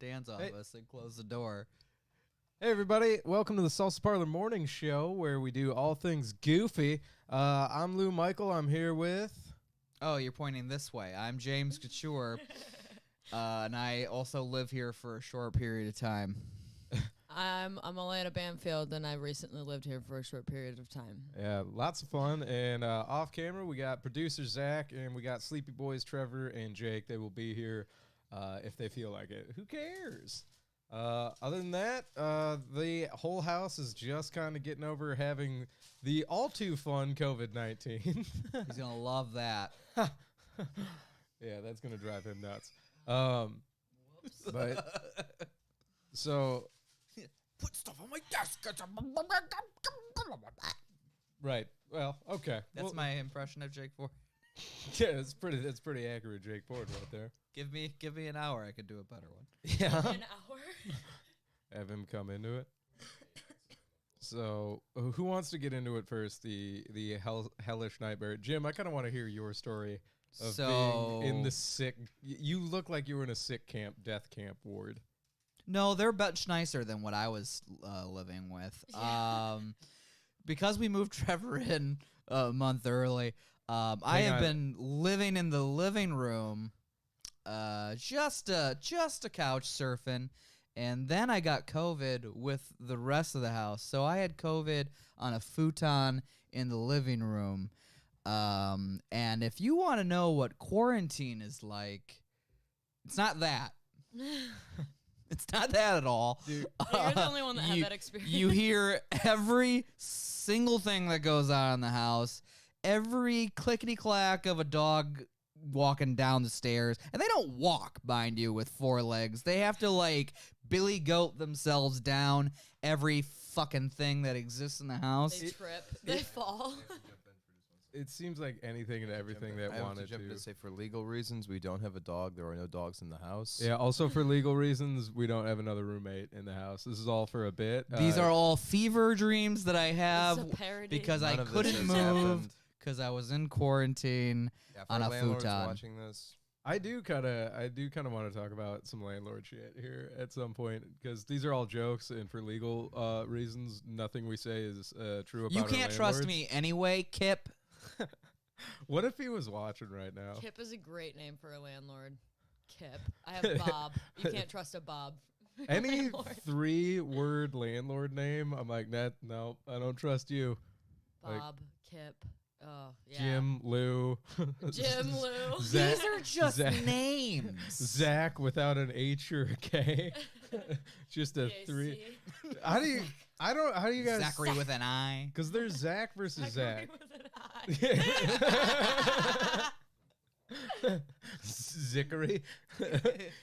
Dan's office and close the door. Hey, everybody. Welcome to the Salsa Parlor Morning Show, where we do all things goofy. I'm Lou Michael. I'm here with... Oh, you're pointing this way. I'm James Couture, and I also live here for a short period of time. I'm Alana Banfield, and I recently lived here for a short period of time. Yeah, lots of fun. And off camera, we got producer Zach, and we got Sleepy Boys Trevor and Jake. They will be here if they feel like it. Who cares? Other than that, the whole house is just kind of getting over having the all too fun COVID-19. He's going to love that. Yeah, that's going to drive him nuts. But so put stuff on my desk. Right. Well, okay. That's my impression of Jake Ford. Yeah, it's pretty accurate, Jake Ford, right there. Give me an hour, I could do a better one. Yeah. An hour? Have him come into it. So, who wants to get into it first? The hellish nightmare. Jim, I kind of want to hear your story of being in the sick. You look like you were in a sick camp, death camp ward. No, they're much nicer than what I was living with. Because we moved Trevor in a month early, I have been living in the living room, just a couch surfing, and then I got COVID with the rest of the house. So I had COVID on a futon in the living room. And if you want to know what quarantine is like, it's not that. It's not that at all. Dude, you're the only one that had that experience. You hear every single thing that goes on in the house, every clickety-clack of a dog walking down the stairs. And they don't walk, mind you, with four legs. They have to, like, Billy Goat themselves down every fucking thing that exists in the house. They trip. They fall. It seems like anything and everything that I wanted have to jump in and say, for legal reasons, we don't have a dog. There are no dogs in the house. Yeah, also for legal reasons, we don't have another roommate in the house. This is all for a bit. These are all fever dreams that I have It's a parody. because None I of this couldn't has move happened. because I was in quarantine Yeah, on for a landlords futon. watching this, I do kind of want to talk about some landlord shit here at some point, because these are all jokes, and for legal reasons, nothing we say is true about You our can't trust landlords. me anyway, Kip. What if he was watching right now? Kip is a great name for a landlord. Kip. I have Bob. You can't trust a Bob. Any Landlord. 3-word landlord name, I'm like, no, I don't trust you. Bob, Like, Kip. Oh, yeah. Jim, Lou. Jim, Lou. Zach, These are just Zach- names. Zach without an H or a K. Just a 3. How do you guys? Zachary with an I. Because there's Zach versus Zach. With an eye. Zickery.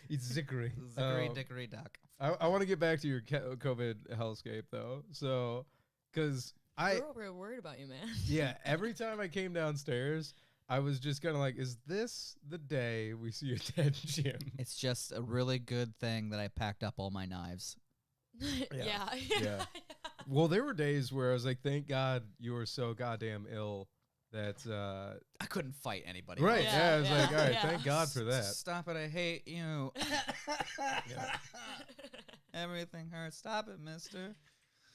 It's Zickery. Zachary Dickory Duck. I want to get back to your COVID hellscape, though. So, because We're real worried about you, man. yeah, every time I came downstairs, I was just kind of like, is this the day we see a dead Jim? It's just a really good thing that I packed up all my knives. Yeah. Yeah. Well, there were days where I was like, thank God you were so goddamn ill that I couldn't fight anybody. right. else. Yeah, I was like, all right, yeah. thank God for that. Stop it! I hate you. Yeah. Everything hurts. Stop it, Mister.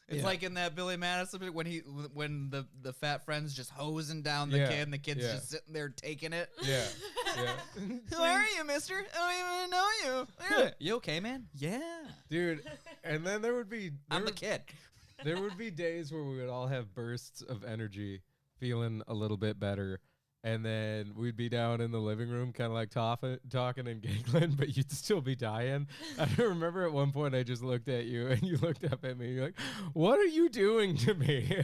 It's Yeah. like in that Billy Madison bit when the fat friend's just hosing down the Yeah, kid and the kid's yeah. just sitting there taking it. Yeah. Yeah. Who are you, Mister? I don't even know you. You okay, man? Yeah. Dude, and then there would be I'm the kid. there would be days where we would all have bursts of energy, feeling a little bit better, and then we'd be down in the living room kind of like talking and giggling, but you'd still be dying. I remember at one point I just looked at you and you looked up at me, you're like, what are you doing to me?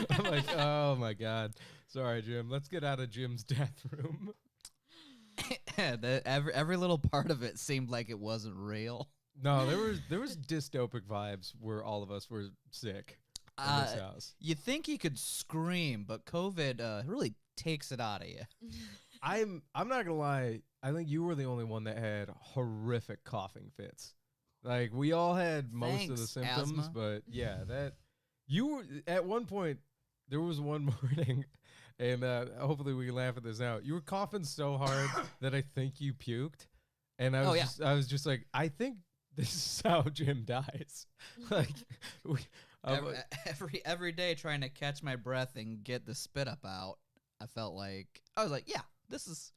I'm like, oh my God. Sorry, Jim. Let's get out of Jim's death room. Every little part of it seemed like it wasn't real. No, there was dystopic vibes where all of us were sick in this house. You think you could scream, but COVID really takes it out of you. I'm not gonna lie. I think you were the only one that had horrific coughing fits. Like we all had most of the Thanks, symptoms, asthma. but yeah, that you were at one point. There was one morning, and hopefully we can laugh at this now. You were coughing so hard that I think you puked, And I was just like, I think this is how Jim dies. Like, every day trying to catch my breath and get the spit up out, I was like, yeah, this is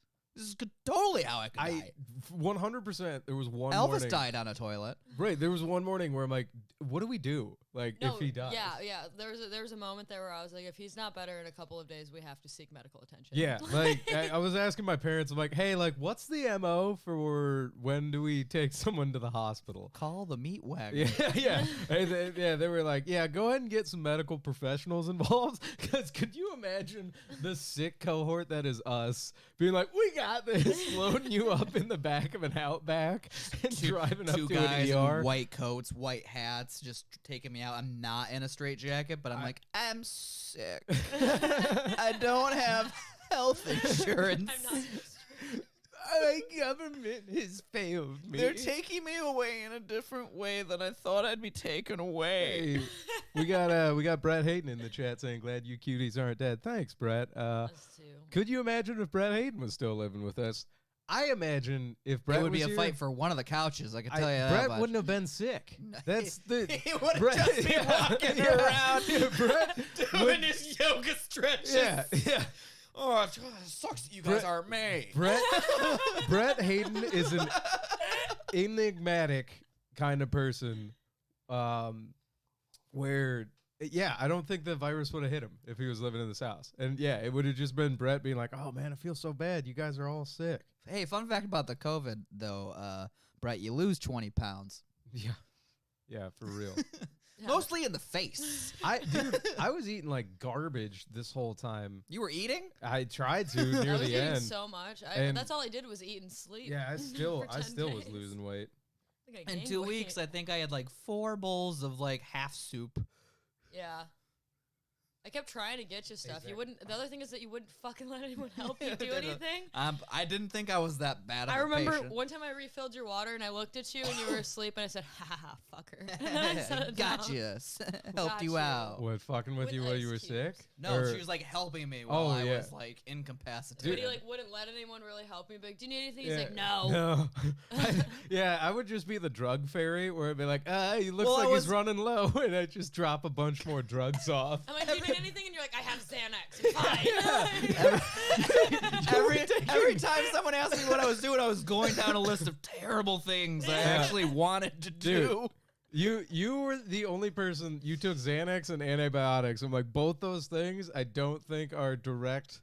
totally how I could die. 100%. There was one Elvis morning. died on a toilet. Right. There was one morning where I'm like, what do we do? Like, if he dies. Yeah. There was a moment there where I was like, if he's not better in a couple of days, we have to seek medical attention. Yeah. Like, I was asking my parents, I'm like, hey, like, what's the MO for when do we take someone to the hospital? Call the meat wagon. Yeah. They were like, yeah, go ahead and get some medical professionals involved. Because could you imagine the sick cohort that is us being like, we got this, loading you up in the back of an Outback and driving up to Two guys an ER. in white coats, white hats, just taking me out. I'm not in a straitjacket, but I'm like, I'm sick. I don't have health insurance. I'm not The government has failed me. They're taking me away in a different way than I thought I'd be taken away. Hey, we got Brett Hayden in the chat saying, glad you cuties aren't dead. Thanks, Brett. us too. Could you imagine if Brett Hayden was still living with us? I imagine if Brett It would was be a here, fight for one of the couches. I can tell you that Brett much. wouldn't have been sick. That's the He would have Brett- just been walking around Brett doing his yoga stretches. yeah. Oh, it sucks that you guys Brett- aren't me. Brett Hayden is an enigmatic kind of person, where I don't think the virus would have hit him if he was living in this house. And yeah, it would have just been Brett being like, "Oh man, I feel so bad. You guys are all sick." Hey, fun fact about the COVID though, Brett, you lose 20 pounds. Yeah, for real. Yeah. Mostly in the face. I was eating like garbage this whole time. You were eating? I tried to I near was the eating end. so much. And- That's all I did was eat and sleep. Yeah, I for 10 still was days. losing weight. I think I In gained 2 weight. weeks, I think I had like 4 bowls of like half soup. Yeah. I kept trying to get you stuff. Zach. You wouldn't. The other thing is that you wouldn't fucking let anyone help you do No, no. anything. I didn't think I was that bad of I a remember patient. one time I refilled your water and I looked at you and you were asleep and I said, "Ha ha, ha, fucker." And then I set it down. Gotcha. Helped you Got you. out. What, fucking with With you while you ice were cubes. sick? No, Or- she was like helping me while Oh, I yeah. was like incapacitated. But he like wouldn't let anyone really help me. But do you need anything? He's Yeah. like, no. No. I would just be the drug fairy where it'd be like, he looks Well, I like was- he's running low, and I just drop a bunch more drugs off. I'm like, do you need anything? And you're like, I have Xanax. It's fine. every time someone asked me what I was doing, I was going down a list of terrible things I actually wanted to do. You were the only person, you took Xanax and antibiotics. I'm like, both those things I don't think are direct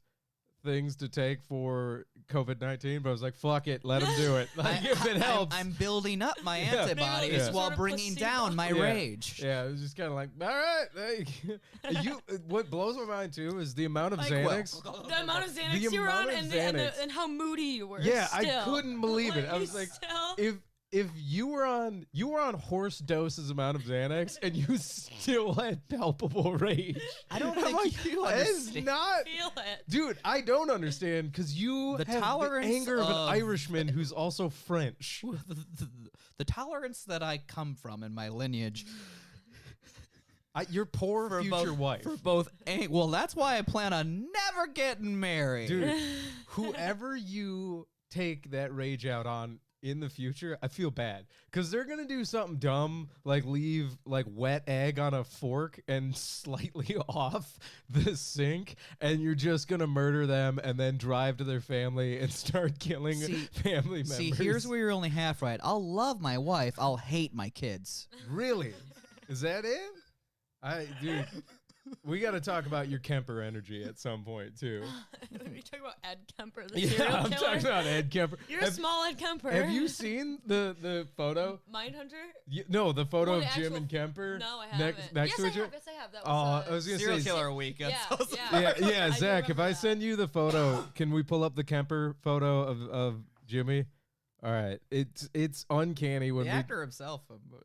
things to take for COVID-19, but I was like, fuck it, let him do it. Like, if it helps. I'm building up my Yeah. antibodies Yeah. while Sort of bringing placebo. down my Yeah. rage. Yeah, it was just kind of like, all right. What blows my mind too is the amount of Xanax. The amount of Xanax The you were amount on of and, Xanax. and how moody you were. Yeah, still. I couldn't believe it. I you was like, still- if you were on horse doses amount of Xanax and you still had palpable rage. I don't I'm think like, you that is understand. not. feel it. Dude, I don't understand because you The have tolerance the anger of an of- Irishman who's also French. The tolerance that I come from in my lineage Your poor for future both, wife. for both. Well, that's why I plan on never getting married. Dude, whoever you take that rage out on in the future, I feel bad because they're gonna do something dumb like leave like wet egg on a fork and slightly off the sink, and you're just gonna murder them and then drive to their family and start killing family members. See, here's where you're only half right. I'll love my wife. I'll hate my kids. Really, is that it? Dude, we got to talk about your Kemper energy at some point too. Are you talking about Ed Kemper, the serial I'm killer? talking about Ed Kemper. You're a small Ed Kemper. Have you seen the photo? Mindhunter? No, the photo Well, of the Jim actual- and Kemper. No, I haven't. Next yes, to I each other. have. Yes, I have. That was, I was gonna Serial say. killer weekend. Yeah, So yeah. Yeah, I do Zach. If remember I that. send you the photo, can we pull up the Kemper photo of Jimmy? All right, it's uncanny when the we actor himself,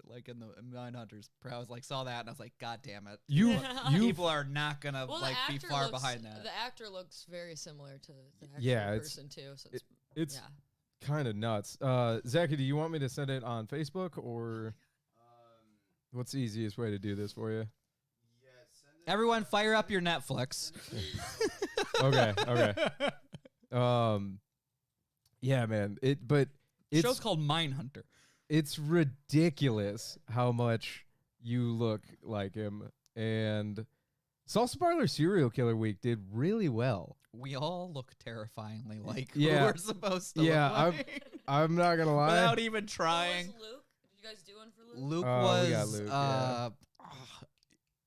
like in the Mindhunters, I was like saw that and I was like, God damn it! you People are not gonna Well, like the be actor far looks, behind that. The actor looks very similar to the actual Yeah, it's- person too. So it's, it's yeah. kind of nuts. Zachy, do you want me to send it on Facebook or what's the easiest way to do this for you? Everyone, fire up your Netflix. Okay. Yeah, man. But The show's called Mindhunter. It's ridiculous how much you look like him. And Salsa Parlor Serial Killer Week did really well. We all look terrifyingly like Yeah. who we're supposed to Yeah, look like. I'm not gonna lie. Without even trying. What was Luke? Did you guys do one for Luke? Luke Oh, was we got Luke, yeah.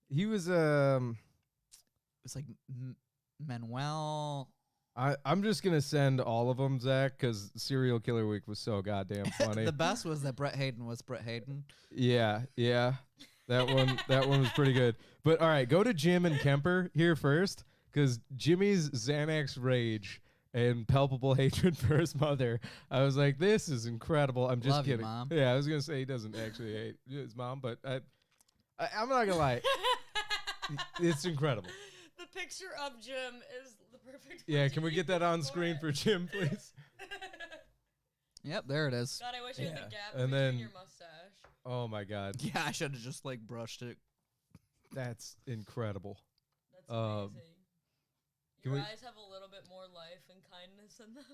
He was it was like Manuel. I'm just gonna send all of them, Zach, because Serial Killer Week was so goddamn funny. The best was that Brett Hayden was Brett Hayden. Yeah. That one was pretty good. But all right, go to Jim and Kemper here first, because Jimmy's Xanax rage and palpable hatred for his mother. I was like, this is incredible. I'm just Love you, kidding. Mom. Yeah, I was gonna say he doesn't actually hate his mom, but I'm not gonna lie. It's incredible. The picture of Jim is the perfect. Yeah, can we get that on screen for Jim, please? Yep, there it is. God, I wish I had the gap And between then- your mustache. Oh my God, Yeah, I should have just like brushed it. that's incredible. That's amazing. can Your we- eyes have a little bit more life and kindness in them.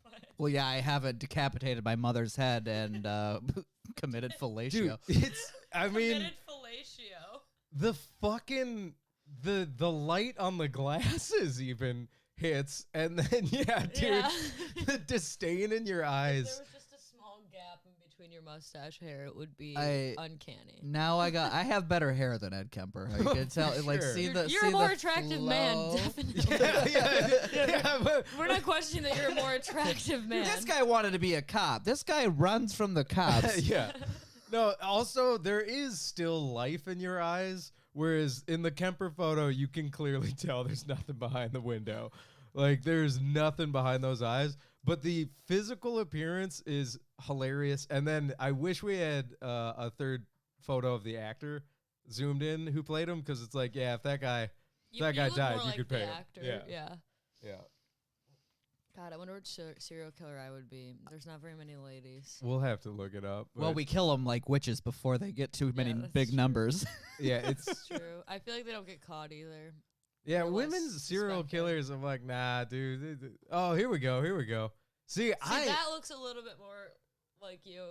But Well, yeah, I haven't decapitated my mother's head and committed fellatio. Dude, it's. I mean, committed fellatio. the fucking the light on the glasses even hits, and then dude, Yeah. the disdain in your If eyes. there was just a small gap in between your mustache hair, it would be I- uncanny. Now I have better hair than Ed Kemper. You can tell. Like, Sure. see the. You're see a more the attractive flow. man, definitely. yeah, but We're not questioning that you're a more attractive man. This guy wanted to be a cop. This guy runs from the cops. yeah. No, also there is still life in your eyes, whereas in the Kemper photo you can clearly tell there's nothing behind the window. Like there's nothing behind those eyes, but the physical appearance is hilarious. And then I wish we had a third photo of the actor zoomed in who played him, because it's like, yeah, if that guy that guy look died, more you like could the pay him. actor. Yeah. Yeah. God, I wonder which serial killer I would be. There's not very many ladies. We'll have to look it up. Well, but we kill them like witches before they get too many that's big true. numbers. yeah, it's It's true. I feel like they don't get caught either. yeah, They're less women's serial suspected. killers. I'm like, nah, dude. Oh, here we go. See, See, that looks a little bit more like you.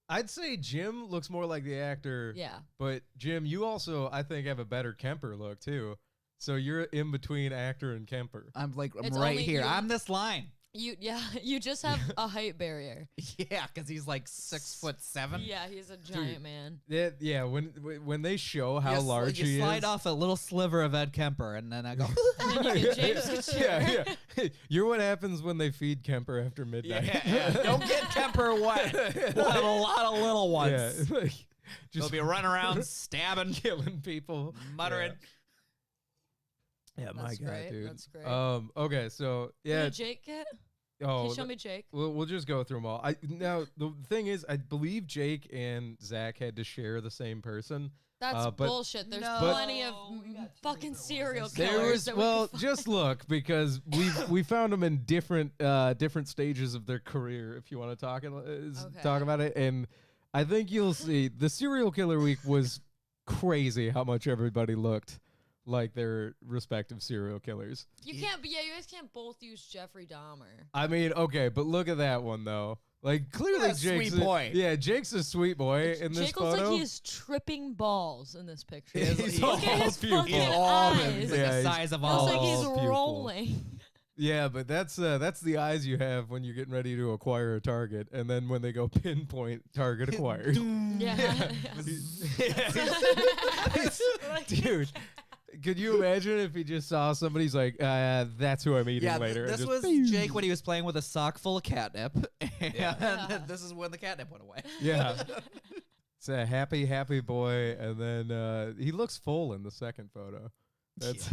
I'd say Jim looks more like the actor. Yeah. But Jim, you also, I think, have a better Kemper look too. So you're in between actor and Kemper. I'm It's right only here. you. I'm this line. You just have a height barrier. Yeah, because he's like 6'7". Yeah, he's a giant man. Yeah. When they show how You large you he slide is, off a little sliver of Ed Kemper, and then I go. And then you get James Couture. yeah. You're what happens when they feed Kemper after midnight. Don't get Kemper wet. We'll have a lot of little ones. Yeah, like, They'll just be running around stabbing, killing people, muttering. Yeah, my That's God, great, dude. that's great. Okay, so Who yeah. did Jake get? Can Oh, you show me Jake? we'll just go through them all. Now the thing is, I believe Jake and Zach had to share the same person. That's but- bullshit. There's No. plenty of We got two fucking different serial ones. killers. There was that we could find. just look, because we found them in different stages of their career. If you want to talk about it, and I think you'll see the serial killer week was crazy. How much everybody looked like their respective serial killers. You can't. But yeah, you guys can't both use Jeffrey Dahmer. I mean, okay, but look at that one though. Like clearly, What a Jake's sweet boy. Yeah, Jake's a sweet boy in this Jake looks photo. like he's tripping balls in this picture. He's Look at all his pupil. fucking He's all eyes. he's It like Yeah, the he's size of looks all. like he's pupil. rolling. Yeah, but that's the eyes you have when you're getting ready to acquire a target, and then when they go pinpoint target acquired. Yeah. Dude, could you imagine if he just saw somebody's like, that's who I'm eating Yeah, later? and this just was pew. Jake when he was playing with a sock full of catnip, and Yeah. this is when the catnip went away. Yeah. It's a happy boy, and then he looks full in the second photo. That's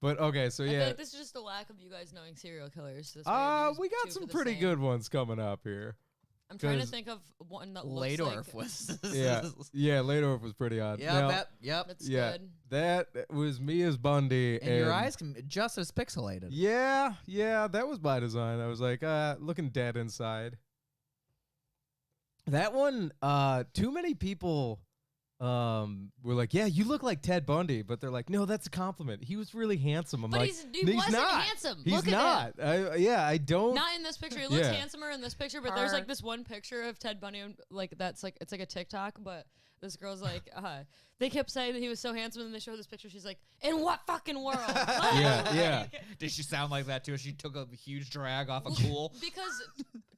but okay, so I feel yeah. like this is just a lack of you guys knowing serial killers. This way I use We got two some for the pretty same. good ones coming up here. I'm trying to 'cause think of one that looks Ladorf like was. Yeah. Yeah, Ladorf was pretty odd. Yeah, Now, yep. that's yeah, good. that was me as Bundy. And your eyes can just as pixelated. Yeah, that was by design. I was like, looking dead inside. That one, too many people we're like, yeah, you look like Ted Bundy, but they're like, no, that's a compliment. He was really handsome. I'm But like, he wasn't not handsome. He's Look not. at him. I don't. Not in this picture. He looks Yeah. handsomer in this picture, but there's like this one picture of Ted Bundy, like that's like it's like a TikTok, but this girl's like, they kept saying that he was so handsome, and then they show this picture. She's like, in what fucking world? Yeah. Did she sound like that too? She took a huge drag off a cool. Because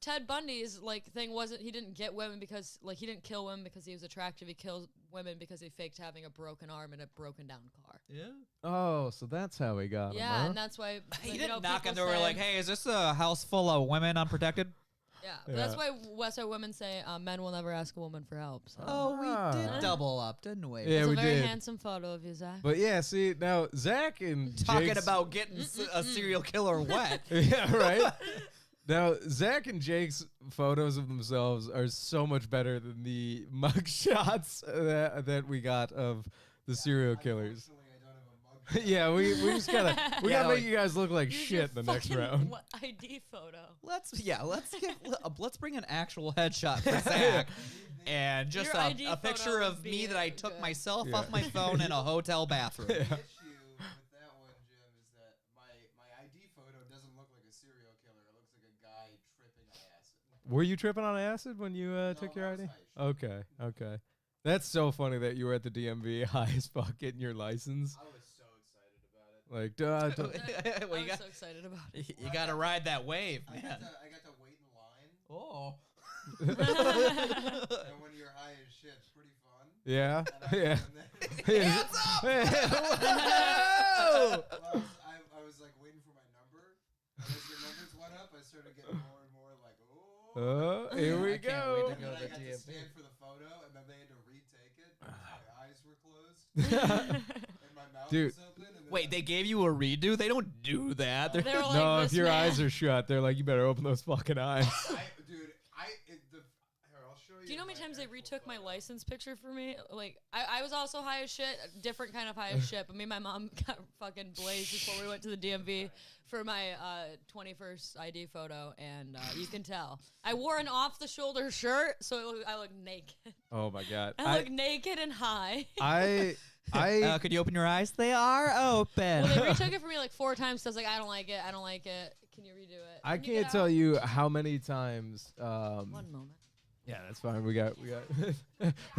Ted Bundy's like thing wasn't he didn't get women because like he didn't kill women because he was attractive. He killed women because he faked having a broken arm and a broken down car. Yeah. Oh, so that's how he got him, Yeah, huh? and that's why He you didn't know, knock on the people door say- like, "Hey, is this a house full of women unprotected?" Yeah, but that's why women say men will never ask a woman for help. So. Oh, we did Ah. double up, didn't we? Yeah, it's we a very did. handsome photo of you, Zach. But yeah, see now Zach and Talking Jake's- about getting a serial killer wet. yeah, right. Now Zach and Jake's photos of themselves are so much better than the mug shots that we got of the serial killers. Yeah, we just gotta Yeah, make you guys look like Use shit in the your next fucking round. ID photo. Let's bring an actual headshot for Zach. And just Your ID a picture photo of would me be that I took good. myself Yeah. off my phone in a hotel bathroom. Yeah. The issue with that one, Jim, is that my ID photo doesn't look like a serial killer. It looks like a guy tripping on acid. Were you tripping on acid when you took your I was ID? high as shit. Okay. That's so funny that you were at the DMV high as fuck getting your license. I was so excited about it. Like, Well, I you was got so excited about it. you got to ride that wave, I man. got to wait in line, Oh. and when you're high as shit, it's pretty fun. yeah, And yeah. Hands up! Whoa! Well, I was like waiting for my number, and as the numbers went up, I started getting more and more like, oh. Here we I can't go. wait to And go then to I got DMV. to stand for the photo, and then they had to retake it. Because my eyes were closed, and my mouth Dude. was open. And then Wait, they gave you a redo? They don't do that. They're They were like, No, this if your man. eyes are shut, they're like, you better open those fucking eyes. Here, I'll show you. Do you know how many my times they actual retook my photo. license picture for me? Like, I was also high as shit, a different kind of high as shit, but me and my mom got fucking blazed before we went to the DMV for my 21st ID photo, and you can tell. I wore an off-the-shoulder shirt, so I look naked. Oh my god. I look naked and high. I could you open your eyes? They are open. Well, they retook it for me like 4 times, so I was like, I don't like it. Can you redo it? I Can you can't get tell out? you how many times. One moment. Yeah, that's fine. We got.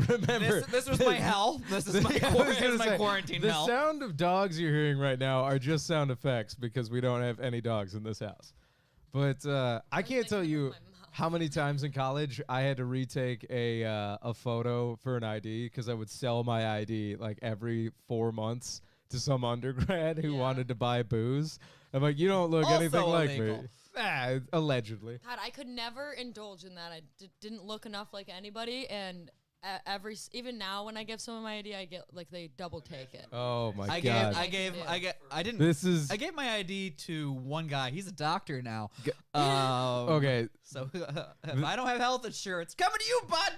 Remember, this was my hell. This is my, I was gonna my say, quarantine the hell. sound of dogs you're hearing right now are just sound effects because we don't have any dogs in this house. But I can't tell you how many times in college I had to retake a photo for an ID because I would sell my ID like every 4 months to some undergrad who Yeah. wanted to buy booze. I'm like, you don't look Also anything like illegal. me. Allegedly. God, I could never indulge in that. I didn't look enough like anybody, and even now when I give someone my ID, I get like they double take it. Oh my I god. didn't. This is I gave my ID to one guy. He's a doctor now. okay. So if I don't have health insurance, coming to you, bud.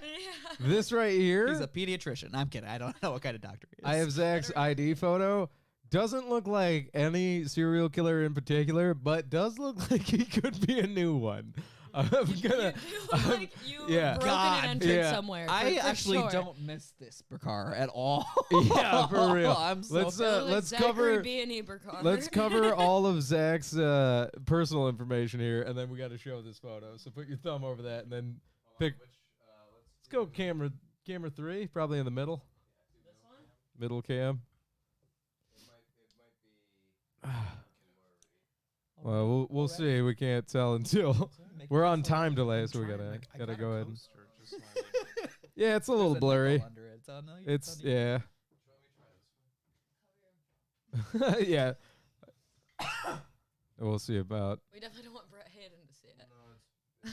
This right here. He's a pediatrician. I'm kidding. I don't know what kind of doctor he is. I have Zach's ID photo. Doesn't look like any serial killer in particular, but does look like he could be a new one. I'm gonna. You do look like you yeah. broken God, and entered yeah. somewhere. I for actually sure. don't miss this Bakar at all. Yeah, for real. I'm so Let's You look like let's Zachary cover B. and Eberkar. let's cover all of Zach's personal information here, and then we got to show this photo. So put your thumb over that, and then pick. Let's go camera 3, probably in the middle. This one? Middle cam. Well, we'll see. We can't tell until we're on time delay, so we gotta go ahead. Yeah, it's a little blurry. It's yeah. Yeah. We'll see about. We definitely don't want Brett Hayden to see it.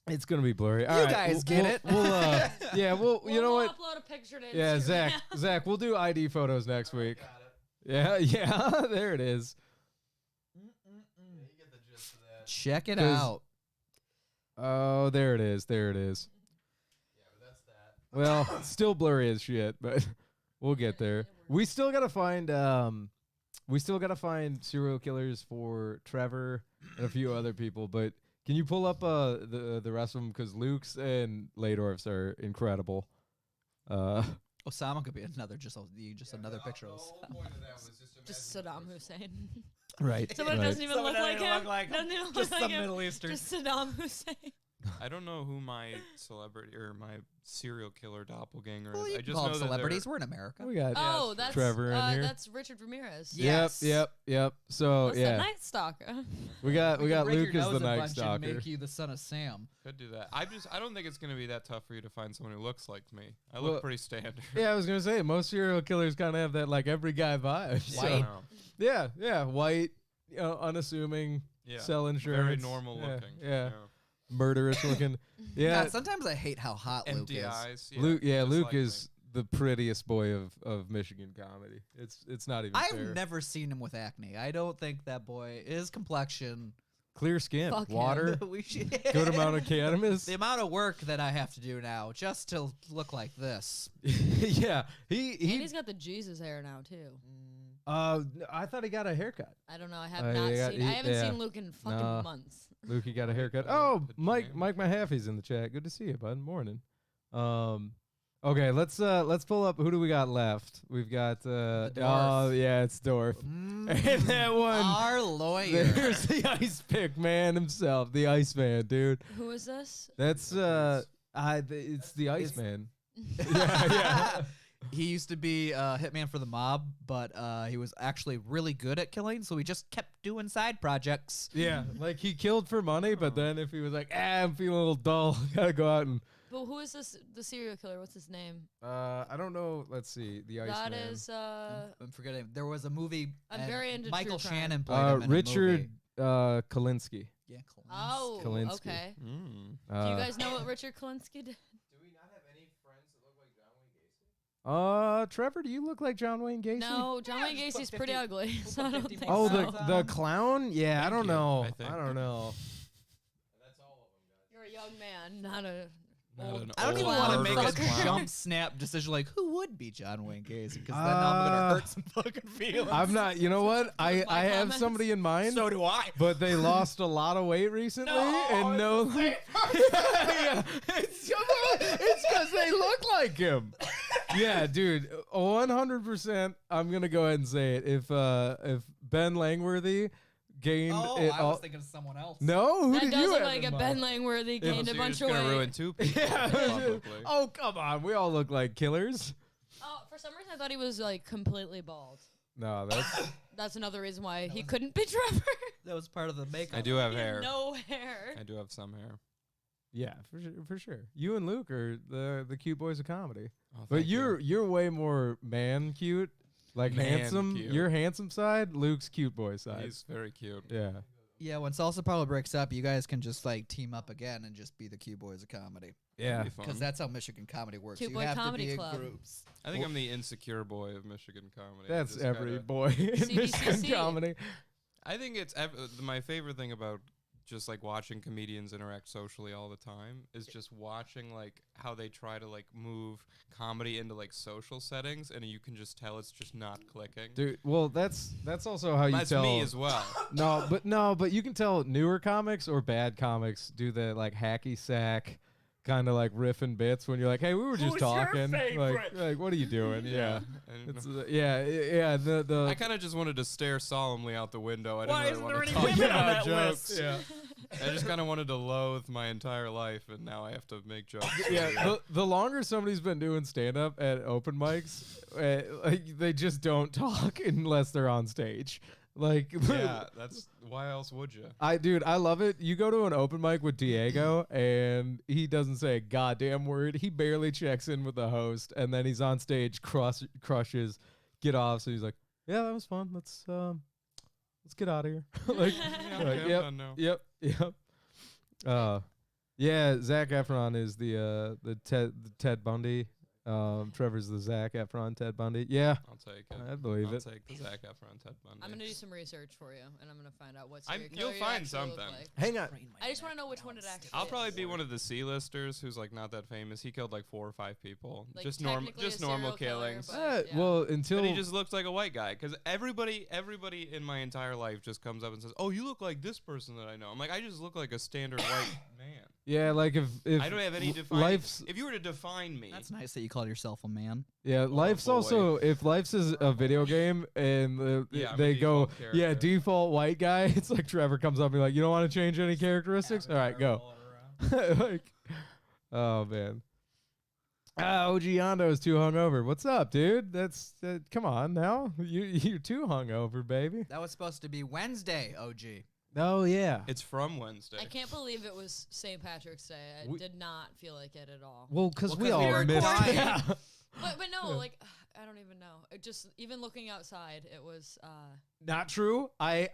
It's gonna be blurry. All You right, guys get it. We'll yeah. You know we'll what? upload a picture to Yeah, Instagram. Zach, we'll do ID photos next week. Yeah, there it is. Check it 'Cause- out. Oh, there it is. There it is. Well, it's still blurry as shit, but we'll get there. We still gotta find serial killers for Trevor and a few other people. But can you pull up the rest of them? Because Luke's and Ladorf's are incredible. Osama could be another another picture of The Osama. whole point of that was Just imagine Saddam Hussein. Right. Someone doesn't even look like him. Doesn't even look Just like some him. Middle Eastern. Just Saddam Hussein. I don't know who my celebrity or my serial killer doppelganger Well, is. you I can just call know them that celebrities. We're in America. We got Oh, that's Trevor in here. That's Richard Ramirez. Yes. Yep. So What's the yeah, Night Stalker? we got We can break Luke your as the nose a Night bunch and Stalker. make you the son of Sam. Could do that. I don't think it's gonna be that tough for you to find someone who looks like me. I Well, look pretty standard. Yeah, I was gonna say most serial killers kind of have that like every guy vibe. I So, know. yeah, white, unassuming, Yeah. sell insurance, Very normal yeah, looking. yeah, murderous looking. Yeah, God, sometimes I hate how hot Luke Empty is. eyes. Luke. Yeah, just Luke like is the prettiest boy of Michigan comedy. It's not even fair. I've never seen him with acne. I don't think that boy, his complexion. Clear skin, Fuck him. water, We should- good amount of cannabis. The amount of work that I have to do now just to look like this. Yeah, And he. he's got the Jesus hair now too. I thought he got a haircut. I don't know. I have Oh, not yeah, seen. he- I haven't yeah. seen Luke in fucking No. months. Luke, he got a haircut. Oh, Oh, good Mike name. Mahaffey's in the chat. Good to see you, bud. Morning. Okay, let's pull up. Who do we got left? We've got dwarf. oh yeah, it's Dorf. And that one, Our lawyer. there's the ice pick man himself, the Iceman, dude. Who is this? That's it's the Iceman. He used to be a hitman for the mob, but he was actually really good at killing, so he just kept doing side projects. Yeah, like he killed for money, but then if he was like, I'm feeling a little dull, gotta go out and. But who is this? The serial killer? What's his name? I don't know. Let's see, the Iceman. That is I'm forgetting. There was a movie. I'm and very into Michael true crime. Shannon played him in Richard a movie. Kalinsky. Yeah, Oh, Kalinsky. okay. Mm. Do you guys know what Richard Kalinsky did? Do we not have any friends that look like John Wayne Gacy? Trevor, do you look like John Wayne Gacy? No, John Yeah, Wayne just put Gacy's pretty 50 ugly, we'll so I put don't 50 think Oh, so. the clown? Yeah, I Thank don't you, know. I think. I don't know. That's all of them, guys. You're a young man, not a. Not old an I don't old even clown. want to murderous make a clown. jump snap decision like who would be John Wayne Gacy because then I'm gonna hurt some fucking feelings. I'm not. You know what? I my have comments. somebody in mind, So do I. but they lost a lot of weight recently, and no. Yeah, it's because they look like him. Yeah, dude, 100%. I'm gonna go ahead and say it. If Ben Langworthy gained Oh, it I all. was thinking of someone else. No, who That did does you look have like in a Ben mind? Langworthy So gained a you're bunch just of gonna weight. ruin two people Yeah. publicly. Oh, come on. We all look like killers. Oh, for some reason I thought he was like completely bald. No, that's That's another reason why he couldn't be Trevor. That was part of the makeup. I do have He had hair. no hair. I do have some hair. yeah, for sure. You and Luke are the cute boys of comedy. Oh, But thank you. you're way more man cute, like Man handsome. cute. Your handsome side, Luke's cute boy side. He's very cute. Yeah. Yeah, when Salsa Parlor breaks up, you guys can just like team up again and just be the Q Boys of comedy. Yeah. Be fun. Because that's how Michigan comedy works. Q You Boy have Comedy to be in Club. groups. I think I'm the insecure boy of Michigan comedy. I That's just every gotta- boy in Michigan CBCC. comedy. I think it's my favorite thing about just like watching comedians interact socially all the time is just watching like how they try to like move comedy into like social settings, and you can just tell it's just not clicking. Dude, well, that's also how you That's tell. me as well. No, but you can tell newer comics or bad comics do the like hacky sack kind of like riffing bits when you're like, hey, we were just Who's your talking. favorite? Like, what are you doing? Yeah. And It's yeah. The I kind of just wanted to stare solemnly out the window. I didn't Why really isn't want there to any talk women on about that jokes. list? yeah. I just kind of wanted to loathe my entire life, and now I have to make jokes. Yeah, the longer somebody's been doing stand up at open mics, like they just don't talk unless they're on stage. Like, Yeah, that's why else would you? I love it. You go to an open mic with Diego, and he doesn't say a goddamn word. He barely checks in with the host, and then he's on stage, crushes, get off. So he's like, "Yeah, that was fun. Let's get out of here." Like, Yeah, like, okay, I'm yep, done now. yep. Yeah, Zac Efron is the Ted Bundy. Trevor's the Zac Efron, Ted Bundy. Yeah, I'll take it. I believe I'll it. take the Zac Efron, Ted Bundy. I'm gonna do some research for you, and I'm gonna find out what I'm- serial you'll killer you find actually look something. like. Hang on. I just want to know which one it actually I'll is. probably be one of the C-listers who's like not that famous. He killed like 4 or 5 people. Like, just technically a normal serial killer, killings. but- yeah. Well, until But he just looks like a white guy. Because everybody in my entire life just comes up and says, "Oh, you look like this person that I know." I'm like, I just look like a standard white man. Yeah, like if I don't have any defining. life's If you were to define me, That's nice that you call yourself a man. life's boy. also if life's is a video game and Yeah, I'm a they go default character. default white guy. It's like Trevor comes up and be like, you don't want to change any characteristics? All right, go. Like, oh man. OG Yondo is too hungover. What's up, dude? That's come on now. You're too hungover, baby. That was supposed to be Wednesday, OG. Oh yeah. it's from Wednesday. I can't believe it was St. Patrick's Day. I We- did not feel like it at all. Well, because Well, we 'cause we all were missed. dying. Yeah. But no, like I don't even know. It just even looking outside, it was. Not true. I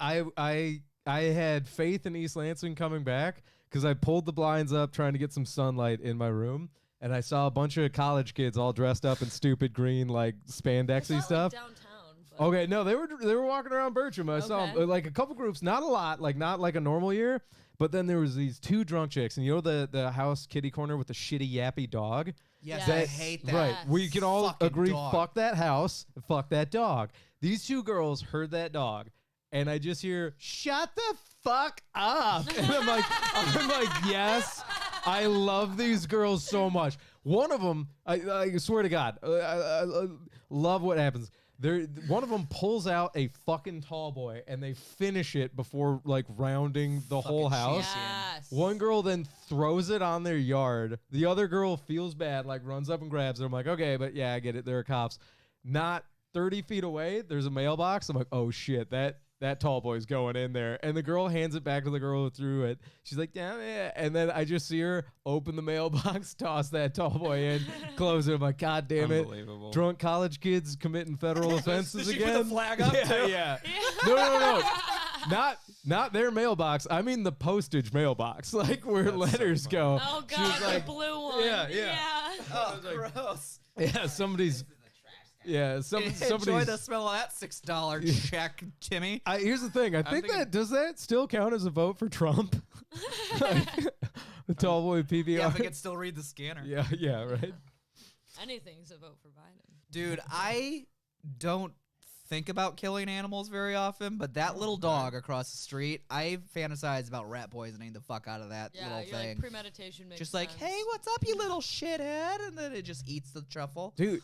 had faith in East Lansing coming back because I pulled the blinds up trying to get some sunlight in my room, and I saw a bunch of college kids all dressed up in stupid green like It's spandexy not, stuff. Like, downtown. But Okay, no, they were walking around Bertram. I saw 'em, Okay. like a couple groups, not a lot, like not like a normal year. But then there was these two drunk chicks, and you know the house kitty corner with the shitty yappy dog. Yes, Yes. I hate that. Right. We can all Fucking agree, dog. fuck that house, fuck that dog. These two girls heard that dog, and I just hear, shut the fuck up. And I'm like, yes, I love these girls so much. One of them, I swear to God, I love what happens. One of them pulls out a fucking tall boy, and they finish it before like rounding the whole house. yes. One girl then throws it on their yard. The other girl feels bad, like runs up and grabs it. I'm like, okay, but yeah, I get it. There are cops. Not 30 feet away, there's a mailbox. I'm like, oh shit, that tall boy's going in there. And the girl hands it back to the girl who threw it. She's like, damn it. And then I just see her open the mailbox, toss that tall boy in, close it. I'm like, God damn it. Unbelievable. Drunk college kids committing federal offenses Did she again. put the flag up yeah, too? yeah. No. Not their mailbox. I mean the postage mailbox, like where That's so letters funny. go. Oh She was god, like, the blue one. yeah. Oh, gross. Yeah, somebody's. Yeah, Enjoy somebody's. the smell of that $6 check, Timmy. Here's the thing. I think thinking- does that still count as a vote for Trump? Like, the tall boy PBR. Yeah, if I could still read the scanner. yeah, right. Anything's a vote for Biden. Dude, I don't think about killing animals very often, but that little dog across the street, I fantasize about rat poisoning the fuck out of that Yeah, little you're thing. like premeditation makes Just like, sense. hey, what's up, you little shithead? And then it just eats the truffle. Dude,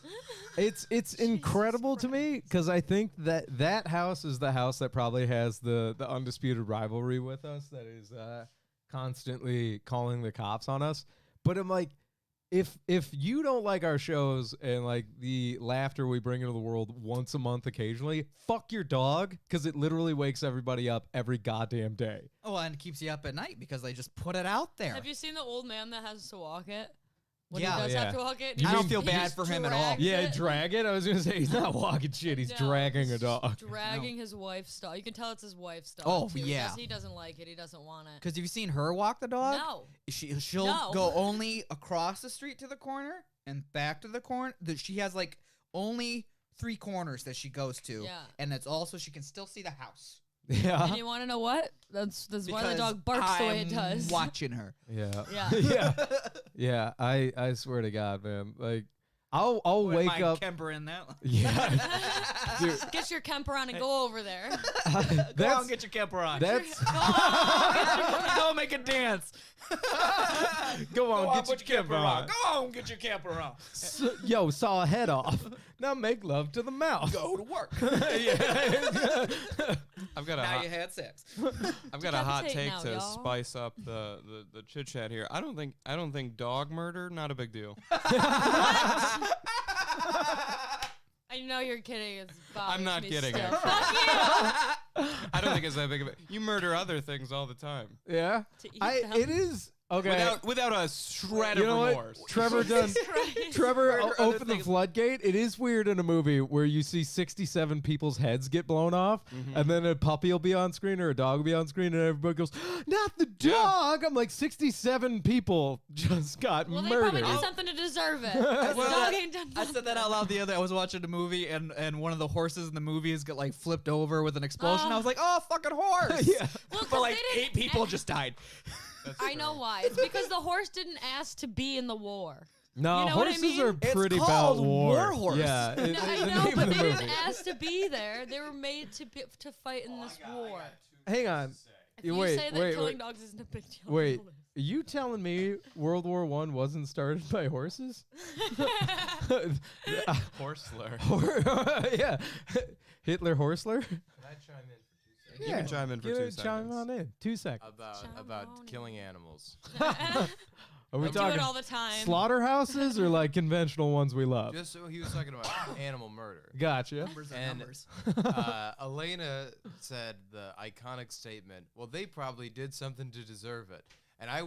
it's incredible to me because I think that house is the house that probably has the undisputed rivalry with us that is constantly calling the cops on us. But I'm like, if you don't like our shows and like the laughter we bring into the world once a month occasionally, fuck your dog because it literally wakes everybody up every goddamn day. Oh, and it keeps you up at night because they just put it out there. Have you seen the old man that has to walk it? When Yeah. he does Yeah. have to walk it, You I don't mean- feel he bad just for him at all. drags Yeah, it. drag it. I was gonna say he's not walking shit. He's No, dragging a he's dog. Dragging his wife's dog. You can tell it's his wife's dog. Oh, too. yeah. He doesn't like it. He doesn't want it. Because have you seen her walk the dog? No. She'll No. go only across the street to the corner and back to the corner. She has like only 3 corners that she goes to. Yeah. And that's also she can still see the house. Yeah. And you want to know what? That's why the Because dog barks the way it I'm does. watching her. Yeah. Yeah. yeah. Yeah. I swear to God, man. Like I'll With wake my up. Kemper in that. Yeah. Dude, Get your Kemper on and go over there. Go on, that's get your Kemper on. that's Go make a dance. go on, get put your camera on. Go on, get your Kemper on. Yo, saw a head off. Now make love to the mouth. Go to work. Yeah. I've got a now hot, you had sex. I've got a hot Decapitate take now, to y'all. spice up the chit chat here. I don't think dog murder not a big deal. I know you're kidding. It's I'm not me kidding, still. actually. Fuck you. I don't think it's that big of a. You murder other things all the time Yeah. To eat them. It is okay. without a shred You of know what? remorse. Trevor done. Christ. Trevor Murder other opened the things. floodgate. It is weird in a movie where you see 67 people's heads get blown off, and then a puppy will be on screen or a dog will be on screen, and everybody goes, "Not the Yeah. dog!" I'm like, 67 people just got Well, they probably murdered. did something to deserve it. The dog ain't done I said that out loud the other. I was watching a movie and one of the horses in the movies got like flipped over with an explosion. I was like, oh, fucking horse. Yeah. Well, 'cause But like they didn't 8 people just died. That's I know true. why. It's because the horse didn't ask to be in the war. No, You know what I horses mean? are It's pretty called about war. War Horse. Yeah, No, it's I the know, name but of the they movie. didn't ask to be there. They were made to fight in this war. Hang on. If you Wait, say that wait, killing wait. dogs isn't a big deal, Wait. you telling me World War I wasn't started by horses? Horsler. Yeah. Hitler Horsler? Can I chime in for 2 seconds? You can chime in for 2 seconds. Chime on in. 2 seconds. About killing animals. Are we I do talking it all the time. slaughterhouses or like conventional ones we love? Just so he was talking about animal murder. Gotcha. Numbers are And numbers. Elena said the iconic statement, well, they probably did something to deserve it. And I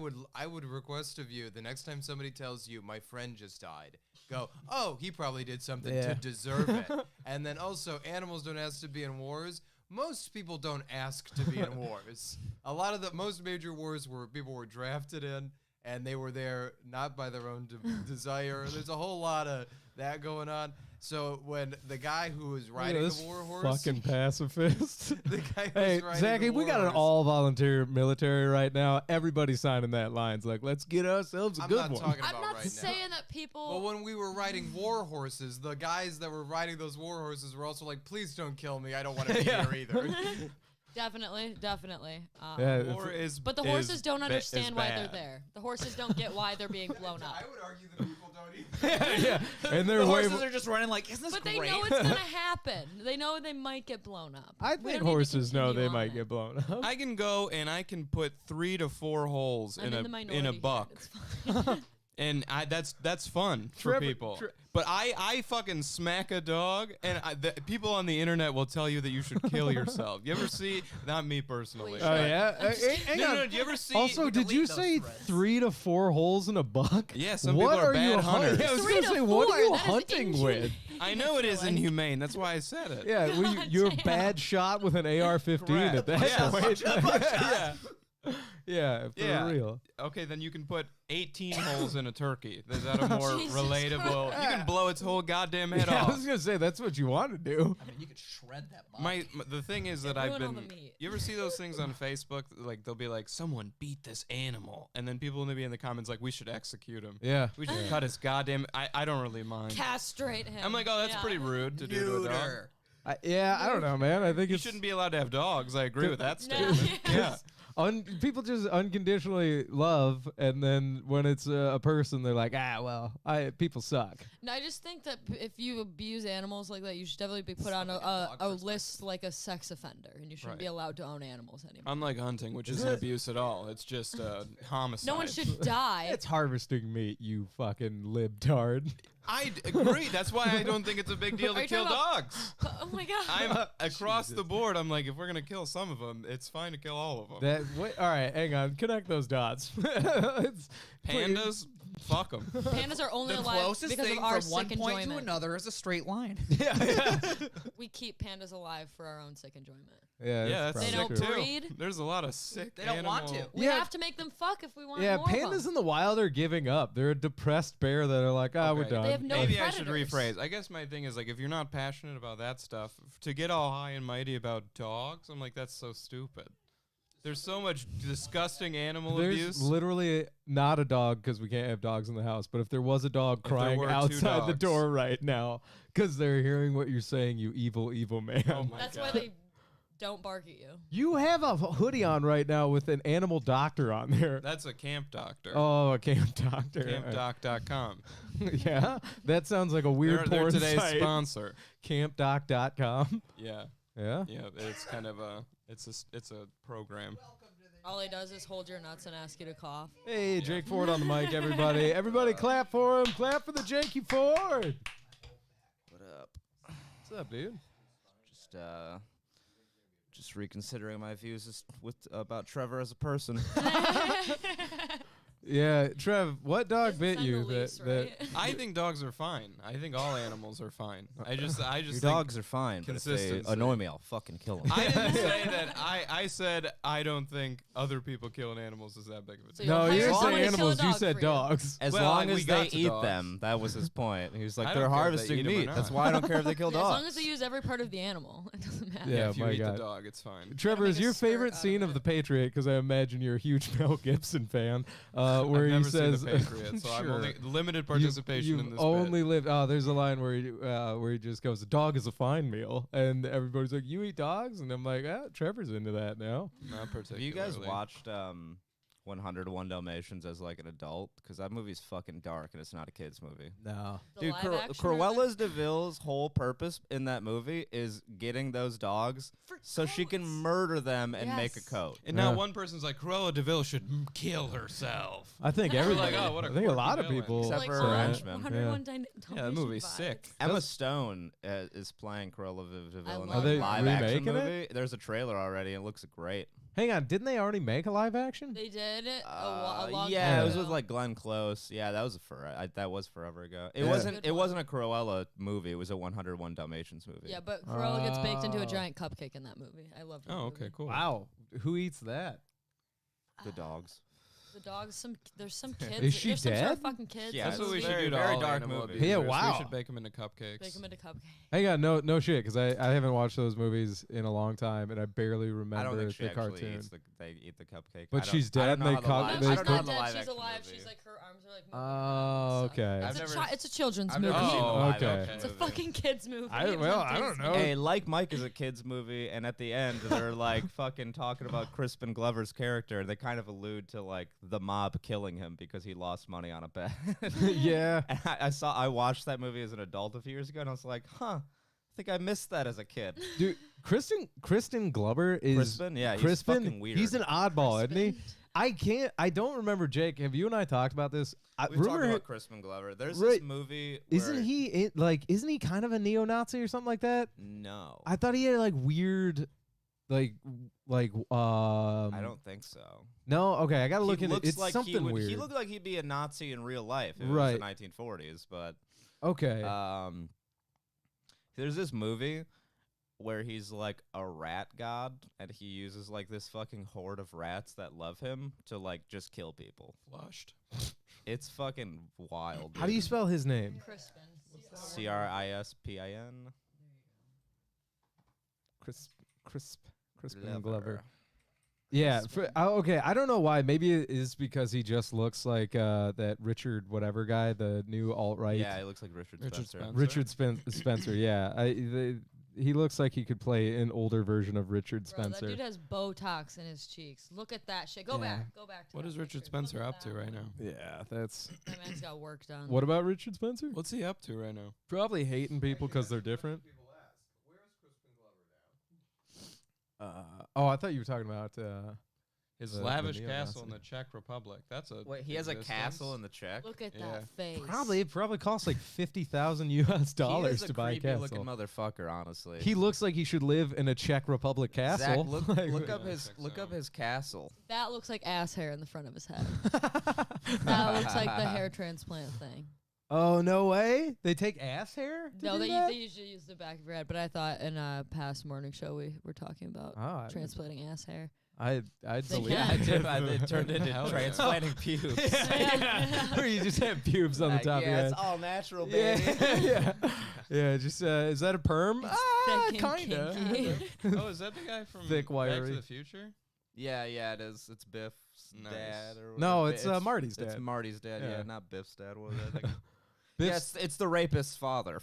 would request of you, the next time somebody tells you, my friend just died, go, oh, he probably did something to deserve it. And then also, animals don't ask to be in wars. Most people don't ask to be in wars. A lot of the most major wars were people were drafted in, and they were there not by their own desire. There's a whole lot of that going on. So when the guy who was riding the war horse, fucking pacifist. the guy who Hey, was riding Zachy, the we war got an horse- all-volunteer military right now. Everybody's signing that line. It's like, let's get ourselves a I'm good not one. talking I'm about not right now. saying that people. But when we were riding war horses, the guys that were riding those war horses were also like, please don't kill me. I don't want to be here either. Definitely. Yeah, War is But the is horses don't ba- is understand why they're bad. there. The horses don't get why they're being blown up. I would argue the people don't either. Yeah, and they're The way. horses are just running like, isn't this But great? they know it's gonna happen. They know they might get blown up. I We think don't need to horses know continue they on might it. get blown up. I can go and I can put 3 to 4 holes I'm in the minority in a here. buck, It's fine. and that's fun for Trevor- people. But I fucking smack a dog, and people on the internet will tell you that you should kill yourself. You ever see? Not me personally. Please. Oh yeah. Hang No, on. no, do you ever see? Also, we did you delete those say threads. 3 to 4 holes in a buck? Yeah, some what people are you bad hunters. Yeah, I was 3 gonna to say, what 4, are you that is hunting inhumane. with? I know it is inhumane. That's why I said it. Yeah, well, you're a Damn. bad shot with an AR-15 Correct. at that Yeah. point. Yeah. Yeah, for Yeah. real. Okay, then you can put 18 holes in a turkey. Is that a more Jesus relatable? You can blow its whole goddamn head Yeah, I off. was gonna say that's what you want to do. I mean, you could shred that buck. The thing is that Yeah, I've ruin all been. the meat. You ever see those things on Facebook? Like they'll be like, "Someone beat this animal," and then people will be in the comments like, "We should execute him. Yeah. We should cut his goddamn." I don't really mind. Castrate him. I'm like, oh, that's Yeah. pretty rude to do to a dog. Neuter. I don't know, man. I think You it's shouldn't be allowed to have dogs. I agree with that No. statement. Yeah. people just unconditionally love, and then when it's a person, they're like, people suck. No, I just think that if you abuse animals like that, you should definitely be put on Like a a dog perspective. list like a sex offender, and you shouldn't be Right. allowed to own animals anymore. Unlike hunting, which isn't abuse at all. It's just homicide. No one should die. It's harvesting meat, you fucking libtard. I agree. That's why I don't think it's a big deal Are to you kill talking dogs. Oh my god. I'm across the board. I'm like, if we're gonna kill some of them, it's fine to kill all of them. All right, hang on. Connect those dots. It's Pandas, fuck them. Pandas are only The alive closest because thing of our from one sick point to enjoyment. another is a straight line. We keep pandas alive for our own sick enjoyment. Yeah, that's They sick don't too. breed. There's a lot of sick. They don't want animal- to. We Yeah. have to make them fuck if we want Yeah, more of pandas them. in the wild are giving up. They're a depressed bear that are like, we're Okay. done. They have no Maybe I should predators. rephrase. I guess my thing is like, if you're not passionate about that stuff, to get all high and mighty about dogs, I'm like, that's so stupid. There's so much disgusting animal There's abuse. literally not a dog because we can't have dogs in the house. But if there was a dog If there crying were two outside the dogs. door right now because they're hearing what you're saying, you evil, evil man. Oh my That's God. why they don't bark at you. You have a hoodie on right now with an animal doctor on there. That's a camp doctor. Oh, a camp doctor. Campdoc.com. Yeah, that sounds like a weird They're porn today's site. sponsor. Campdoc.com. Yeah, Yeah. yeah. It's kind of a it's a program. All he does is hold your nuts and ask you to cough. Hey, Jake Ford on the mic, everybody. Everybody clap for him. Clap for the Jakey Ford. What up? What's up, dude? Just reconsidering my views about Trevor as a person. Yeah, Trev, what dog Doesn't bit send you? the lease, that right? I think dogs are fine. I think all animals are fine. I just Your think dogs are fine, but if they consistency. annoy me, I'll fucking kill them. I didn't say that. I said I don't think other people killing animals is that big of a So deal. no, you'll you hire didn't someone say to kill a animals. You dog said for you. dogs. As Well, long we as got they to eat dogs. them, that was his point. He was like, I they're don't care if they harvesting eat 'em or meat. That's not. why I don't care if they kill Yeah, as dogs. long as they use every part of the animal, it doesn't matter. Yeah, if you my eat God. the dog, it's fine. Trevor, make is a your skirt favorite out scene of of The it. Patriot? Because I imagine you're a huge Mel Gibson fan. Where I've he never says, seen the Patriot, so I'm Sure. only limited participation You've in this. only bit. lived. Oh, there's a line where he just goes, "The dog is a fine meal," and everybody's like, "You eat dogs?" And I'm like, "Ah, Trevor's into that now." Not Have particularly. you guys watched 101 Dalmatians as like an adult because that movie's fucking dark and it's not a kids movie. No. The Dude, live action or Cruella's DeVille's whole purpose in that movie is getting those dogs so she can coats. murder them and make a Yes. coat. And now one person's like, Cruella DeVille should kill herself. I think everybody. like, oh, what a I think a quirky lot of villain. people. Except like for some Henchman. 101 Yeah, that movie's vibes. sick. Emma Stone is playing Cruella DeVille in love the her. live Are they action remaking it? movie. There's a trailer already. It looks great. Hang on, didn't they already make a live action? They did a long yeah, time it was ago. with like Glenn Close. Yeah, that was that was forever ago. It Yeah. wasn't. Good It one. wasn't a Cruella movie. It was a 101 Dalmatians movie. Yeah, but Cruella gets baked into Oh. a giant cupcake in that movie. I love that Oh, movie. okay, cool. Wow, who eats that? The dogs. The dogs, there's some kids. Is she there's some sort of dead? fucking kids. Yeah, in That's the what we movie. should very- do to very all dark animal movie. abusers. Yeah, wow. We should bake them into cupcakes. Bake them into cupcake. Hang on, no shit, because I haven't watched those movies in a long time, and I barely I don't remember think she the actually cartoon. eats they eat the cupcake. But I don't- she's I don't dead and know they how the cut- live- they No, I she's don't know how not the dead. live She's action alive. movie. She's like her arms are like. moving Oh, around and stuff. okay. I've It's, never it's a children's I've movie. never seen the Oh, live okay. action It's a movie. fucking kids movie. I It's don't on Disney. know. Hey, Like Mike is a kids movie, and at the end they're like fucking talking about Crispin Glover's character. They kind of allude to like the mob killing him because he lost money on a bet. Yeah. And I watched that movie as an adult a few years ago, and I was like, I think I missed that as a kid. Dude, Kristen Glover is Crispin, yeah, he's Crispin. fucking weird. He's an oddball, isn't he? Crispin. I don't remember, Jake. Have you and I talked about this? We've talked rumor about Crispin Glover. There's Right. this movie. isn't where- isn't he kind of a neo-Nazi or something like that? No, I thought he had like weird, like I don't think so. No, okay, I gotta look He into it. looks It's like something He weird. looked like he'd be a Nazi in real life. If Right. It was the 1940s, but Okay. there's this movie where he's like a rat god, and he uses like this fucking horde of rats that love him to like just kill people. Flushed. It's fucking wild. How do you spell his name? Crispin. Crispin Crispin Glover. Yeah. Okay. I don't know why. Maybe it is because he just looks like that Richard whatever guy, the new alt-right. Yeah, he looks like Richard Spencer. Richard Spencer. Yeah. He looks like he could play an older version of Richard Bro, that Spencer. dude has Botox in his cheeks. Look at that shit. Go Yeah. back. Go back. To What that is Richard picture. Look Spencer at up to that. right now? Yeah, that's. That man's got work done. What about Richard Spencer? What's he up to right now? Probably hating people because they're different. Oh, I thought you were talking about. His The lavish neo-Nazi. castle in the Czech Republic. That's a Wait, he has a existence. castle in the Czech. Look at Yeah. that face. It probably costs like $50,000 US He is a to buy a creepy castle. looking motherfucker, honestly. He looks like he should live in a Czech Republic castle. Zach, look, Like- look up Yeah, I his think look so. up his castle. That looks like ass hair in the front of his head. That looks like the hair transplant thing. Oh no way! They take ass hair? No, do they that? usually use the back of your head, but I thought in a past morning show we were talking about Oh, transplanting ass hair. I'd They believe can. It turned into Hell yeah. transplanting pubes. Where you just have pubes on the Like, top of your yeah, head. it's all natural, Yeah, baby. yeah, yeah. Just is that a perm? Fucking Kinda. kinky. Oh, is that the guy from Thick, Back wiry. to the Future? Yeah, it is. It's Biff's Nice. dad. Or No, whatever. it's Marty's It's dad. Marty's dad. Yeah, Yeah. not Biff's dad. What was that? Biff's- Yes, it's the rapist's father.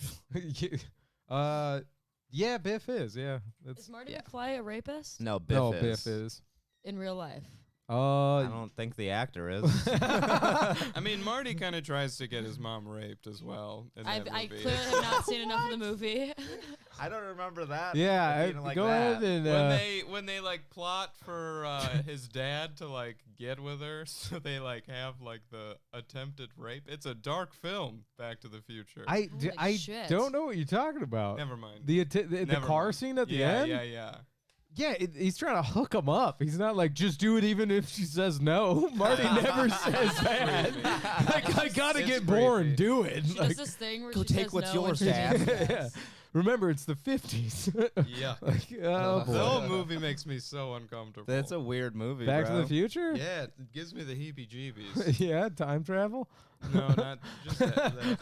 Yeah, Biff is. Yeah, Is Marty Yeah. McFly a rapist No, Biff no, is. Biff is. in real life? I don't think the actor is. I mean, Marty kind of tries to get his mom raped as well. In I that clearly movie. have not seen enough of the movie. I don't remember that. Yeah, being like go that. ahead and when they like plot for his dad to like get with her, so they like have like the attempted rape. It's a dark film, Back to the Future. I Holy shit. don't know what you're talking about. Never mind. The Never car mind. scene at the yeah, end. Yeah. Yeah, he's trying to hook him up. He's not like, just do it even if she says no. Marty never says that. Like, I gotta It's get creepy. born, do it. She Like, does this thing where Go she take says what's no yours, and she Dad. says yeah. yes. Remember, it's the 50s. Yeah. Like, oh, The boy. whole movie makes me so uncomfortable. That's a weird movie. Back to bro. the Future? Yeah, it gives me the heebie-jeebies. Yeah, time travel? No, not just that.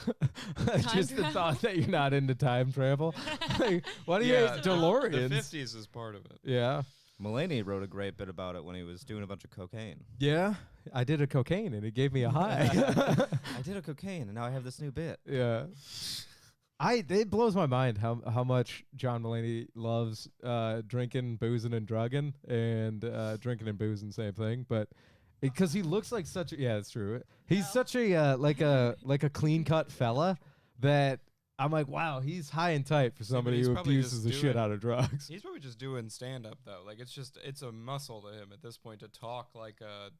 Just the travel? thought that you're not into time travel. Like, why do you Yeah, hate the DeLoreans? 50s is part of it. Yeah. Mulaney wrote a great bit about it when he was doing a bunch of cocaine. Yeah. I did a cocaine and it gave me a high. I did a cocaine and now I have this new bit. Yeah. It blows my mind how much John Mulaney loves drinking, boozing, and drugging, and drinking and boozing, same thing. But because he looks like such a, yeah, that's true. He's such a like a clean cut fella that I'm like, wow, he's high and tight for somebody he's who probably abuses just the shit doing- out of drugs. He's probably just doing stand up though. Like it's a muscle to him at this point to talk like a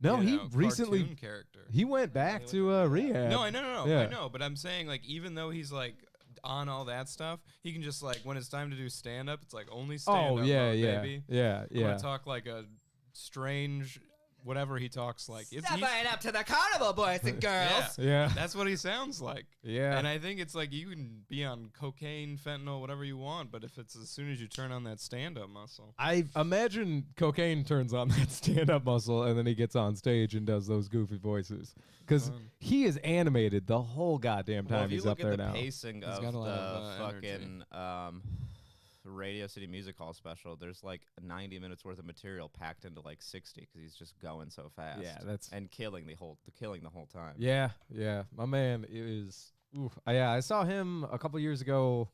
No, you he know, recently cartoon character. he went back to rehab. No, I know, Yeah. I know, but I'm saying like even though he's like on all that stuff, he can just like when it's time to do stand up, it's like only stand up. Oh yeah, mode, yeah, baby. yeah, I'm yeah. gonna talk like a strange whatever he talks like. He's- up to the carnival, boys and girls. yeah, Yeah, that's what he sounds like. yeah. And I think it's like you can be on cocaine, fentanyl, whatever you want, but if it's as soon as you turn on that stand-up muscle, I imagine cocaine turns on that stand-up muscle, and then he gets on stage and does those goofy voices because Fun. he is animated the whole goddamn Well, time if you he's look up there at the now. pacing He's of got a the lot of, energy. fucking Radio City Music Hall special, there's like 90 minutes worth of material packed into like 60 because he's just going so fast. Yeah, that's and killing the whole time. yeah, yeah. My man is. Oof. Yeah, I saw him a couple years ago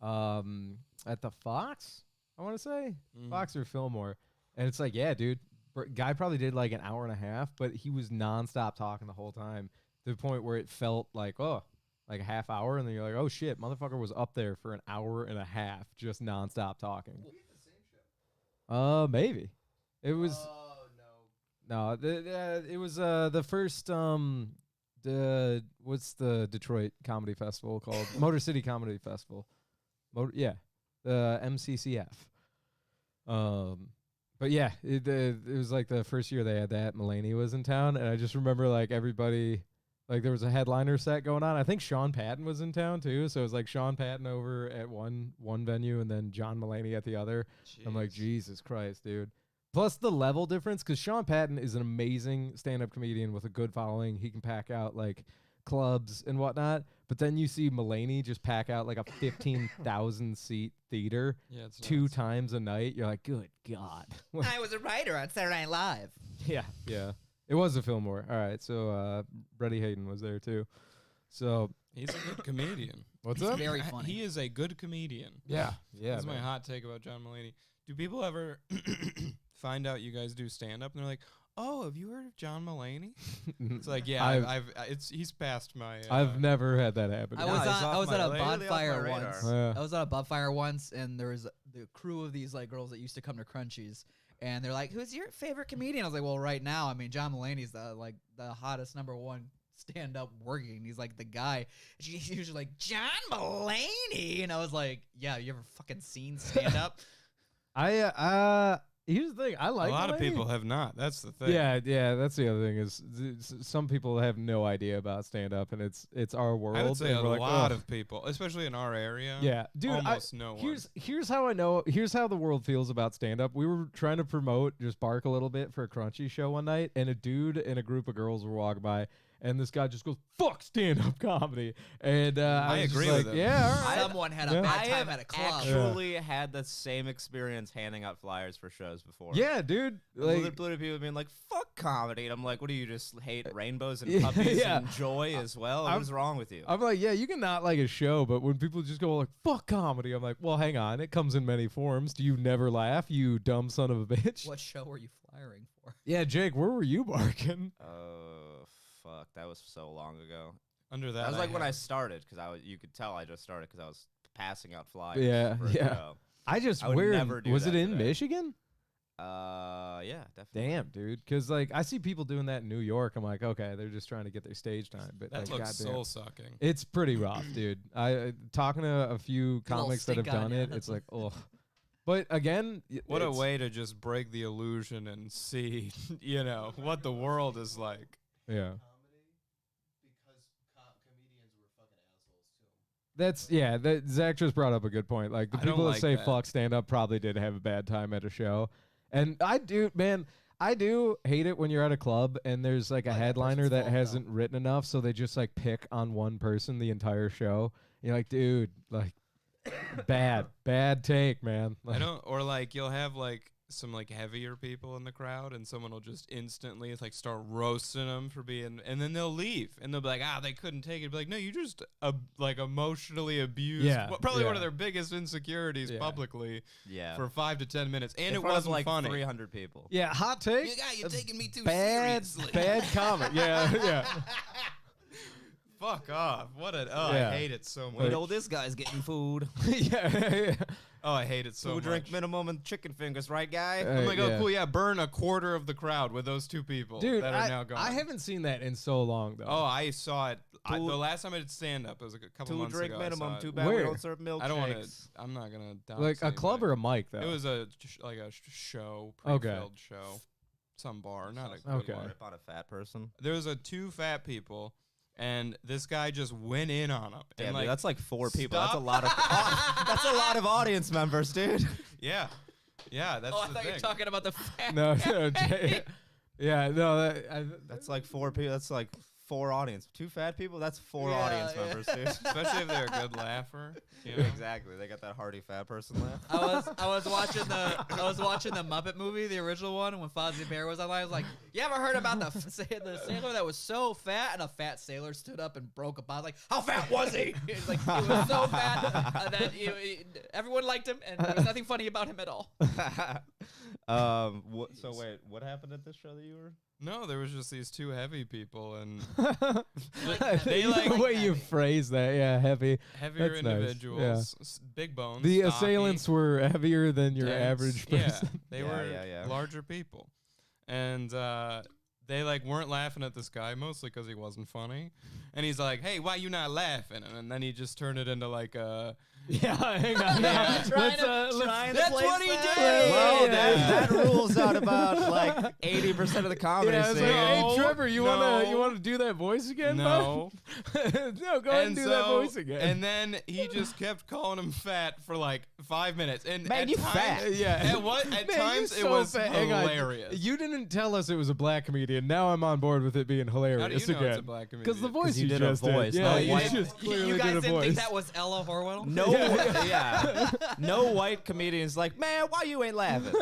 at the Fox. I want to say Fox or Fillmore, and it's like, yeah, dude, guy probably did like an hour and a half, but he was nonstop talking the whole time to the point where it felt like like a half hour, and then you're like, oh shit, motherfucker was up there for an hour and a half just nonstop talking. Maybe it was. Oh no. No, it was the first what's the Detroit Comedy Festival called? Motor City Comedy Festival. The MCCF. But yeah, it was like the first year they had that. Mulaney was in town, and I just remember like everybody, like there was a headliner set going on. I think Sean Patton was in town too, so it was like Sean Patton over at one venue and then John Mulaney at the other. I'm like, Jesus Christ, dude. Plus the level difference, because Sean Patton is an amazing stand-up comedian with a good following. He can pack out like clubs and whatnot. But then you see Mulaney just pack out like a 15,000 seat theater yeah, it's 2 nuts. times a night. You're like, good God. I was a writer on Saturday Night Live. Yeah, yeah. It was a Fillmore. All right, so Brady Hayden was there too. So He's a good comedian. what's He's up? very funny. He is a good comedian. Yeah, yeah. That's my man. hot take about John Mulaney. Do people ever find out you guys do stand up and they're like, "Oh, have you heard of John Mulaney?" It's like, yeah, he's past my. I've never had that happen. I No, was he's on, off I was my at a radar. Really off my bonfire radar. once. Yeah. I was at a bonfire once, and there was the crew of these like girls that used to come to Crunchies, and they're like, "Who's your favorite comedian?" I was like, "Well, right now, I mean, John Mulaney's the hottest #1 stand up working. He's like the guy." And she's usually like, "John Mulaney," and I was like, "Yeah, you ever fucking seen stand up?" Here's the thing. I like a lot of Mulaney. people have not. That's the thing. Yeah. That's the other thing is some people have no idea about stand up, and it's our world. I would say and a we're like, lot "Ugh." of people, especially in our area. Yeah, dude. almost no one. Here's how I know. Here's how the world feels about stand up. We were trying to promote just bark a little bit for a Crunchy show one night, and a dude and a group of girls were walking by. And this guy just goes, "Fuck stand-up comedy," and I was agree just with like, him. "Yeah, all right." Someone had a Yeah. bad I time have at a club. actually had the same experience handing out flyers for shows before. Yeah, dude. Like, Literally people being like, "Fuck comedy," and I'm like, "What do you just hate rainbows and puppies yeah. and joy as well? I'm- What is wrong with you?" I'm like, yeah, you can not like a show, but when people just go like, "Fuck comedy," I'm like, well, hang on, it comes in many forms. Do you never laugh, you dumb son of a bitch? What show were you flyering for? Yeah, Jake, where were you barking? Oh fuck, that was so long ago. Under that, That was like when I have- started because you could tell I just started because I was passing out flyers. Yeah, for a yeah. show. I just I would where never do was that it in today. Michigan? Yeah, definitely. Damn, dude, because like I see people doing that in New York. I'm like, okay, they're just trying to get their stage time, but that like, looks goddamn. soul sucking. It's pretty rough, dude. I talking to a few little comics that have stink eye, done yeah. it. It's like, oh, but again, What a it's- way to just break the illusion and see, what the world is like. Yeah, Because comedians were fucking assholes too. that's yeah. That Zach just brought up a good point. Like the I don't people that like say that. fuck stand up probably did have a bad time at a show, and I do, man. I do hate it when you're at a club and there's like a Like, that headliner person's that fault, hasn't written enough, so they just like pick on one person the entire show. You're like, dude, like, bad take, man. I Like, don't, or like you'll have like some like heavier people in the crowd, and someone will just instantly like start roasting them for being, and then they'll leave, and they'll be like, they couldn't take it. Be like, no, you just like emotionally abused. Probably one of their biggest insecurities publicly. Yeah. For 5 to 10 minutes, and In it front of, wasn't like funny. 300 people. Yeah, hot take. You're taking me too Bad comment. Yeah. Fuck off. What an Yeah. I hate it so much. You know, this guy's getting food. yeah. Oh, I hate it so Food, much. drink minimum, and chicken fingers, right, guy? I'm like, oh, cool, yeah, burn a quarter of the crowd with those two people Dude, that are now gone. I haven't seen that in so long though. Oh, I saw it. The Two- last time I did stand up, it was a couple 2 months drink ago. I minimum. saw Too it. bad Where? we don't serve milkshakes. I don't want to. I'm not gonna. dox like a club anybody. or a mic though. It was a show, Okay. pre-filled show, some bar, not a good Okay. one. Rip on a fat person. There was two fat people, and this guy just went in on them. Damn, and dude, like, that's like 4 people. stop. That's a lot of. That's a lot of audience members, dude. yeah, that's Oh, I the thought thing. you were talking about the fat no, guy. no, yeah, no. That's like 4 people. That's like 4 audience. 2 fat people. That's 4 Yeah, audience yeah. members, dude. Especially if they're a good laugher. You know? Exactly. They got that hearty fat person laugh. I was watching the Muppet movie, the original one, and when Fozzie Bear was online. I was like, "You ever heard about the sailor that was so fat?" And a fat sailor stood up and broke a bottle. Like, how fat was he? He's like, he was so fat that everyone liked him, and there was nothing funny about him at all. So wait, what happened at this show that you were? No, there was just these 2 heavy people and they like the way you phrase that. Yeah, heavy. heavier That's nice, individuals, big bones. The stocky, assailants were heavier than your dense. average Yeah, person. they Yeah, were yeah. larger people, and they like weren't laughing at this guy mostly because he wasn't funny. And he's like, "Hey, why you not laughing?" And then he just turned it into like a. Yeah, hang on. Yeah. That's what he did. Whoa, Yeah. that rules out about like 80% of the comedy Yeah, I was scene. like, hey, No, Trevor, you no. wanna do that voice again? No. bud? No, go ahead and do that voice again. And then he just kept calling him fat for like 5 minutes. And Man, at you times, fat. yeah. At Man, times you it so was fat. Hang on. hilarious. You didn't tell us it was a black comedian. Now I'm on board with it being hilarious How do you know again. it's a black comedian? Because the voice you you did a just voice, did. no Yeah, you white- just clearly You guys did a didn't voice. think that was Ella Horwell? No, yeah, no white comedian's like, man, why you ain't laughing?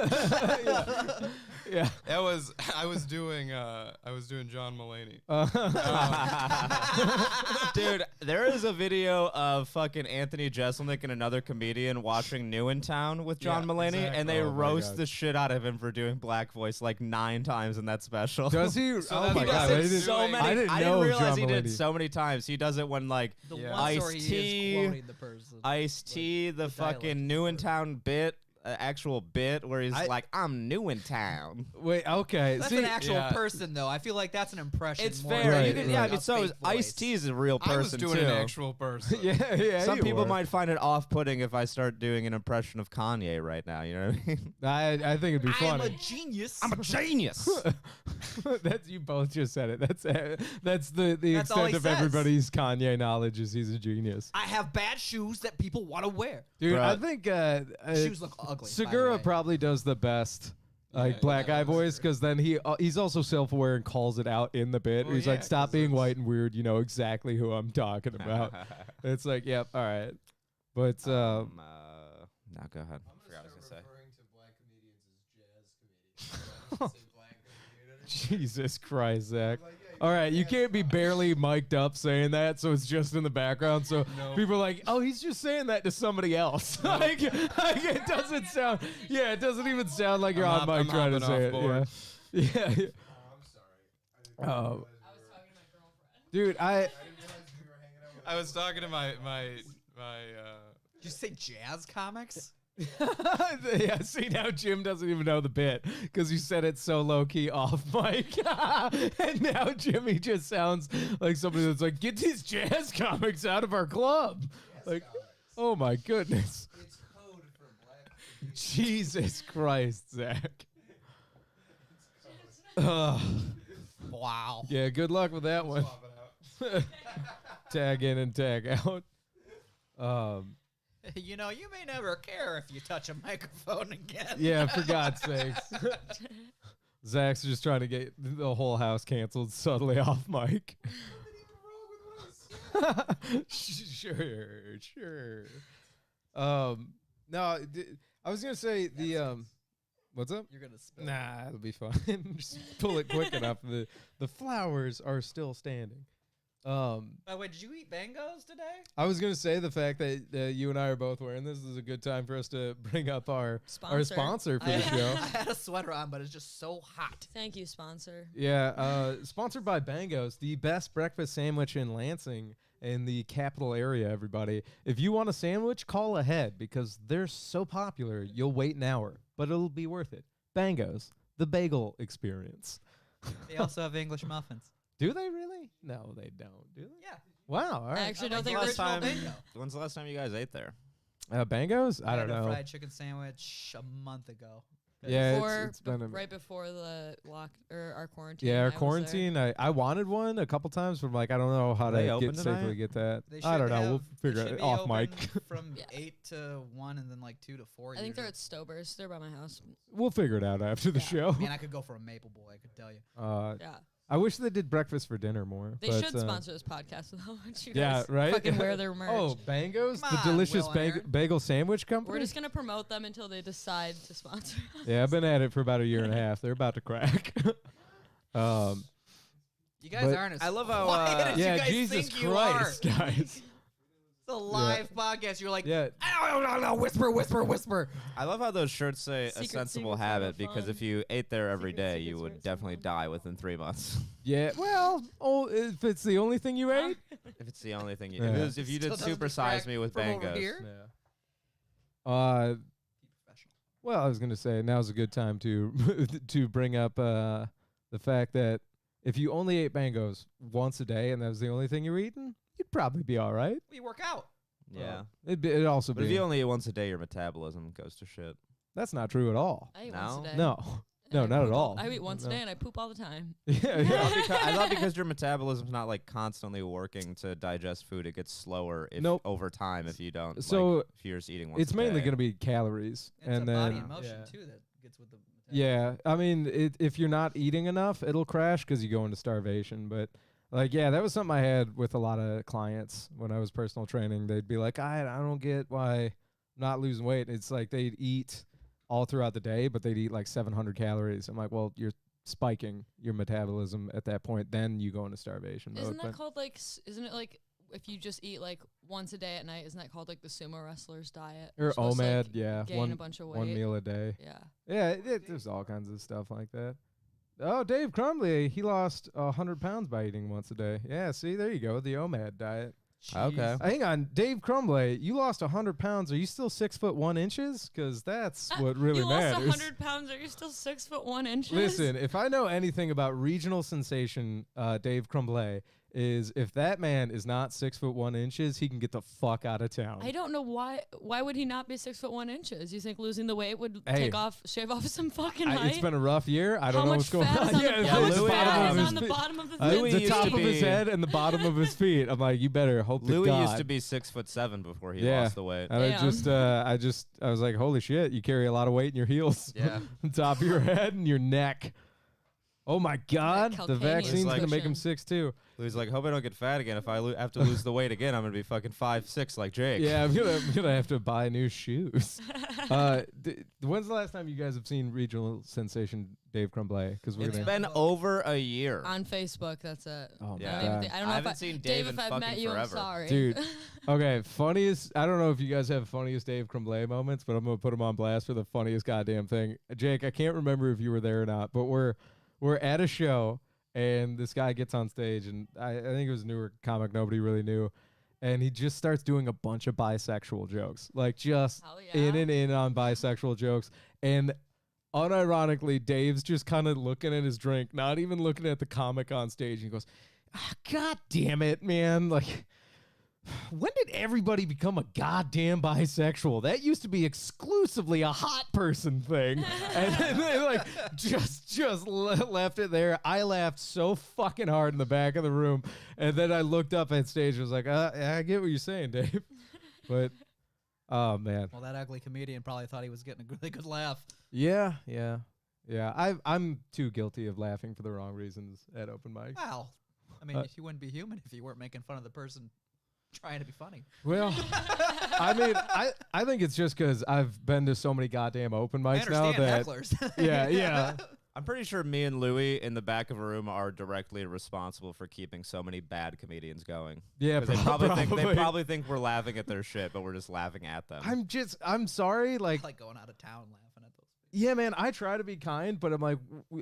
Yeah. That was I was doing John Mulaney. Dude, there is a video of fucking Anthony Jeselnik and another comedian watching New in Town with John Yeah, Mulaney, exactly. and they Oh my roast God. the shit out of him for doing black voice like 9 times in that special. Does he? So oh that's my what god! he I does didn't, so many- I didn't I know didn't realize John he did Mulaney. so many times. He does it when like The Yeah. one story he Ice-T, is quoting the person. Ice-T, the the dialect fucking is New in perfect. Town bit, actual bit where he's I- like, I'm new in town. Wait, okay. That's See, an actual yeah. person, though. I feel like that's an impression. It's more fair. than Right, You can, right. yeah, I a mean, so is fake voice. Ice-T is a real I was person doing too. an actual person. yeah. Some you people were. might find it off-putting if I start doing an impression of Kanye right now. You know what I mean? I think it'd be funny. genius. I'm a genius. That's you both just said it. That's the That's all extent he of says. everybody's Kanye knowledge is he's a genius. I have bad shoes that people want to wear. Dude, I Bruh. think Shoes look ugly. by the Segura way. probably does the best like black guy voice because then he's also self-aware and calls it out in the bit. Well, He's yeah, like, "Stop 'cause being it's- white and weird. You know exactly who I'm talking about." It's like, yep, all right. But no, go ahead. I'm Forgot what I was gonna say. referring to black comedians as jazz comedians. I don't say black comedian. Jesus Christ, Zach. Like, yeah, All right, you jazz can't be barely mic'd up saying that, so it's just in the background. So No. people are like, "Oh, he's just saying that to somebody else." like it doesn't sound. Yeah, it doesn't even sound like you're I'm on hop- mic I'm trying to hopping say off it. board. Yeah, yeah. Oh, I'm sorry. I didn't Oh. realize I was we were- talking to my girlfriend. Dude, I didn't realize we were hanging out with I was talking to my Did you say jazz comics? yeah, see now Jim doesn't even know the bit because you said it so low key off mic, and now Jimmy just sounds like somebody that's like, "Get these jazz comics out of our club!" Like, oh my goodness, It's code for black comedians. Jesus Christ, Zach. Ugh. Wow. Yeah, good luck with that one. Tag in and tag out. You know, you may never care if you touch a microphone again. Yeah, for God's sakes. Zach's just trying to get the whole house canceled subtly off mic. Sure. No, I was gonna say the What's up? You're gonna spill. Nah, it'll be fine. Just pull it quick enough. The flowers are still standing. By the way, did you eat bangos today? I was gonna say the fact that you and I are both wearing this is a good time for us to bring up our sponsor for the show. I had a sweater on, but it's just so hot. Thank you, sponsor. Yeah, sponsored by Bangos, the best breakfast sandwich in Lansing in the capital area, everybody. If you want a sandwich, call ahead because they're so popular, you'll wait an hour, but it'll be worth it. Bangos, the bagel experience. They also have English muffins. Do they really? No, they don't, do they? Yeah. Wow, all I right. actually don't Like the think original time- bingo. When's the last time you guys ate there? Bangos? I don't had a know. fried chicken sandwich a month ago. Yeah, before, it's been a right before the our quarantine. Yeah, I our was there. quarantine. I wanted one a couple times, but I'm like, I don't know how They to open get tonight? safely get that. They I don't should know. We'll have- they figure should it be off mic. open from Yeah. 8 to 1 and then like 2 to 4. I think they're usually. at Stober's. They're by my house. We'll figure it out after the Yeah. show. Man, I could go for a maple boy, I could tell you. Yeah, I wish they did breakfast for dinner more. they but, should sponsor this podcast though. Once you Yeah, guys right. Fucking wear their merch. Oh, Bangos, Come the on, delicious Will and Aaron. bagel sandwich company. We're just gonna promote them until they decide to sponsor us. Yeah, I've been at it for about a year and a half. They're about to crack. You guys But aren't as I love how, quiet as yeah, you guys Jesus think Christ, you are. guys. It's a live podcast. You're like, Yeah, no, whisper, whisper, whisper. I love how those shirts say Secret, a sensible secret, habit secret, because fun. if you ate there every Secret, day, secret, you secret, would secret, definitely fun. die within 3 months. yeah. Well, if it's the only thing you ate. If it's the only thing you Yeah. if you did Still doesn't supersize distract me with from over bangos. here. Yeah. Well, I was gonna say now's a good time to to bring up the fact that if you only ate bangos once a day and that was the only thing you were eating, you'd probably be all right. We work out. Yeah. It'd also But if be. you only eat once a day, your metabolism goes to shit. That's not true at all. I eat No? once a day. No, no, I not at poop all. I eat once No. a day and I poop all the time. Yeah, yeah. I thought because your metabolism's not like constantly working to digest food, it gets slower if Nope. over time if you don't. So, like, if you're just eating once It's a mainly day. going to be calories, It's and a then body in motion yeah. too that gets with the. Yeah, I mean, if you're not eating enough, it'll crash because you go into starvation. But like, yeah, that was something I had with a lot of clients when I was personal training. They'd be like, I don't get why I'm not losing weight. It's like they'd eat all throughout the day, but they'd eat like 700 calories. I'm like, well, you're spiking your metabolism at that point. Then you go into starvation mode. Isn't that But called like? Isn't it like if you just eat like once a day at night? Isn't that called like the sumo wrestler's diet? or You're supposed to, OMAD, like, yeah, gain a bunch of weight. one meal a day. Yeah. Yeah, there's all kinds of stuff like that. Oh, Dave Crumley, he lost 100 pounds by eating once a day. Yeah, see, there you go, the OMAD diet. Okay. Hang on, Dave Crumley, you lost 100 pounds. Are you still 6'1"? Because that's what really you matters. lost 100 pounds. Are you still 6'1"? Listen, if I know anything about regional sensation, Dave Crumley, is if that man is not 6'1", he can get the fuck out of town. I don't know why. Why would he not be 6'1"? You think losing the weight would Hey. shave off some fucking height? It's been a rough year. I don't How know much what's going fat on. is on the, Yeah, how much the Louis, bottom fat of is his on the feet. bottom of the Louis The used top to of his be- head and the bottom of his feet. I'm like, you better hope to Louis God. used to be 6'7" before he Yeah. lost the weight. And Damn. I was like, holy shit, you carry a lot of weight in your heels. Yeah. On top of your head and your neck. Oh my God, the Calcanian vaccine's Like- gonna make him cushion. 6'2". Louis like, hope I don't get fat again. If I have to lose the weight again, I'm gonna be fucking 5'6" like Jake. Yeah, I'm gonna have to buy new shoes. When's the last time you guys have seen regional sensation Dave Crumblay? Because we're It's gonna. been over a year. on Facebook. That's it. Oh my Yeah. I don't, even God. think, I don't I know haven't if seen Dave, Dave if in I've met fucking you, I'm forever. sorry. Dude, okay, funniest. I don't know if you guys have funniest Dave Crumblay moments, but I'm gonna put him on blast for the funniest goddamn thing. Jake, I can't remember if you were there or not, but we're at a show and this guy gets on stage, and I think it was a newer comic nobody really knew, and he just starts doing a bunch of bisexual jokes, like just Hell yeah. in and in on bisexual jokes, and unironically, Dave's just kind of looking at his drink, not even looking at the comic on stage. And he goes, God damn it, man. Like, when did everybody become a goddamn bisexual? That used to be exclusively a hot person thing. And then they like just left it there. I laughed so fucking hard in the back of the room. And then I looked up at stage and was like, I get what you're saying, Dave. But, oh, man. Well, that ugly comedian probably thought he was getting a really good laugh. Yeah. I'm too guilty of laughing for the wrong reasons at open mic. Wow. I mean, Uh, you wouldn't be human if you weren't making fun of the person trying to be funny. Well, I mean, I think it's just because I've been to so many goddamn open I mics now understand that hecklers. yeah. I'm pretty sure me and Louie in the back of a room are directly responsible for keeping so many bad comedians going. Yeah, 'Cause they probably think we're laughing at their shit, but we're just laughing at them. I'm sorry, like like going out of town laughing at those. yeah, man, I try to be kind, but I'm like,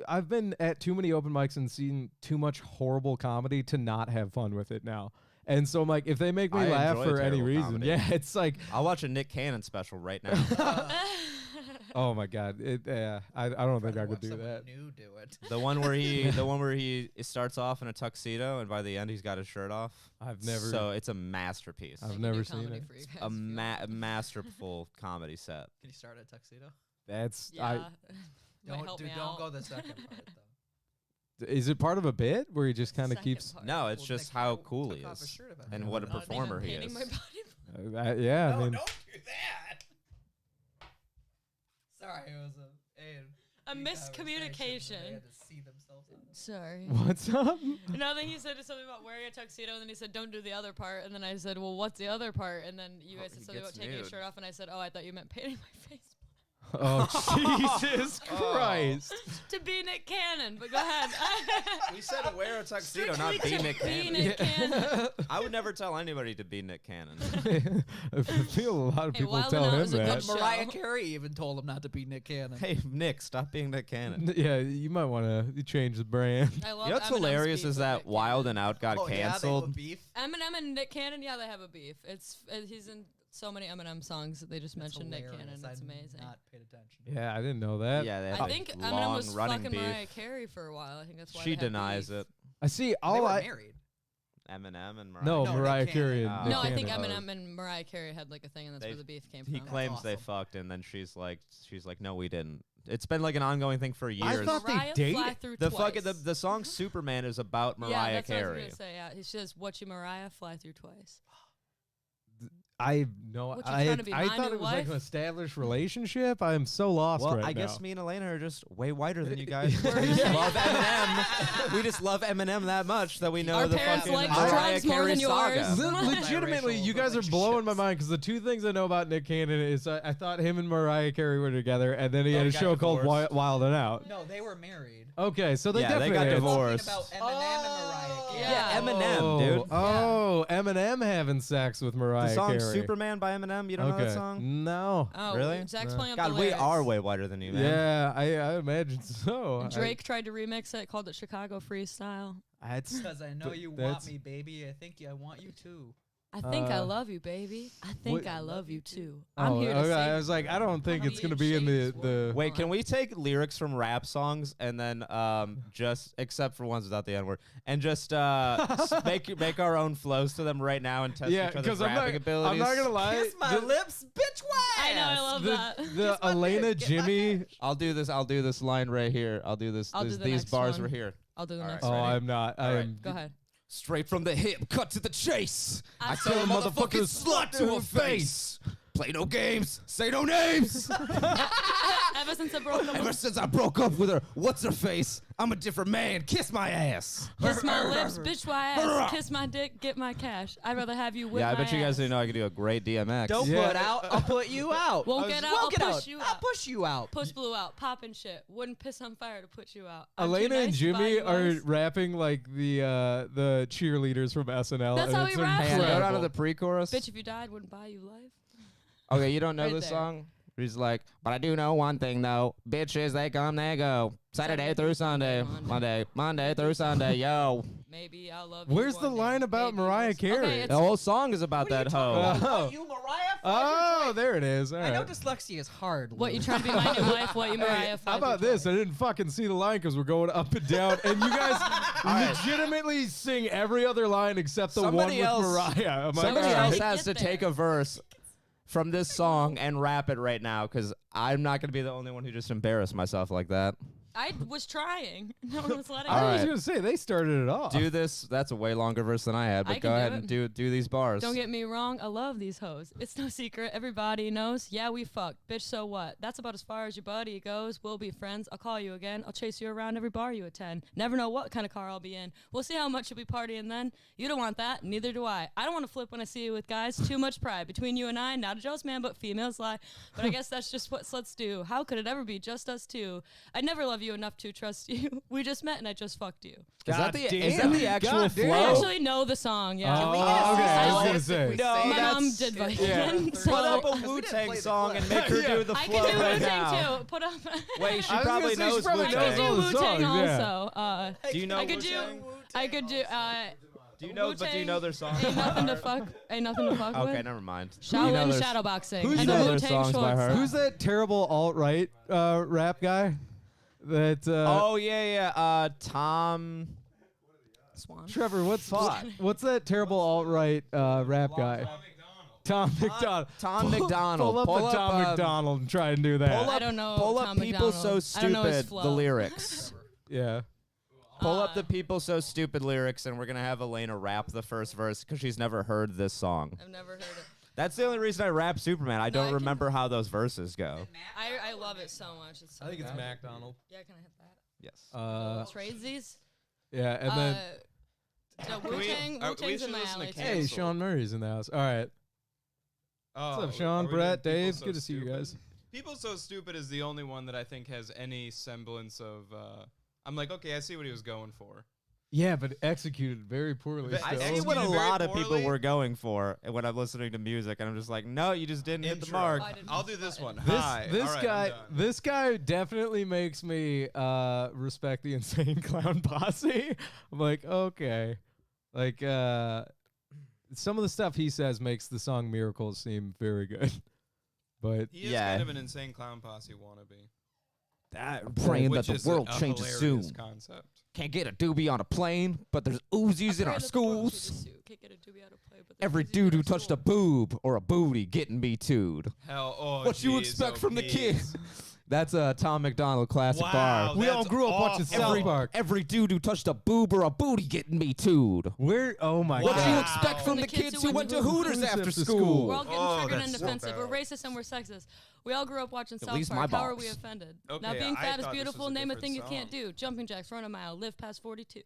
I've been at too many open mics and seen too much horrible comedy to not have fun with it now. And so I'm like, if they make me I laugh enjoy for any terrible reason, comedy. yeah, it's like, I'll watch a Nick Cannon special right now. oh my god, I don't think I could do that. New do it. the one where he starts off in a tuxedo and by the end he's got his shirt off. I've never, So it's a masterpiece. I've Like, never new seen comedy it. for you guys A if you want. masterful comedy set. Can you start a tuxedo? That's Yeah. Might help me Don't out. go the second part though. is it part of a bit where he just kind of Second keeps? part. No, it's Well, just Nick how took cool he off his is shirt about and that. what a Not Not even performer he painting is. my body. Yeah, I mean, do that. Sorry, it was A miscommunication. They had to see themselves in it. Sorry. what's up? Another thing he said is something about wearing a tuxedo, and then he said, "Don't do the other part." And then I said, "Well, what's the other part?" And then you guys he said something about gets taking your nude. shirt off, and I said, "Oh, I thought you meant painting my face." Oh Jesus Christ! To be Nick Cannon, but go ahead. We said to wear a tuxedo, not Strictly be to Nick be Cannon. Nick Cannon. I would never tell anybody to be Nick Cannon. I feel a lot of Hey, people Wild tell N' Out him is a good that. show. Mariah Carey even told him not to be Nick Cannon. Hey, Nick, stop being Nick Cannon. Yeah, you might want to change the brand. I love You know what's Eminem's hilarious beef is with that Nick Wild Cannon. and Out got Oh, canceled. beef. Eminem and Nick Cannon, yeah, they have a beef. It's he's in so many Eminem songs that they just mentioned Nick Cannon. It's I'd amazing. Not paid attention. Yeah, I didn't know that. Yeah, they have I a think Eminem long was running fucking beef. Mariah Carey for a while. I think that's why She they had denies beef. it. I see. They All were I married. Eminem and Mariah. no, No, Nick Mariah Carey. Cannon. And Oh. Nick No, I think Cannon. Eminem and Mariah Carey had like a thing, and that's They- where the beef came He from. claims they awesome. fucked, and then she's like, no, we didn't. It's been like an ongoing thing for I years. thought they Mariah dated. fly through The twice. fucking the song Superman is about Yeah, Mariah that's what I was Carey. gonna say. Yeah, he says, "What you Mariah fly through twice." I know. What, you I trying to be I my thought new it was like wife? an established relationship. I'm so lost Well, right I now. guess me and Elena are just way whiter than you guys. We're we just just- love Eminem. We just love Eminem that much that we know Our the parents fucking like Mariah drugs more Carey than saga. yours. Legitimately, you guys are blowing my mind because the two things I know about Nick Cannon is I thought him and Mariah Carey were together, and then he had a got show called divorced. Wild and Out. No, they were married. Okay, so they Yeah, they definitely got had- divorced. Talking about Eminem and Mariah Carey. Yeah. Eminem, dude. Oh, Eminem having sex with Mariah The song Carey. Superman by Eminem. You don't know that song? No. Oh, Really? Zach's No. playing up God, the we lyrics. are way whiter than you, man. Yeah, I imagine so. And Drake tried to remix it, called it Chicago Freestyle. That's Because I know you want that's- me, baby. I think I want you too. I think I Uh, love you, baby. I think what- I love you too. Oh, I'm here to okay. say. I was like, I don't think Honey it's gonna and be in shades the. Wait, can we take lyrics from rap songs and then just except for ones without the N word and just make our own flows to them right now and test Yeah, each other's because I'm rapping not. abilities? I'm not gonna lie. Kiss my lips, bitch. Why? I know, I love that. The Elena Jimmy. I'll do this line right here. I'll do this. I'll do the these next bars one. were here. I'll do the All next Oh, one. I'm not. I right. am. Go ahead. Straight from the hip, cut to the chase. I tell a motherfucking slut to her face. Play no games, say no names. Ever since I broke Ever up, since I broke up with her, what's her face? I'm a different man. Kiss my ass. kiss my lips, bitch, why ass, kiss my dick, get my cash. I'd rather have you with Yeah, I my bet you guys ass. didn't know I could do a great DMX. Don't Yeah. put out. I'll put you out. Won't get out, Won't I'll get push out. you I'll out. push you out. Puss blew out, popping shit. Wouldn't piss on fire to put you out. I'm too Elena and nice to buy Jimmy you are ice. rapping like the cheerleaders from SNL. That's and how it's he raps. Hey, and go down to incredible. the pre-chorus. Bitch, if you died, wouldn't buy you life. Okay, you don't know Right this there. song? He's like, but I do know one thing though. Bitches, they come, they go. Saturday through Sunday. Monday through Sunday, yo. Maybe I'll love you. Where's one the day. line about Maybe Mariah this- Carey? Okay, The it's, whole song is about that hoe. Oh. You, Mariah. Oh, there it is. All I know right. dyslexia is hard. what, you Lou. trying to be my new wife? What, you Mariah? How fly about through this? I twice? didn't fucking see the line because we're going up and down, and you guys legitimately sing every other line except the Somebody one else- with Mariah. I'm like, Somebody all right. else right. has to Get take there. a verse from this song and rap it right now because I'm not going to be the only one who just embarrassed myself like that. I was trying. No one was letting All me. I was right. gonna say they started it off. Do this. That's a way longer verse than I had, I but can go do ahead it. and do these bars. Don't get me wrong, I love these hoes. It's no secret, everybody knows. Yeah, we fucked. Bitch, so what? That's about as far as your buddy goes. We'll be friends. I'll call you again. I'll chase you around every bar you attend. Never know what kind of car I'll be in. We'll see how much you'll be partying then. You don't want that, neither do I. I don't want to flip when I see you with guys. Too much pride. Between you and I, not a jealous man, but females lie. But I guess that's just what sluts do. How could it ever be just us two? I'd never love you enough to trust you. We just met and I just fucked you. Is that damn. the actual God flow? damn. I actually know the song, yeah. Oh, we get a okay. I was song? gonna say. No, My mom that's- did like yeah. so Put up a we Wu didn't Tang play the song clip. and make her do the I flow can do right Wu Tang now. too. Put up. Wait, she I was probably gonna say she knows probably Wu I knows could Tang. all do the Wu Tang songs, yeah. also. Do you know I could Wu-Tang? I could do. Do you know? But do you Wu-Tang know their songs? Ain't nothing to fuck. Ain't nothing to fuck with. Okay, never mind. Shaolin their- shadowboxing. Who's and you the know their Wu-Tang songs by shorts. heart? Who's that terrible alt-right rap guy? That Oh yeah. Tom. Swan. Trevor, what's that terrible alt-right rap guy? Tom McDonald. Tom McDonald. Pull up Pull the up, Tom McDonald and try and do that. Pull I up, don't know pull up Tom people McDonald. so I don't know his stupid. flow. The lyrics. Yeah. Pull up the people so stupid lyrics, and we're gonna have Elena rap the first verse because she's never heard this song. I've never heard it. That's the only reason I rap Superman. I I don't can- remember how those verses go. I love it so much. It's so I think it's good. McDonald. Yeah, can I hit that? Yes. Tradesies. Yeah, and then No, we- Wu-Tang. we Wu-Tang's should in my listen to alley too. hey, Cancel. Sean Murray's in the house. All right. Oh, What's up, Sean, are we Brett, doing People Dave? So Good to see you Stupid? guys. People So Stupid is the only one that I think has any semblance of. I'm like, okay, I see what he was going for. Yeah, but executed very poorly. But I still. see what a Executed very lot of people poorly. were going for when I'm listening to music, and I'm just like, no, you just didn't hit the Intro. mark. I didn't I'll miss do this that. one. This Hi. this All right, guy I'm done. this guy definitely makes me respect the Insane Clown Posse. I'm like, okay. Like some of the stuff he says makes the song Miracles seem very good. But He is Yeah. kind of an Insane Clown Posse wannabe. Praying Which that is the world a changes hilarious soon. Concept. Can't get a doobie on a plane, but there's Uzis in I our pray that the world schools. changes soon. Can't get a doobie out of play, but there's Every Uzis in dude our who touched a schools. boob or a booty getting me tooed. Hell, oh, What you geez, expect oh, from the kid? geez. That's a Tom McDonald classic Wow, bar. we all that's grew up watching awful. South Park. Every dude who touched a boob or a booty getting me tooed. Where oh my What do you god. expect from the kids who went to Hooters after after school? school? We're all getting Oh, triggered that's and so defensive. We're bad. racist and we're sexist. We all grew up watching South least Park. my How are we balls. offended? Okay, Now being I fat is thought this beautiful. was a Name a different thing you can't song. do. Jumping jacks, run a mile, live past 42.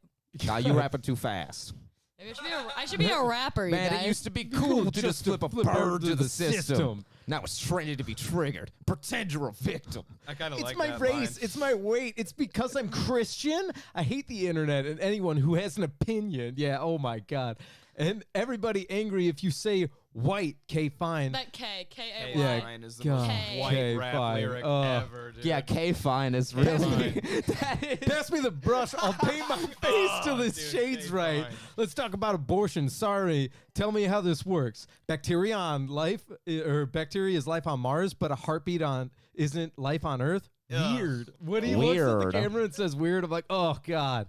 Nah, you rapping too fast. Maybe I should be a rapper, you Man, guys. it used to be cool to just flip a bird to the system. Now it's trendy to be triggered. Pretend you're a victim. I kind of It's like my that race. line. It's my weight. It's because I'm Christian. I hate the internet and anyone who has an opinion. Yeah, oh my God. And everybody angry if you say white, K fine. That K, K-A-Y. Yeah, Line is the God. most K. white K rap fine. lyric Oh. ever, dude. Yeah, K fine is really. K-Fine. that is. Pass me the brush. I'll paint my face till this dude, shade's K right. fine. Let's talk about abortion. Sorry. Tell me how this works. Bacteria on life, or bacteria is life on Mars, but a heartbeat on isn't life on Earth? Ugh. Weird. When he looks at the Weird. camera and says weird, I'm like, oh God.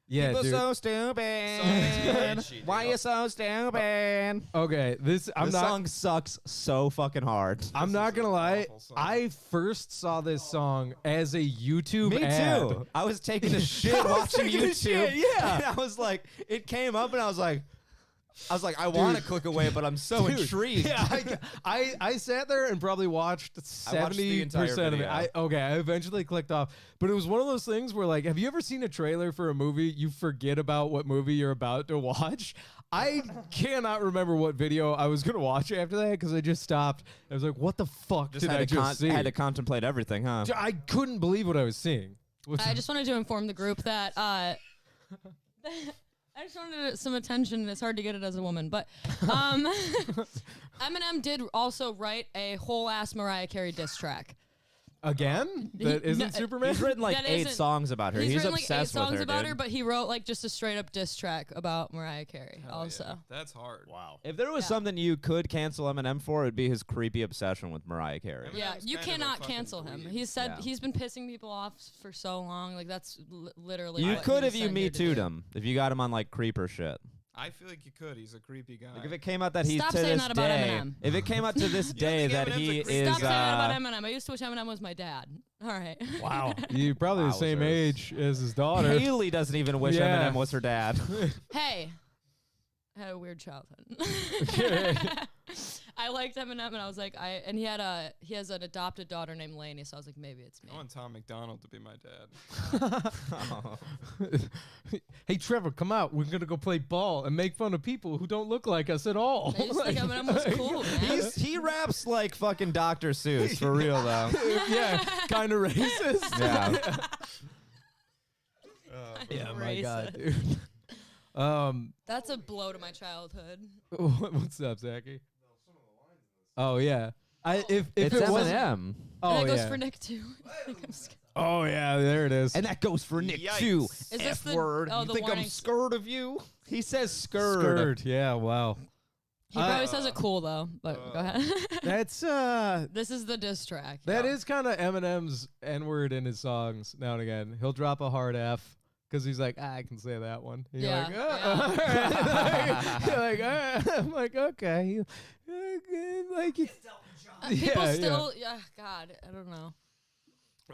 Yeah, People dude. so stupid. edgy, dude. Why you so stupid? Okay, this I'm This not. song sucks so fucking hard. I'm This not is gonna an lie. awful song. I first saw this song as a YouTube Me ad. too. I was taking a shit I was watching taking a YouTube. shit, yeah. And I was like, it came up, and I was like, I want to click away, but I'm so Dude, intrigued. Yeah, I sat there and probably watched I watched the 70% entire of it. video. I eventually clicked off, but it was one of those things where, like, have you ever seen a trailer for a movie? You forget about what movie you're about to watch. I cannot remember what video I was gonna watch after that because I just stopped. I was like, "What the fuck Just did had I to just see?" had to contemplate everything, huh? I couldn't believe what I was seeing. I just wanted to inform the group that I just wanted some attention, and it's hard to get it as a woman. But Eminem did also write a whole ass Mariah Carey diss track. Again, that He- isn't no, Superman. He's written like That 8 isn't- songs about her. He's He's written like 8 obsessed with songs her, about dude. her, but he wrote like just a straight up diss track about Mariah Carey Hell also. yeah. That's hard. Wow. If there was Yeah. something you could cancel Eminem for, it'd be his creepy obsession with Mariah Carey. Eminem's Yeah, you kind of a cannot fucking cancel him. dweeb. He said Yeah. he's been pissing people off for so long. Like that's literally. You what could he if was you sent Me here to Too'd do. him. If you got him on like creeper shit. I feel like you could. He's a creepy guy. Like if it came out that he's Stop to saying this that about day, Eminem. if it came out to this day think that Eminem's he a creep? is, Stop saying that about Eminem. I used to wish Eminem was my dad. All right. Wow. You're probably the same Wowzers. age as his daughter. Haley doesn't even wish Yeah. Eminem was her dad. Hey, I had a weird childhood. I liked Eminem, and I was like, and he has an adopted daughter named Lainey, so I was like, maybe it's me. I want Tom McDonald to be my dad. Hey, Trevor, come out. We're going to go play ball and make fun of people who don't look like us at all. I used to think Eminem was cool, man. He raps like fucking Dr. Seuss, for real though. Yeah, kind of racist. Yeah. Yeah, my Racist. God, dude. That's a blow to my childhood. What's up, Zachy? Oh yeah. If It's it wasn't, Eminem. oh And that goes yeah. for Nick too. I'm scared. Oh yeah, there it is. And that goes for Nick Yikes. too. Is this F the- word. oh, You the think I'm warning- scared of you? He says scared. Skirt. Yeah, wow. He probably says it cool though. But go ahead. That's This is the diss track. that is kind of Eminem's N-word in his songs now and again. He'll drop a hard F because he's like, I can say that one. And you're Yeah, like, yeah. all right. You're like, I'm like, okay. Like, People still, yeah, God, I don't know.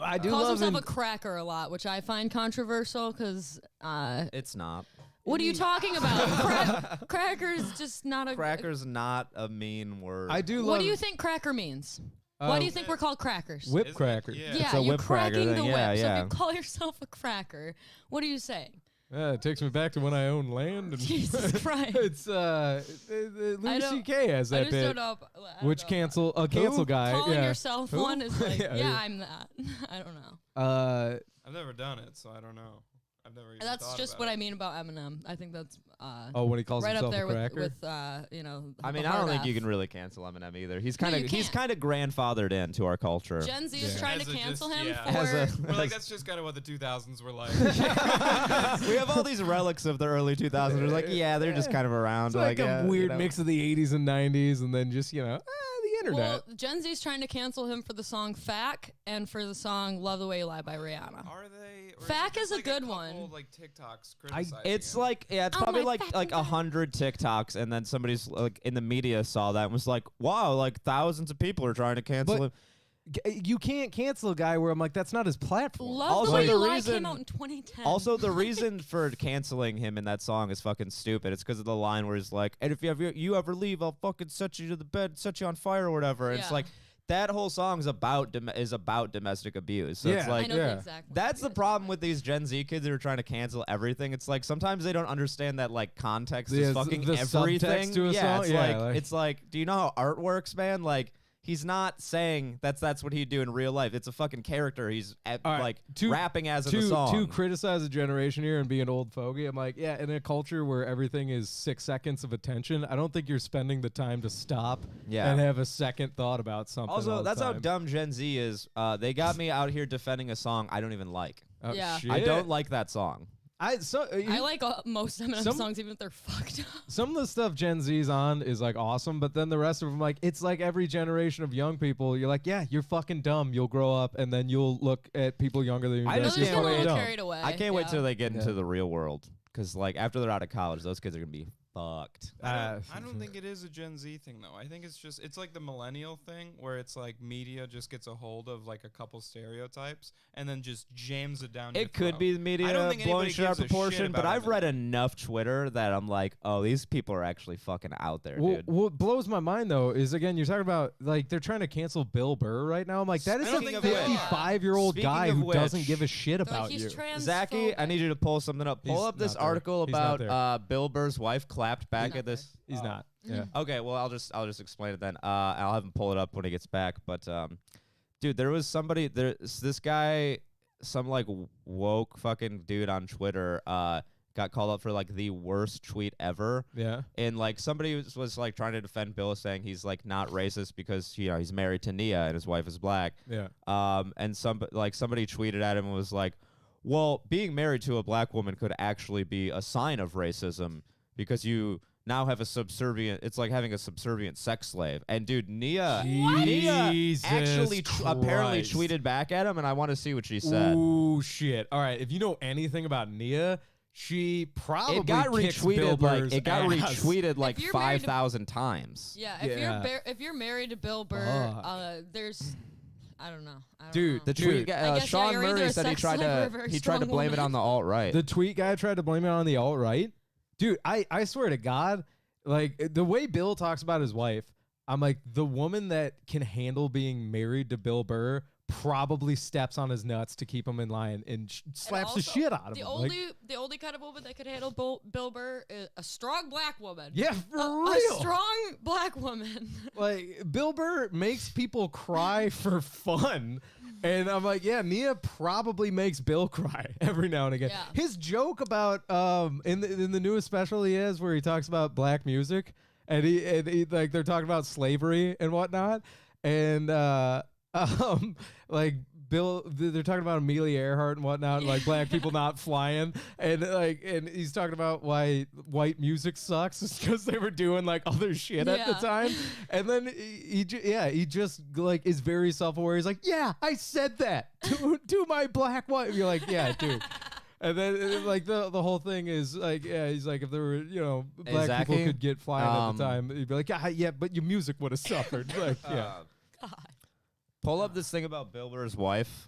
I do Calls love himself him. a cracker a lot, which I find controversial because It's not. what are you talking about? Cracker's just not a. Cracker's not a mean word. I do love. What do you think cracker means? Why do you think we're called crackers? Whip Isn't it? cracker. Yeah. Yeah, It's a you're whip cracker cracking thing, the whip. yeah, So yeah. if you call yourself a cracker, what are you saying? It takes me back to when I owned land. And Jesus Christ. It's Louis don't- C.K. has I that just bit. don't know. I don't Which know. cancel guy? Calling Yeah. yourself Who? one is like, Yeah, yeah, yeah. I'm that. I don't know. I've never done it, so I don't know. I've never even That's thought just about what it. I mean about Eminem. I think that's Oh, when he calls right up himself there a cracker. with you know. I mean, the I don't hard think F. you can really cancel Eminem either. He's No, kind you of he's can't. kind of grandfathered into our culture. Gen Z is Yeah. trying As to a cancel just- him yeah. for. As a- We're like, that's just kind of what the 2000s were like. We have all these relics of the early 2000s. We're like, yeah, they're just kind of around. It's like a yeah, weird you know. mix of the 80s and 90s, and then just the internet. Well, Gen Z's trying to cancel him for the song "Fack" and for the song "Love the Way You Lie" by Rihanna. Are they? Or Fact it is just a like good couple, one. Like TikToks criticizing It's him? like it's Oh, probably my like fucking 100 TikToks, and then somebody's like in the media saw that and was like, "Wow, like thousands of people are trying to cancel But- him." You can't cancel a guy where I'm like, that's not his platform. "Love Also, the Way the You Lie" reason- came out in 2010. Also, the reason for canceling him in that song is fucking stupid. It's because of the line where he's like, "And if you ever leave, I'll fucking set you to the bed, set you on fire or whatever." And it's Yeah. like that whole song is about domestic abuse. So it's Yeah. like I know yeah. the exact one. that's the Yes. problem with these Gen Z kids who are trying to cancel everything. It's like sometimes they don't understand that like context Yeah, is fucking the subtext everything. to a yeah, song? it's Yeah, like it's like, do you know how art works, man? Like he's not saying that's what he'd do in real life. It's a fucking character. He's All right, like to- rapping as in the song. To criticize a generation here and be an old fogey, I'm like, yeah, in a culture where everything is 6 seconds of attention, I don't think you're spending the time to stop Yeah. and have a second thought about something. Also, all that's the how time. dumb Gen Z is. They got me out here defending a song I don't even like. Oh, Yeah. shit. I don't like that song. I I like most Eminem Some- songs, even if they're fucked up. some of the stuff Gen Z's on is like awesome, but then the rest of them, like, it's like every generation of young people. You're like, yeah, you're fucking dumb. You'll grow up, and then you'll look at people younger than you. I and be just like, They're can't just getting a wait. little dumb. carried away. I can't wait till they get Yeah. into the real world. Because, like, after they're out of college, those kids are going to be fucked. I don't think it is a Gen Z thing though. I think it's like the millennial thing where it's like media just gets a hold of like a couple stereotypes and then just jams it down. your It could throat. be the I media don't think blowing anybody shit out gives a shit proportion, but about I've Eminem. read enough Twitter that I'm like, oh, these people are actually fucking out there, Well, dude. what blows my mind though is again you're talking about like they're trying to cancel Bill Burr right now. I'm like that is a Speaking of which- 55-year-old Speaking guy of who doesn't which- give a shit They're like, about he's you. Zachy, I need you to pull something up. Pull He's up this not there. article He's not about Bill Burr's wife clapped back not at this. He's Oh. not. Yeah. Okay, well I'll just explain it then. I'll have him pull it up when he gets back. But dude, there was somebody this guy, some like woke fucking dude on Twitter, got called up for like the worst tweet ever. Yeah. And like somebody was like trying to defend Bill, saying he's like not racist because he's married to Nia and his wife is black. Yeah. And somebody tweeted at him and was like, well, being married to a black woman could actually be a sign of racism because you now have it's like having a subservient sex slave. And dude, Nia Jesus actually apparently Christ. tweeted back at him, and I want to see what she said. Ooh, shit. All right. If you know anything about Nia, she probably It got kicks Bill retweeted like Burr's it got ass. retweeted like you're married to- 5,000 times. Yeah, Yeah. if you're married to Bill Burr, Fuck. there's, I don't know. Dude, The Dude. tweet guy, I guess, yeah, Sean you're either Murray a said he sex tried slave or a to very he tried to strong blame it woman. on the alt right. The tweet guy tried to blame it on the alt right. Dude, I swear to God, like the way Bill talks about his wife, I'm like, the woman that can handle being married to Bill Burr probably steps on his nuts to keep him in line and slaps the also, shit out of the him. only Like, the only kind of woman that could handle Bill Burr is a strong black woman. yeah, for a real. strong black woman. Like Bill Burr makes people cry for fun. And I'm like, yeah, Nia probably makes Bill cry every now and again. Yeah. His joke about in the newest special he has where he talks about black music and he like they're talking about slavery and whatnot. And like Bill, they're talking about Amelia Earhart and whatnot, and like black people not flying, and he's talking about why white music sucks, is because they were doing like other shit at the Yeah. time, and then he just like is very self-aware. He's like, yeah, I said that to my black wife. You're like, yeah, dude. And then like the whole thing is like, yeah, he's like, if there were, you know, black people Zachy, could get flying at the time, he'd be like, yeah, but your music would have suffered. Like, yeah. God. Pull up this thing about Bill Burr's wife.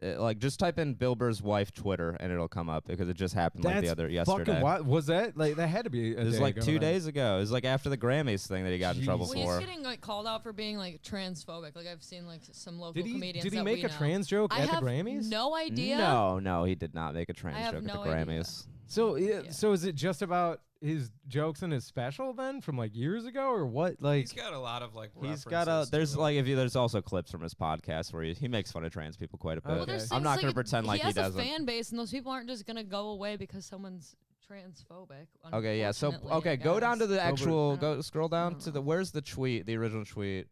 Like just type in Bill Burr's wife Twitter and it'll come up because it just happened like yesterday. Fucking what was that? Like that had to be. It was like 2 days ago. It was like after the Grammys thing that he got in trouble Well, for. he's getting like called out for being like transphobic. Like I've seen like some local comedians. Did he that make we a know. trans joke I at the have Grammys? no idea. No, he did not make a trans have joke no at the idea. Grammys. So Yeah. so is it just about his jokes in his special then from like years ago or what? Like He's got a lot of like. He's got references a to there's it. like there's also clips from his podcast where he makes fun of trans people quite a bit. Well, there's Okay. I'm things not like gonna pretend like he has doesn't. a fan base, and those people aren't just gonna go away because someone's transphobic. Okay, yeah. So unfortunately, I go down to guess. the actual. I don't- Go scroll down I to don't the. know. Where's the tweet? The original tweet.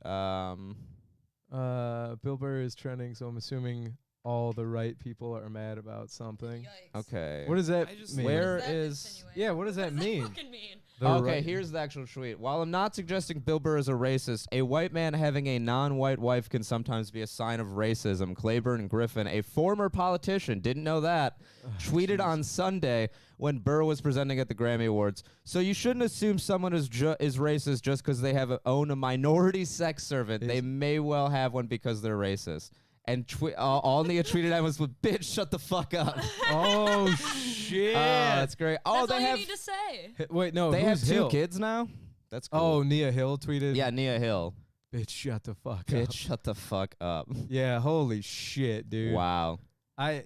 Bill Burr is trending, so I'm assuming all the right people are mad about something. Yikes. Okay. What does that I just- mean? Where What does that is- insinuate? Yeah, what does that mean? fucking mean? The Okay, right- here's the actual tweet. While I'm not suggesting Bill Burr is a racist, a white man having a non-white wife can sometimes be a sign of racism. Claiborne Griffin, a former politician, didn't know that, tweeted on Sunday when Burr was presenting at the Grammy Awards. So you shouldn't assume someone is racist just because they own a minority sex servant. They may well have one because they're racist. And all Nia tweeted at was, "Bitch, shut the fuck up." Oh shit! That's great. Oh, That's all they you have need to say. Wait, no, they have who's 2 Hill? kids now. That's cool. Oh, Nia Hill tweeted. yeah, Nia Hill. Bitch, shut the fuck Bitch, up. shut the fuck up. Yeah, holy shit, dude. Wow. I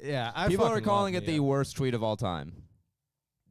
People are fucking calling love it the Nia. worst tweet of all time.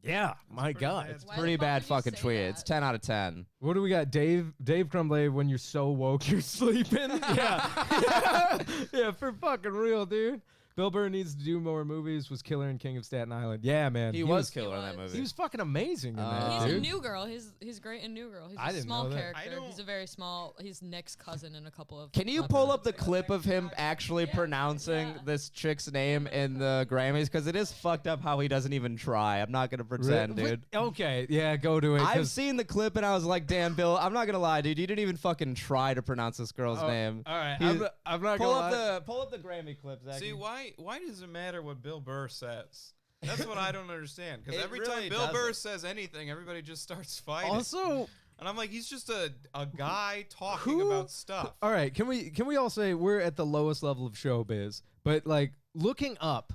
Yeah, my God. bad. Why Pretty the fuck bad would you fucking say tweet. that? It's 10 out of 10. What do we got? Dave Crumblade, when you're so woke, you're sleeping. yeah. Yeah, for fucking real, dude. Bill Burr needs to do more movies. Was Killer and King of Staten Island. Yeah, man. He was killer in that was. movie. He was fucking amazing in that, He's dude. a New Girl. He's great in New Girl. He's I a didn't small know that. character. I don't- He's a very small. He's Nick's cousin in a couple of. Can you other pull up the movies. clip of him actually pronouncing this chick's name in the Grammys? Because it is fucked up how he doesn't even try. I'm not going to pretend, Re- dude. Okay, yeah, go to it. I've 'cause- seen the clip and I was like, damn, Bill, I'm not going to lie, dude. You didn't even fucking try to pronounce this girl's Oh, name. All right, He's- I'm not Pull gonna lie. up the Grammy clip, Zach. See, why does it matter what Bill Burr says? That's what I don't understand. Because It every really time Bill Burr doesn't. says anything, everybody just starts fighting. Also, and I'm like, he's just a guy talking Who- about stuff. all right, can we all say we're at the lowest level of showbiz, but like looking up,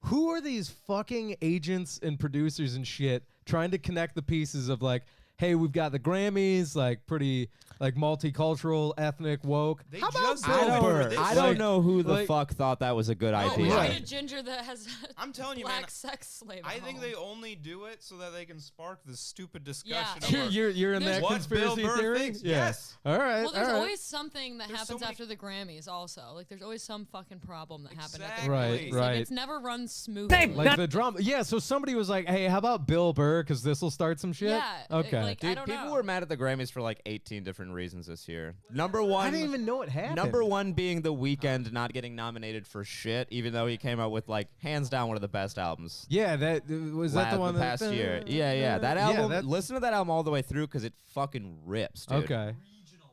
who are these fucking agents and producers and shit trying to connect the pieces of like, hey, we've got the Grammys, like pretty like multicultural, ethnic, woke. They How about just Bill go I over Burr? don't, this. I don't Like- know who the like- fuck thought that was a good Oh, idea. right. Right. A ginger that has a I'm telling you, black man, sex slave. I at think home. they only do it so that they can spark this stupid Yeah. discussion over You're in There's- that what Bill conspiracy Burr theory? thinks. Yeah. Yes. All right. Well, there's all right. always something that There's so happens many- after the Grammys. Also, like there's always some fucking problem that happened at the Exactly. Right, Grammys. right. Like, it's never run smoothly. Like the drama. Yeah, so somebody was like, hey, how about Bill Burr? Because this will start some shit. Yeah, Okay. like, I Dude, don't people know. were mad at the Grammys for like 18 different reasons this year. Number one, I didn't even know it happened. Number one being The Weeknd not getting nominated for shit, even though he came out with like hands down one of the best albums. Yeah, that was that the one past that, year. Yeah. That album. that- Listen to that album all the way through because it fucking rips, dude. Okay.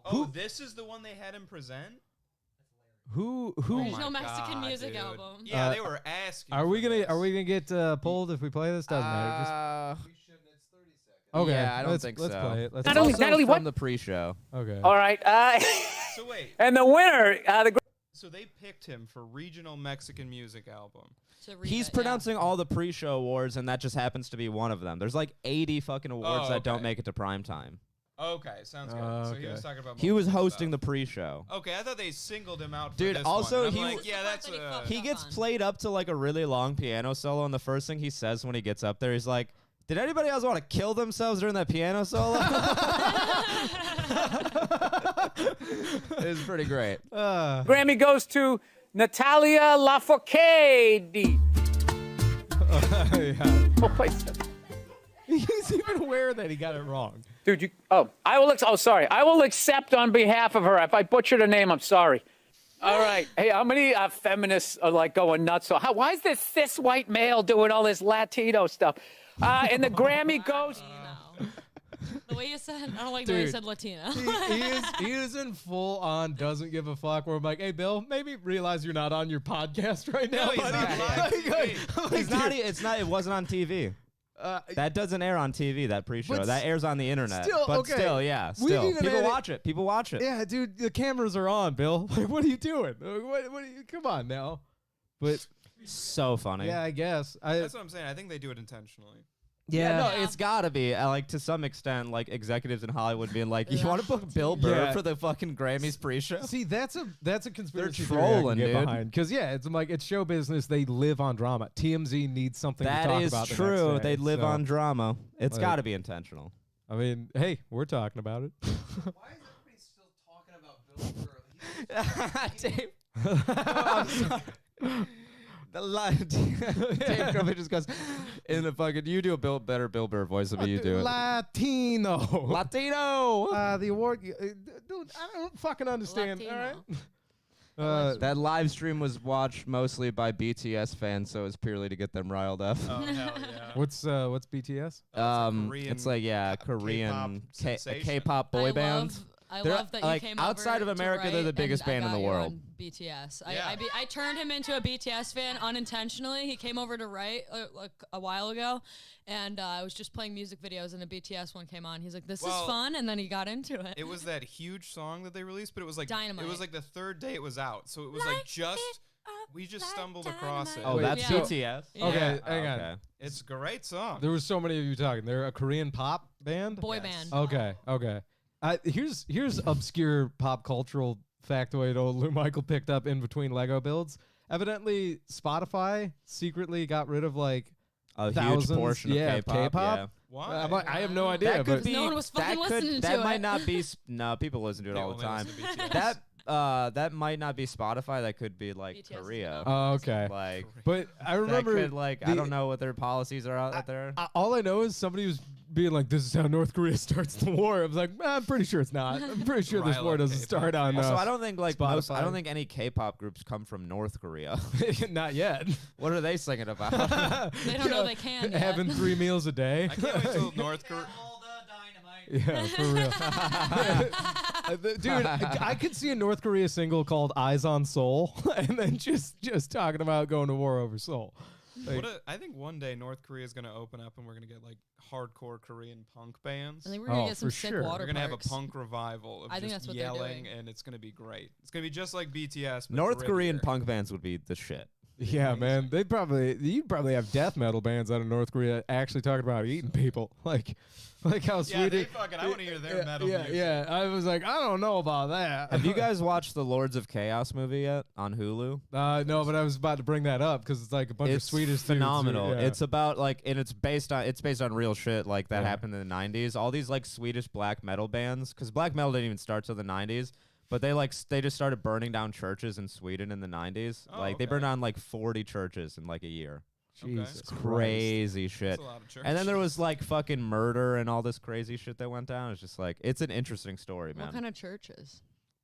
Oh, this is the one they had him present? Who? Original Mexican music dude. album. Yeah, they were asking. Are we for gonna this. get pulled if we play this? Doesn't matter. We shouldn't. It's 30 seconds. Okay, Yeah, I don't let's- think let's so. play it. Let's It's play it. also Natalie, from what? the pre-show. Okay. All right. So wait. And the winner, So they picked him for regional Mexican music album. To read He's it, pronouncing all the pre-show awards, and that just happens to be one of them. There's like 80 fucking awards that don't okay. make it to prime time. Okay, sounds good. So he okay. was talking about. He was multiple hosting stuff. the pre-show. Okay, I thought they singled him out. For Dude, this also one. And he I'm w- like, yeah, that's. He fucked He up gets on. played up to like a really long piano solo, and the first thing he says when he gets up there, he's like, "Did anybody else want to kill themselves during that piano solo?" It was pretty great. Grammy goes to Natalia Lafourcade. Yeah. Oh, wait a second. He's even aware that he got it wrong. Dude, sorry. I will accept on behalf of her. If I butchered her name, I'm sorry. All right. Hey, how many feminists are like going nuts? So why is this cis white male doing all this Latino stuff? And the Grammy goes. The way you said, I don't like the way you Dude, said Latina. He is in full on doesn't give a fuck. Where I'm like, hey Bill, maybe realize you're not on your podcast right now. No, he's buddy. not live TV. It's not. It's not. It wasn't on TV. That doesn't air on TV. That pre-show. But That airs on the internet. still, but okay. still, yeah. We've Still, even people had it- watch it. People watch it. Yeah, dude, the cameras are on, Bill. Like, what are you doing? What are you, come on now. But So funny. yeah, I guess. That's what I'm saying. I think they do it intentionally. Yeah, no, Yeah. it's gotta be like to some extent, like executives in Hollywood being like, "You want to book Bill Burr Yeah. for the fucking Grammys pre-show?" See, that's a conspiracy trolling, theory I can get dude. behind. Because yeah, it's like it's show business. They live on drama. TMZ needs something to That talk is about. the true. next day, They live so, on drama. It's like- gotta be intentional. I mean, hey, we're talking about it. Why is everybody still talking about Bill Burr? The line, Dave Grubbin just goes in the fucking. You do a better Bill Burr voice than you do it. Latino. Latino. The award, dude. I don't fucking understand. All right. Latino. That live stream was watched mostly by BTS fans, so it's purely to get them riled up. Oh hell yeah. What's BTS? Korean It's like Korean sensation. K-pop boy band. I They're, love that like, you came outside over of America, to they're the write, biggest and I band in got the you world. on BTS. Yeah. I turned him into a BTS fan unintentionally. He came over to write like a while ago, and I was just playing music videos, and a BTS one came on. He's like, "This is Well, fun," and then he got into it. It was that huge song that they released, but it was like Dynamite. It was like the third day it was out, so it was like just we just stumbled across it. Oh, Wait, that's yeah. BTS. Yeah. Okay, Oh, hang on. okay. It's a great song. There was so many of you talking. They're a Korean pop band. Boy Yes. band. Okay. Here's obscure pop cultural factoid old Lou Michael picked up in between Lego builds. Evidently, Spotify secretly got rid of like A thousands, huge portion yeah, of K-pop. Yeah. Why? I have no idea. That could but be. No one was fucking listening that to might it. not be. No, people listen to it They all the only time. listen to BTS. That might not be Spotify. That could be like BTS is Korea. Oh, okay. Like But I that remember could, like I the- don't know what their policies are out there. all I know is somebody was being like, "This is how North Korea starts the war." I was like, I'm pretty sure it's not. I'm pretty sure this Rile war up doesn't K-pop start on. Also, I don't think like most, I Spotify. don't think any K-pop groups come from North Korea. not yet. What are they singing about? They don't know they can yet. Having 3 meals a day. I can't wait till North Korea. Yeah, for real. Dude, I could see a North Korea single called "Eyes on Seoul," and then just talking about going to war over Seoul. Like, I think one day North Korea is gonna open up and we're gonna get like hardcore Korean punk bands. I think we're gonna Oh, get some for sick sure. water We're gonna have a parks. punk revival of I think just that's what they're yelling, doing. and it's gonna be great. It's gonna be just like BTS. But North Korean grittier. punk bands would be the shit. yeah, man, you'd probably have death metal bands out of North Korea actually talking about eating people, like how Yeah, sweet they it. fucking. I want to hear their metal yeah, music. yeah. I was like, I don't know about that. Have you guys watched the Lords of Chaos movie yet on Hulu? No, but I was about to bring that up because it's like a bunch of It's Swedish dudes who- phenomenal. yeah. It's about like, and it's based on real shit like that Yeah. happened in the '90s. All these like Swedish black metal bands, because black metal didn't even start till the '90s, but they just started burning down churches in Sweden in the '90s. Oh, Like they okay. burned down like 40 churches in like a year. Jesus It's Christ. crazy shit. That's a lot of church. And then there was like fucking murder and all this crazy shit that went down. It's just like it's an interesting story, man. What kind of churches?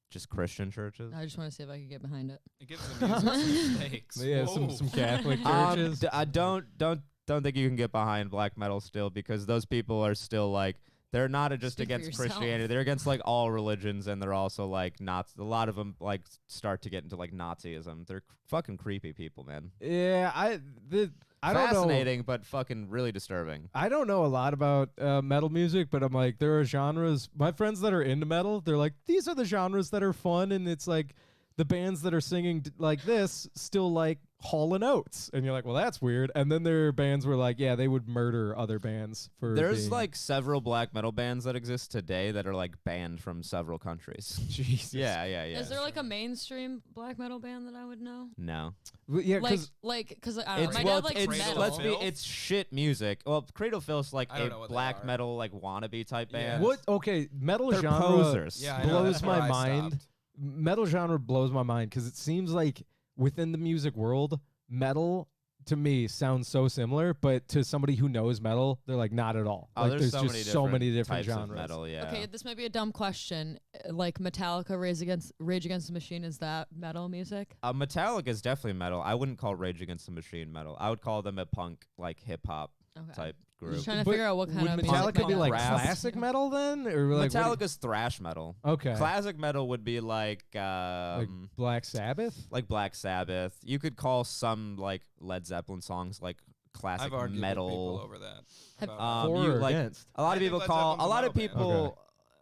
Just Christian churches. I just want to see if I can get behind it. It gives the music some stakes. Yeah, Whoa. some Catholic churches. I don't think you can get behind black metal still because those people are still like They're not just Speak for against yourself. Christianity. They're against like all religions, and they're also like not. A lot of them like start to get into like Nazism. They're fucking creepy people, man. Yeah, I don't know. Fascinating, but fucking really disturbing. I don't know a lot about metal music, but I'm like, there are genres. My friends that are into metal, they're like, these are the genres that are fun, and it's like the bands that are singing like this still like Hall & Oates, and you're like, well, that's weird. And then there are bands where like, yeah, they would murder other bands for. There's being like several black metal bands that exist today that are like banned from several countries. Jesus. Yeah. Is there like a mainstream black metal band that I would know? No. Well, yeah, Like, because I don't know. It's My well, dad likes it's metal. let's be it's shit music. Well, Cradle Filth's like I don't know a what they black are. metal like wannabe type Yeah. band. what? Okay, metal They're genre posers. Yeah, I know, blows that's my where I mind. stopped. Metal genre blows my mind because it seems like within the music world, metal to me sounds so similar, but to somebody who knows metal, they're like not at all. Oh, Like there's just so many different types genres. of metal. Yeah. Okay, this might be a dumb question. Like Metallica, Rage Against the Machine, is that metal music? Metallica is definitely metal. I wouldn't call Rage Against the Machine metal. I would call them a punk, like hip hop Okay. type I'm group. just trying to But figure out what kind would of music Metallica be that like is. rap? classic metal then, or like what do Metallica's thrash metal. you- okay, Classic metal would be like like Black Sabbath? like Black Sabbath. You could call some like Led Zeppelin songs like classic I've argued with people metal. over that. Have- about For you or like against? a lot I of think people Led call Zeppelin's a a lot of metal band. people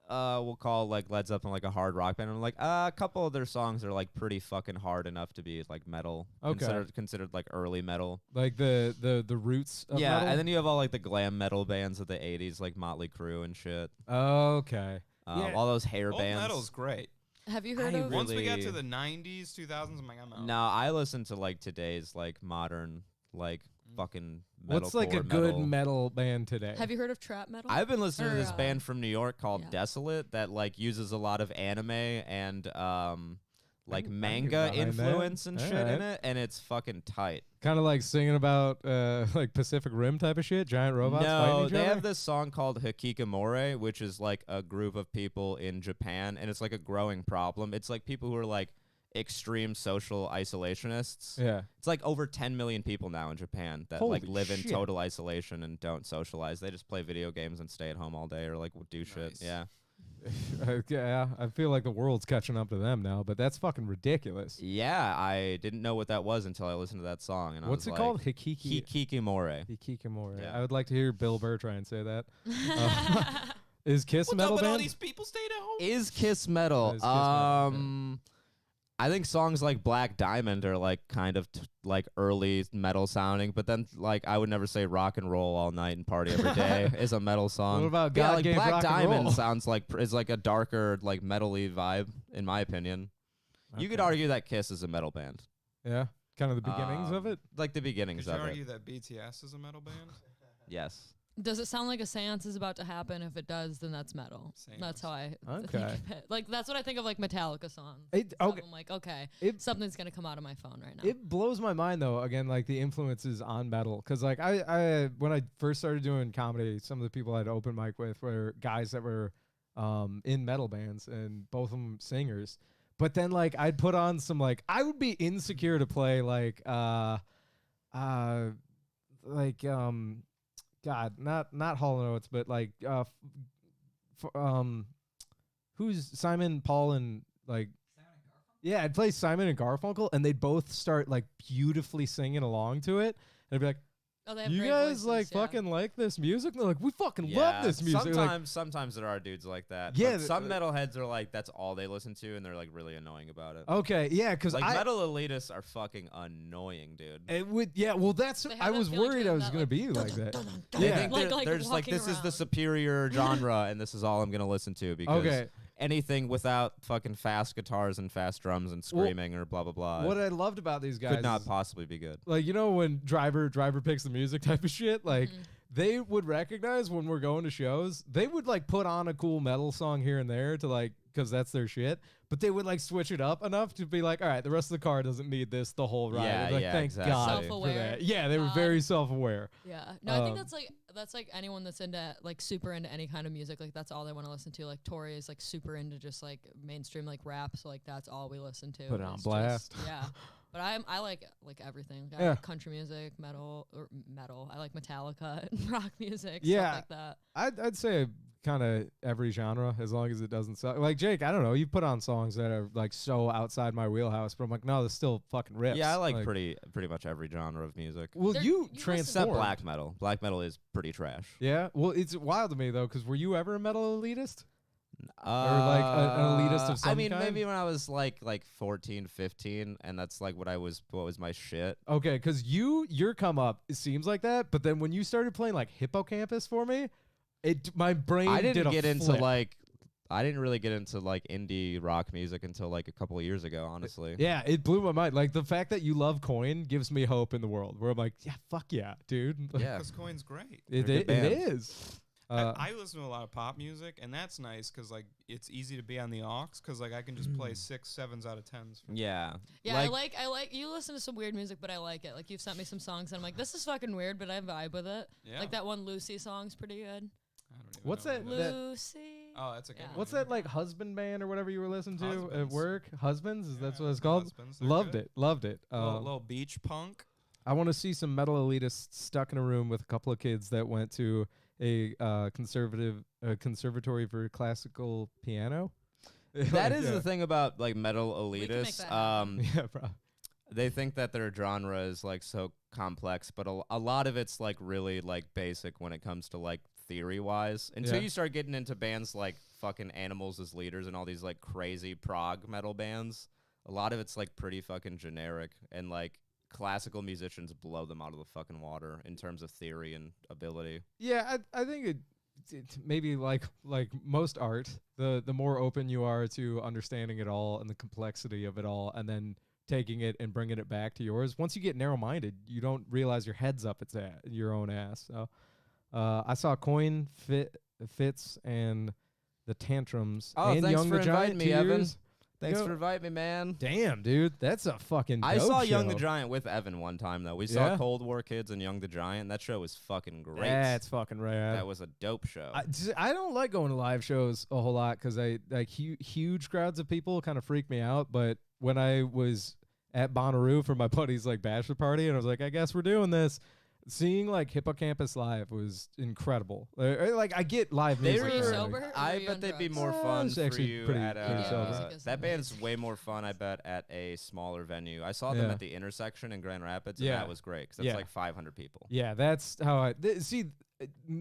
will call like Led Zeppelin like a hard rock band. And I'm like, a couple of their songs are like pretty fucking hard enough to be like metal. Okay. Considered like early metal. Like the roots of Yeah, metal? and then you have all like the glam metal bands of the '80s, like Motley Crue and shit. Okay. Yeah. All those hair Old bands. metal's great. Have you heard I of? really- Once we got to the 90s, 2000s, I'm like, I'm out. No, I listen to like today's like modern like fucking metal. What's like a good metal band today? Have you heard of trap metal? I've been listening to Or, this band from New York called yeah. Desolate that like uses a lot of anime and like I can get manga behind that. influence and shit in Alright. it, and it's fucking tight. Kind of like singing about like Pacific Rim type of shit, giant robots fighting No, each they other? have this song called Hikikomori, which is like a group of people in Japan, and it's like a growing problem. It's like people who are like extreme social isolationists. Yeah. It's like over 10 million people now in Japan that Holy like live in shit. total isolation and don't socialize. They just play video games and stay at home all day or like do shit. Nice. Yeah. Yeah, I feel like the world's catching up to them now, but that's fucking ridiculous. Yeah, I didn't know what that was until I listened to that song. And What's I it was called? like, Hikikomori. Hikikomori. Yeah. I would like to hear Bill Burr try and say that. Is Kiss a What's metal up with all band? these people staying at home? Is Kiss metal? Is Kiss metal, I think songs like Black Diamond are like kind of like early metal sounding, but then like I would never say Rock and Roll All Night and Party Every Day is a metal song. What about yeah, God like Gave Black Rock and Diamond Roll? sounds like is like a darker like metal-y vibe in my opinion. You could Okay. argue that Kiss is a metal band. Yeah, kind of the beginnings of Um, it. Like the beginnings Could you of argue it. that BTS is a metal band? Yes. Does it sound like a seance is about to happen? If it does, then that's metal. That's how I think Okay. of it. Like that's what I think of like Metallica songs. It- So okay. I'm like, okay, It- something's gonna come out of my phone right now. It blows my mind though. Again, like the influences on metal, because like I when I first started doing comedy, some of the people I'd open mic with were guys that were in metal bands, and both of them singers. But then like I'd put on some like I would be insecure to play like God, not Hall & Oates, but like who's Simon, Paul, and like yeah, I'd play Simon and Garfunkel, and they'd both start like beautifully singing along to it, and I'd be like, oh, they have "You great guys voices, like yeah. fucking like this music?" And they're like, "We fucking love this music." Like, Sometimes there are dudes like that. Yeah, but some metalheads are like that's all they listen to, and they're like really annoying about it. okay, yeah, because Like I metal elitists are fucking annoying, dude. it would yeah. Well, that's They have I that was feeling to worried I them was that, gonna like, be like that. They Yeah. think Like they're just like walking this is the around. superior genre, and this is all I'm gonna listen to because Okay. anything without fucking fast guitars and fast drums and Well, screaming or blah blah blah What I loved about these guys could not is, possibly be good. like, you know, when driver picks the music type of shit, like they would recognize when we're going to shows, they would like put on a cool metal song here and there to like, because that's their shit, but they would like switch it up enough to be like, all right, the rest of the car doesn't need this the whole ride. Yeah, Like, yeah, thank exactly. God for Self-aware. that. Yeah, they were God. very self-aware. Yeah. No, I think Um, that's like anyone that's into like super into any kind of music. Like that's all they want to listen to. Like Tori is like super into just like mainstream like rap. So like that's all we listen to. Put it on It's blast. just- yeah. But I like everything. I Yeah. like country music, metal. I like Metallica and rock music. Yeah. Stuff like that. I'd say kind of every genre as long as it doesn't suck. Like Jake, I don't know. You put on songs that are like so outside my wheelhouse, but I'm like, no, this still fucking rips. Yeah, I like pretty much every genre of music. Well, you Except transformed. black metal. Black metal is pretty trash. Yeah. Well, it's wild to me though, because were you ever a metal elitist? Or like an elitist of some I mean, kind? maybe when I was like 14, 15, and that's like what was my shit. Okay, because your come up, it seems like that, but then when you started playing like Hippocampus for me, my brain I did didn't a get into flip. like I didn't really get into like indie rock music until like a couple of years ago, honestly. Yeah, it blew my mind. Like the fact that you love Coin gives me hope in the world. Where I'm like, yeah, fuck yeah, dude. Yeah. Because Coin's great. it They're a good band. is. I listen to a lot of pop music, and that's nice because like it's easy to be on the aux because like I can just play 6, 7s out of 10s. Yeah. Yeah, I like you listen to some weird music, but I like it. Like you've sent me some songs, and I'm like, this is fucking weird, but I vibe with it. Yeah. Like that one Lucy song's pretty good. I don't even What's know that- what it is. Lucy. Oh, that's a good Yeah. one. What's that like husband band or whatever you were listening to at Husbands. work? Husbands? Is that Yeah, what it's called? Husbands, they're Loved good. it. Loved it. Little beach punk. I want to see some metal elitists stuck in a room with a couple of kids that went to a conservatory for classical piano. That is Yeah. the thing about like metal We can make elitists. that happen. Yeah, bro. They think that their genre is like so complex, but a lot of it's like really like basic when it comes to like theory wise. Until Yeah. you start getting into bands like fucking Animals as Leaders and all these like crazy prog metal bands, a lot of it's like pretty fucking generic, and like classical musicians blow them out of the fucking water in terms of theory and ability. Yeah, I think it maybe like most art, the more open you are to understanding it all and the complexity of it all, and then taking it and bringing it back to yours. Once you get narrow-minded, you don't realize your head's up its your own ass. So I saw Coin, Fitz, and the Tantrums. Oh, and thanks Young for the inviting Giant me, 2 Evan. years. Thanks Yo- for inviting me, man. Damn, dude, that's a fucking. I dope saw Young the show. Giant with Evan one time though. We Yeah? saw Cold War Kids and Young the Giant. That show was fucking great. That's fucking rad. That was a dope show. I don't like going to live shows a whole lot because I like huge crowds of people kind of freak me out. But when I was at Bonnaroo for my buddy's like bachelor party, and I was like, I guess we're doing this. Seeing like Hippocampus live was incredible. Like I get live They music. Were you but, like, sober? Or were I you bet on they'd be drugs? more fun it's for actually you pretty at sober. Music is that band's amazing. way more fun, I bet, at a smaller venue. I saw them Yeah. at the Intersection in Grand Rapids, and Yeah. that was great because it's Yeah. like 500 people. Yeah, that's how I see.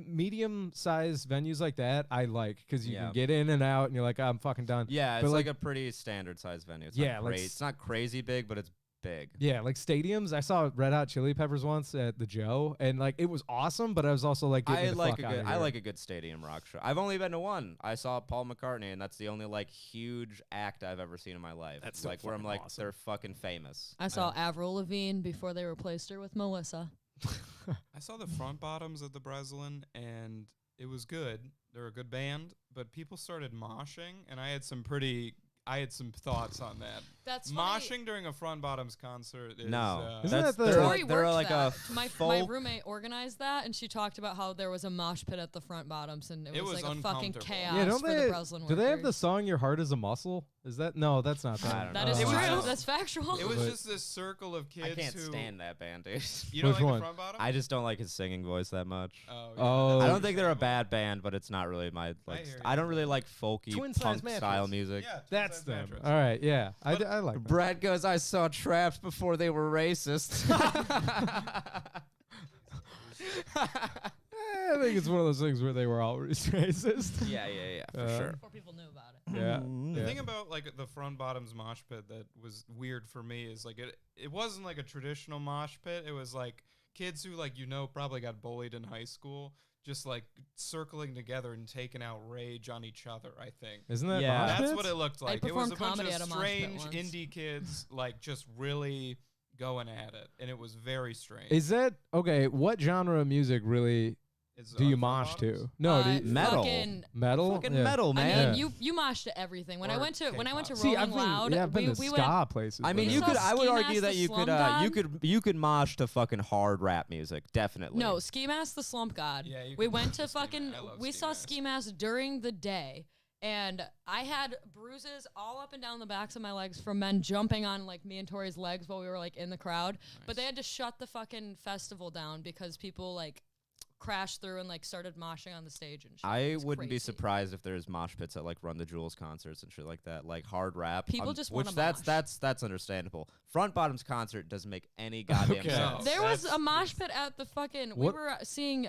Medium-sized venues like that, I like because you Yeah. can get in and out, and you're like, I'm fucking done. Yeah, But it's like, like- a pretty standard sized venue. It's Yeah, not like it's not crazy big, but it's big. Yeah, like stadiums. I saw Red Hot Chili Peppers once at the Joe, and like it was awesome. But I was also like, get me I the like fuck a outta good here. I like a good stadium rock show. I've only been to one. I saw Paul McCartney, and that's the only like huge act I've ever seen in my life. That's so like where I'm fucking like, awesome. they're fucking famous. I saw Avril Lavigne before they replaced her with Melissa. I saw the Front Bottoms at the Breslin, and it was good. They're a good band, but people started moshing, and I had some thoughts on that. That's funny. Moshing during a Front Bottoms concert is No, Isn't that's that the- they're, Tori they're worked like that. a my folk. roommate organized that, and she talked about how there was a mosh pit at the Front Bottoms, and it was like a fucking uncomfortable. chaos Yeah, don't for they? the Breslin Do they have the workers. song "Your Heart Is a Muscle"? Is that no? That's not I that. don't That know. is It was true. just- That's factual. It was But- just this circle of kids I can't who stand that band, dude. You don't Which like one? the Front Bottoms? I just don't like his singing voice that much. Oh, Oh. I don't think they're a bad band, but it's not really my like. hear I you. don't really like folky Twin size punk mattress. style music. Yeah, That's Twin Size them. Mattress. All right, yeah, But- I like that. Brad goes, I saw Trapped before they were racist. I think it's one of those things where they were always racist. yeah, for sure. Before people knew about it. Yeah. The yeah. thing about like the Front Bottoms mosh pit that was weird for me is like it wasn't like a traditional mosh pit. It was like kids who like probably got bullied in high school, just like circling together and taking out rage on each other. I think Isn't that Yeah. mosh that's pits? what it looked like. It was performed a bunch comedy of at a mosh pit strange once. indie kids like just really going at it, and it was very strange. Is that okay? What genre of music really Is do it you on Front mosh Bottoms? to? No, do you, Metal. Fucking, metal. Fucking Yeah. metal, I man. mean, you mosh to everything. When I Or went to K-pop. See, Rolling I've been, Loud, yeah, I've been we, to we ska went. places. I mean, We you saw could. I would Ski argue Mask that the you could. Slum God. You could mosh to fucking hard rap music. Definitely. No, Ski Mask the Slump God. Yeah, you we can went mosh to to Ski fucking. Mask. I love We Ski saw Mask. Ski Mask during the day, and I had bruises all up and down the backs of my legs from men jumping on like me and Tori's legs while we were like in the crowd. But they had to shut the fucking festival down because people like crashed through and like started moshing on the stage and shit. I It was wouldn't be crazy. surprised if there's mosh pits at like Run the Jewels concerts and shit like that, like hard rap. People just which wanna that's understandable. Front Bottom's concert doesn't make any goddamn Okay. sense. There was a mosh pit at the fucking. We What- were seeing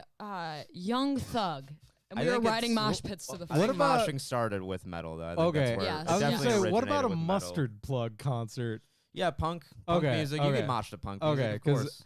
Young Thug, and I we were think riding it's- mosh pits to the. I think What about- moshing started with metal though. I think Okay. that's where Yes. it I I was gonna definitely say, what about a originated with metal. mustard plug concert? Yeah, punk Okay, music. You okay. can mosh to punk Okay, music, of 'cause course.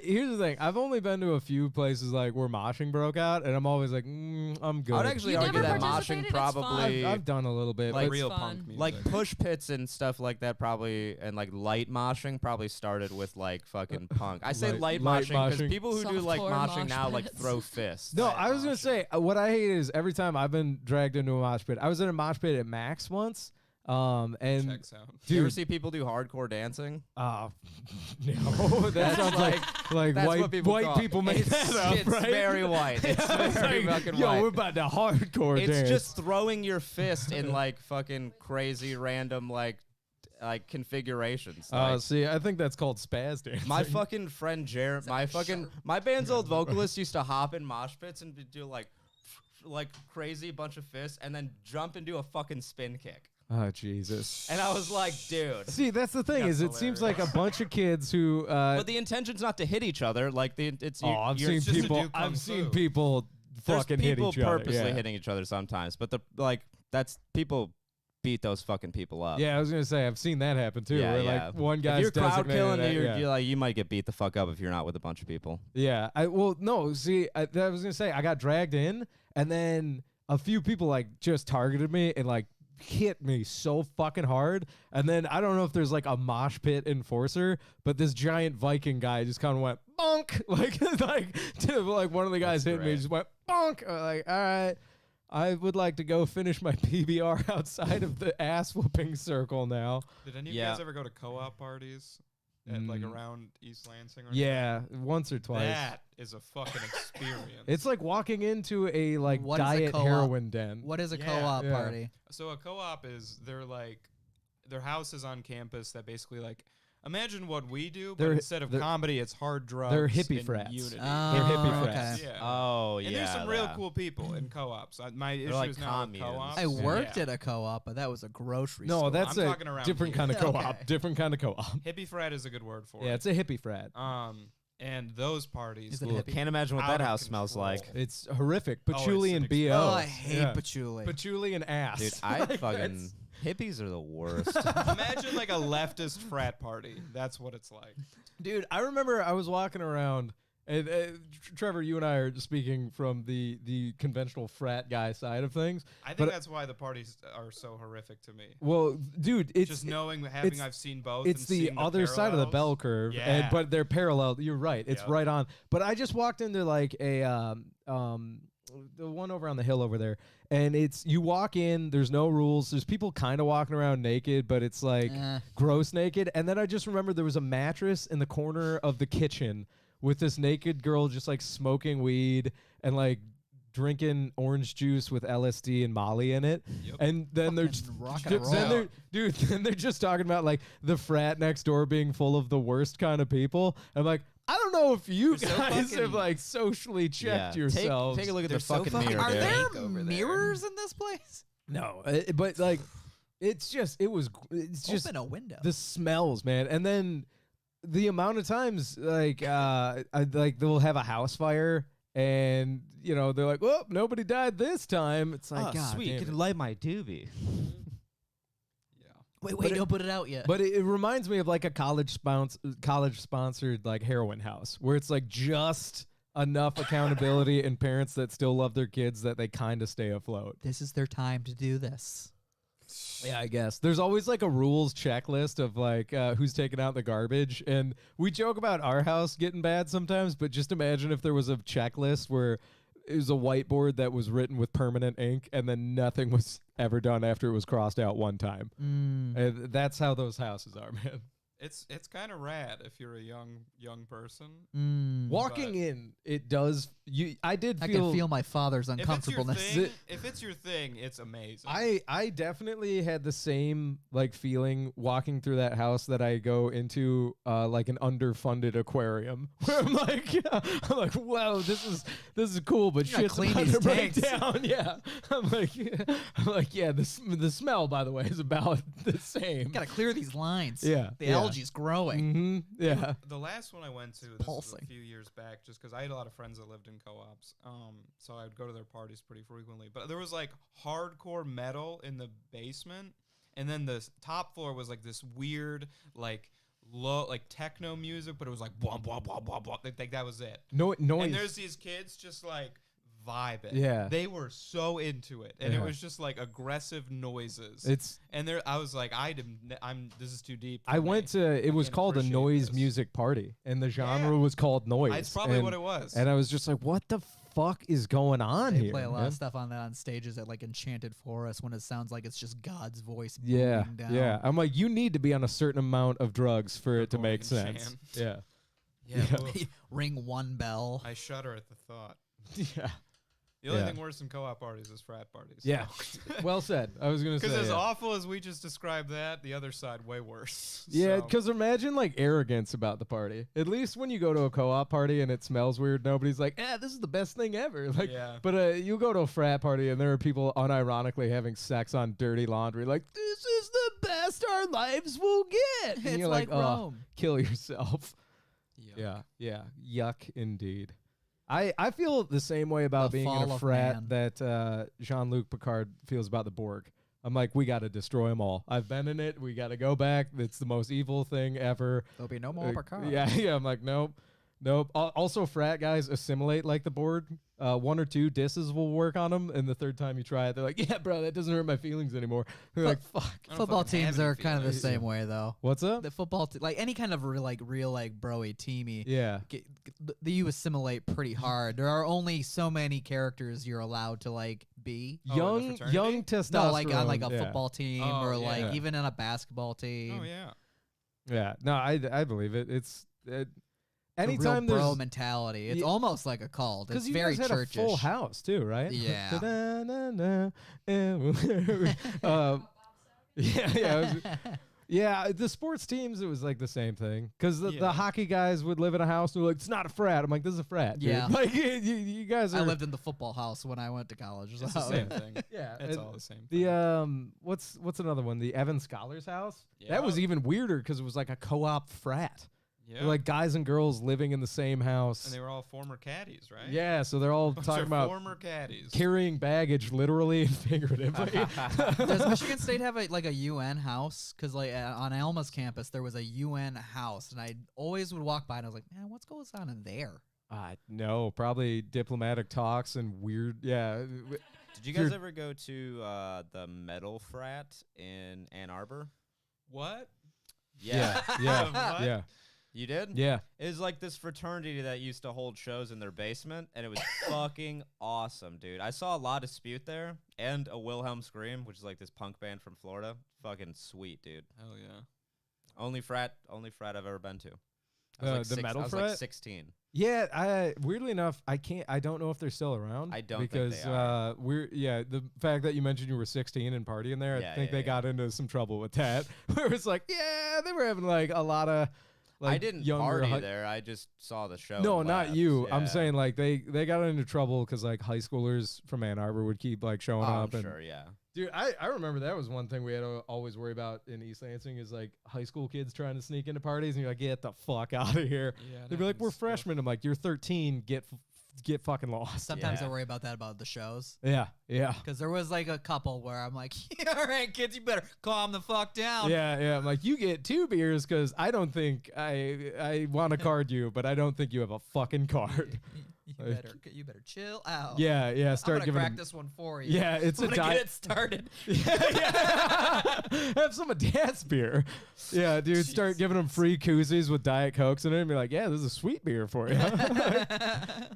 Here's the thing. I've only been to a few places like where moshing broke out, and I'm always like, I'm good. I would actually You argue never that moshing participated? It's fun. probably I've done a little bit, Like but real fun. punk music. like push pits and stuff like that probably, and like light moshing probably started with like fucking punk. I say Light light moshing because moshing. people who do like Softcore moshing mosh now like pits. throw fists. no, I was gonna say what I hate is every time I've been dragged into a mosh pit. I was in a mosh pit at Max once, and Checks out. Do you ever dude, see people do hardcore dancing? no, that That's sounds like that's white what people white call it. people make It's- that up, it's right? very white. It's I was very like, fucking yo, white. we're about to hardcore It's dance. just throwing your fist in like fucking crazy random like configurations. Like, see, I think that's called spaz dancing. my fucking friend Jared, my band's old vocalist used to hop in mosh pits and do like crazy bunch of fists and then jump and do a fucking spin kick. Oh Jesus. And I was like, dude. See, that's the thing That's is, it seems like a bunch of kids who. But the intention's not to hit each other. Like it's Oh, I've you're- seen just to people. do kung I've seen fu. people there's fucking hit people each other. purposely Yeah. hitting each other sometimes, but that's people beat those fucking people up. Yeah, I was gonna say I've seen that happen too. Yeah, where yeah. like one If guy's you're crowd killing, designated, you're like you might get beat the fuck up if you're not with a bunch of people. yeah. I see. I was gonna say I got dragged in, and then a few people like just targeted me and like hit me so fucking hard, and then I don't know if there's like a mosh pit enforcer, but this giant Viking guy just kind of went bonk, like one of the guys hit me, great. just went bonk. Like, all right, I would like to go finish my PBR outside of the ass whooping circle now. Did any of Yeah. you guys ever go to co-op parties at like around East Lansing? Or Yeah, once or anything? twice. That is a fucking experience. It's like walking into a like What is a diet co-op? heroin den. What is a Yeah. co-op Yeah. party? So a co-op is their houses on campus that basically like imagine what we do, but They're- instead of they're- comedy, it's hard drugs. they're hippie and frats. Unity. They're hippie okay. frats. Yeah. Oh and there's some real cool people in co-ops. My issue like is now with communes. co-ops. I worked Yeah. at a co-op, but that was a grocery No, store. that's I'm a talking around different here. kind of co-op. Okay. Different kind of co-op. Hippie frat is a good word for Yeah, it. it's a hippie frat. And those parties. Is it Ooh, hippie? can't imagine what Out that of house smells control. like. It's horrific. it's Patchouli an and experience. BO. Oh, I hate Yeah. patchouli. Patchouli and ass. Dude, I Like, fucking that's- hippies are the worst. Imagine like a leftist frat party. That's what it's like. Dude, I remember I was walking around, and Trevor, you and I are speaking from the conventional frat guy side of things. I think But- that's why the parties are so horrific to me. Well, dude, it's Just knowing, it's- I've seen both. it's and the seeing other side of the parallels. bell curve, Yeah. but they're parallel. You're right. It's Yep. right on. But I just walked into like a the one over on the hill over there, and it's you walk in. There's no rules. There's people kind of walking around naked, but it's like Eh. gross naked. And then I just remember there was a mattress in the corner of the kitchen with this naked girl just like smoking weed and like drinking orange juice with LSD and Molly in it. Yep. And then they're Fucking just, rock and roll. then they're dude, then they're just talking about like the frat next door being full of the worst kind of people. I'm like, I don't know if you You're so guys fucking- have like socially checked Yeah. yourselves. Take a look at They're the so fucking fucking mirror, Are dude. there over there. mirrors in this place? No, but like, it's just it's just Open a window. the smells, man, and then the amount of times like like they'll have a house fire. And you know they're like, "Oh, nobody died this time." It's like, God sweet, damn you it. can light my doobie. Yeah. wait, don't put it out yet. But it reminds me of like a college sponsored like heroin house where it's like just enough accountability and parents that still love their kids that they kind of stay afloat. this is their time to do this. Yeah, I guess. There's always like a rules checklist of like who's taking out the garbage. And we joke about our house getting bad sometimes, but just imagine if there was a checklist where it was a whiteboard that was written with permanent ink and then nothing was ever done after it was crossed out one time. And that's how those houses are, man. It's kind of rad if you're a young person. Walking But- in, it does. I did I feel. can feel my father's uncomfortableness. If it's your thing, it's amazing. I definitely had the same like feeling walking through that house that I go into like an underfunded aquarium where I'm like wow, this is cool, but gotta shit's clean about these to break tanks. down. Yeah, I'm like yeah, the smell, by the way, is about the same. Gotta clear these lines. Yeah, The yeah. algae's growing. Yeah. The last one I went to, this was pulsing. a few years back, just because I had a lot of friends that lived in co-ops, so I'd go to their parties pretty frequently. But there was like hardcore metal in the basement, and then the top floor was like this weird, like low, like techno music, but it was like blah blah blah blah blah. Like that was it. Noise. And there's these kids just like vibing. Yeah. They were so into it, and Yeah. it was just like aggressive noises. It's. And there, I was like, this is too deep. For I me. went to. It was can't called a appreciate noise this. music party, and the genre Yeah. was called noise. It's probably and, what it was. And I was just like, what the fuck is going on They here? play a lot man? of stuff on that on stages at like Enchanted Forest when it sounds like it's just God's voice. Yeah, booming down. yeah. I'm like, you need to be on a certain amount of drugs for it to going make in sense. Yeah, Yeah, Yeah. oof. Ring one bell. I shudder at the thought. yeah, The only Yeah. thing worse than co-op parties is frat parties. yeah. Well said. I was gonna say. Because as yeah. awful as we just described that, the other side way worse. Yeah, So- because imagine like arrogance about the party. At least when you go to a co-op party and it smells weird, nobody's like, this is the best thing ever. Like, Yeah. But you go to a frat party and there are people unironically having sex on dirty laundry. Like, this is the best our lives will get. And It's you're like oh, Rome. kill yourself. Yuck. Yeah. Yuck indeed. I feel the same way about The being in fall a of frat man. that Jean-Luc Picard feels about the Borg. I'm like, we got to destroy them all. I've been in it. We got to go back. It's the most evil thing ever. There'll be no more Picard. Yeah, yeah. I'm like, nope. Also, frat guys assimilate like the Borg. One or two disses will work on them, and the third time you try it, they're like, yeah, bro, that doesn't hurt my feelings anymore. They're like, fuck. I don't Football fucking have teams any are kind of the feelings. same way though. What's up? The football, like any kind of real broy teamy, Yeah. you assimilate pretty hard. There are only so many characters you're allowed to like be. Oh, in the young fraternity? testosterone. No, like on like a yeah. football team Oh, or yeah. like even on a basketball team. Oh yeah. Yeah. No, I believe it. It's The anytime real bro there's mentality. It's Yeah. almost like a cult. It's you very guys had churchish. a full house too, right? Yeah. Da-da-na-na, yeah, yeah. It was- yeah, the sports teams, it was like the same thing. Because the Yeah. hockey guys would live in a house and they're like, it's not a frat. I'm like, this is a frat. Dude. Yeah. Like, you guys are. I lived in the football house when I went to college. It's so- the same thing. Yeah. It's and all the same thing. The, what's another one? The Evan Scholars house? That was Yeah. even weirder because it was like a co op frat. Yeah. They're like guys and girls living in the same house. and they were all former caddies, right? Yeah, so they're all Bunch talking of about former caddies. carrying baggage literally and figuratively. Does Michigan State have like a UN house? Because like on Alma's campus there was a UN house, and I always would walk by and I was like, man, what's going on in there? No, probably diplomatic talks and weird. Yeah. Did you guys ever go to the metal frat in Ann Arbor? What? Yeah. What? Yeah. You did? Yeah. It was like this fraternity that used to hold shows in their basement, and it was fucking awesome, dude. I saw a La Dispute there, and a Wilhelm Scream, which is like this punk band from Florida. Fucking sweet, dude. Hell yeah. Only frat I've ever been to. The metal I was frat? like 16. Yeah, I weirdly enough, I don't know if they're still around. I don't think they because are. the fact that you mentioned you were 16 and partying there, I Yeah, think yeah, they yeah. got into some trouble with that. Where it's like, yeah, they were having like a lot of like I didn't younger party hi- there. I just saw the show. No, and not left. you. I'm Yeah. saying like they got into trouble because like high schoolers from Ann Arbor would keep like showing Oh, up. I'm And sure, yeah. dude, I remember that was one thing we had to always worry about in East Lansing is like high school kids trying to sneak into parties and you're like, get the fuck out of here. Yeah. They'd be like, we're happens. freshmen. I'm like, you're 13. Get fucking lost. Sometimes Yeah. I worry about that about the shows. Yeah, yeah. Because there was like a couple where I'm like, yeah, all right, kids, you better calm the fuck down. Yeah, yeah. I'm like, you get 2 beers because I don't think I want to card you, but I don't think you have a fucking card. You better chill out. Yeah, yeah. I'm Start gonna giving crack them. this one for you. Yeah, it's I'm a gonna get diet. it started. Have some of Dad's beer. Yeah, dude, start giving them free koozies with Diet Cokes in it and be like, yeah, this is a sweet beer for you.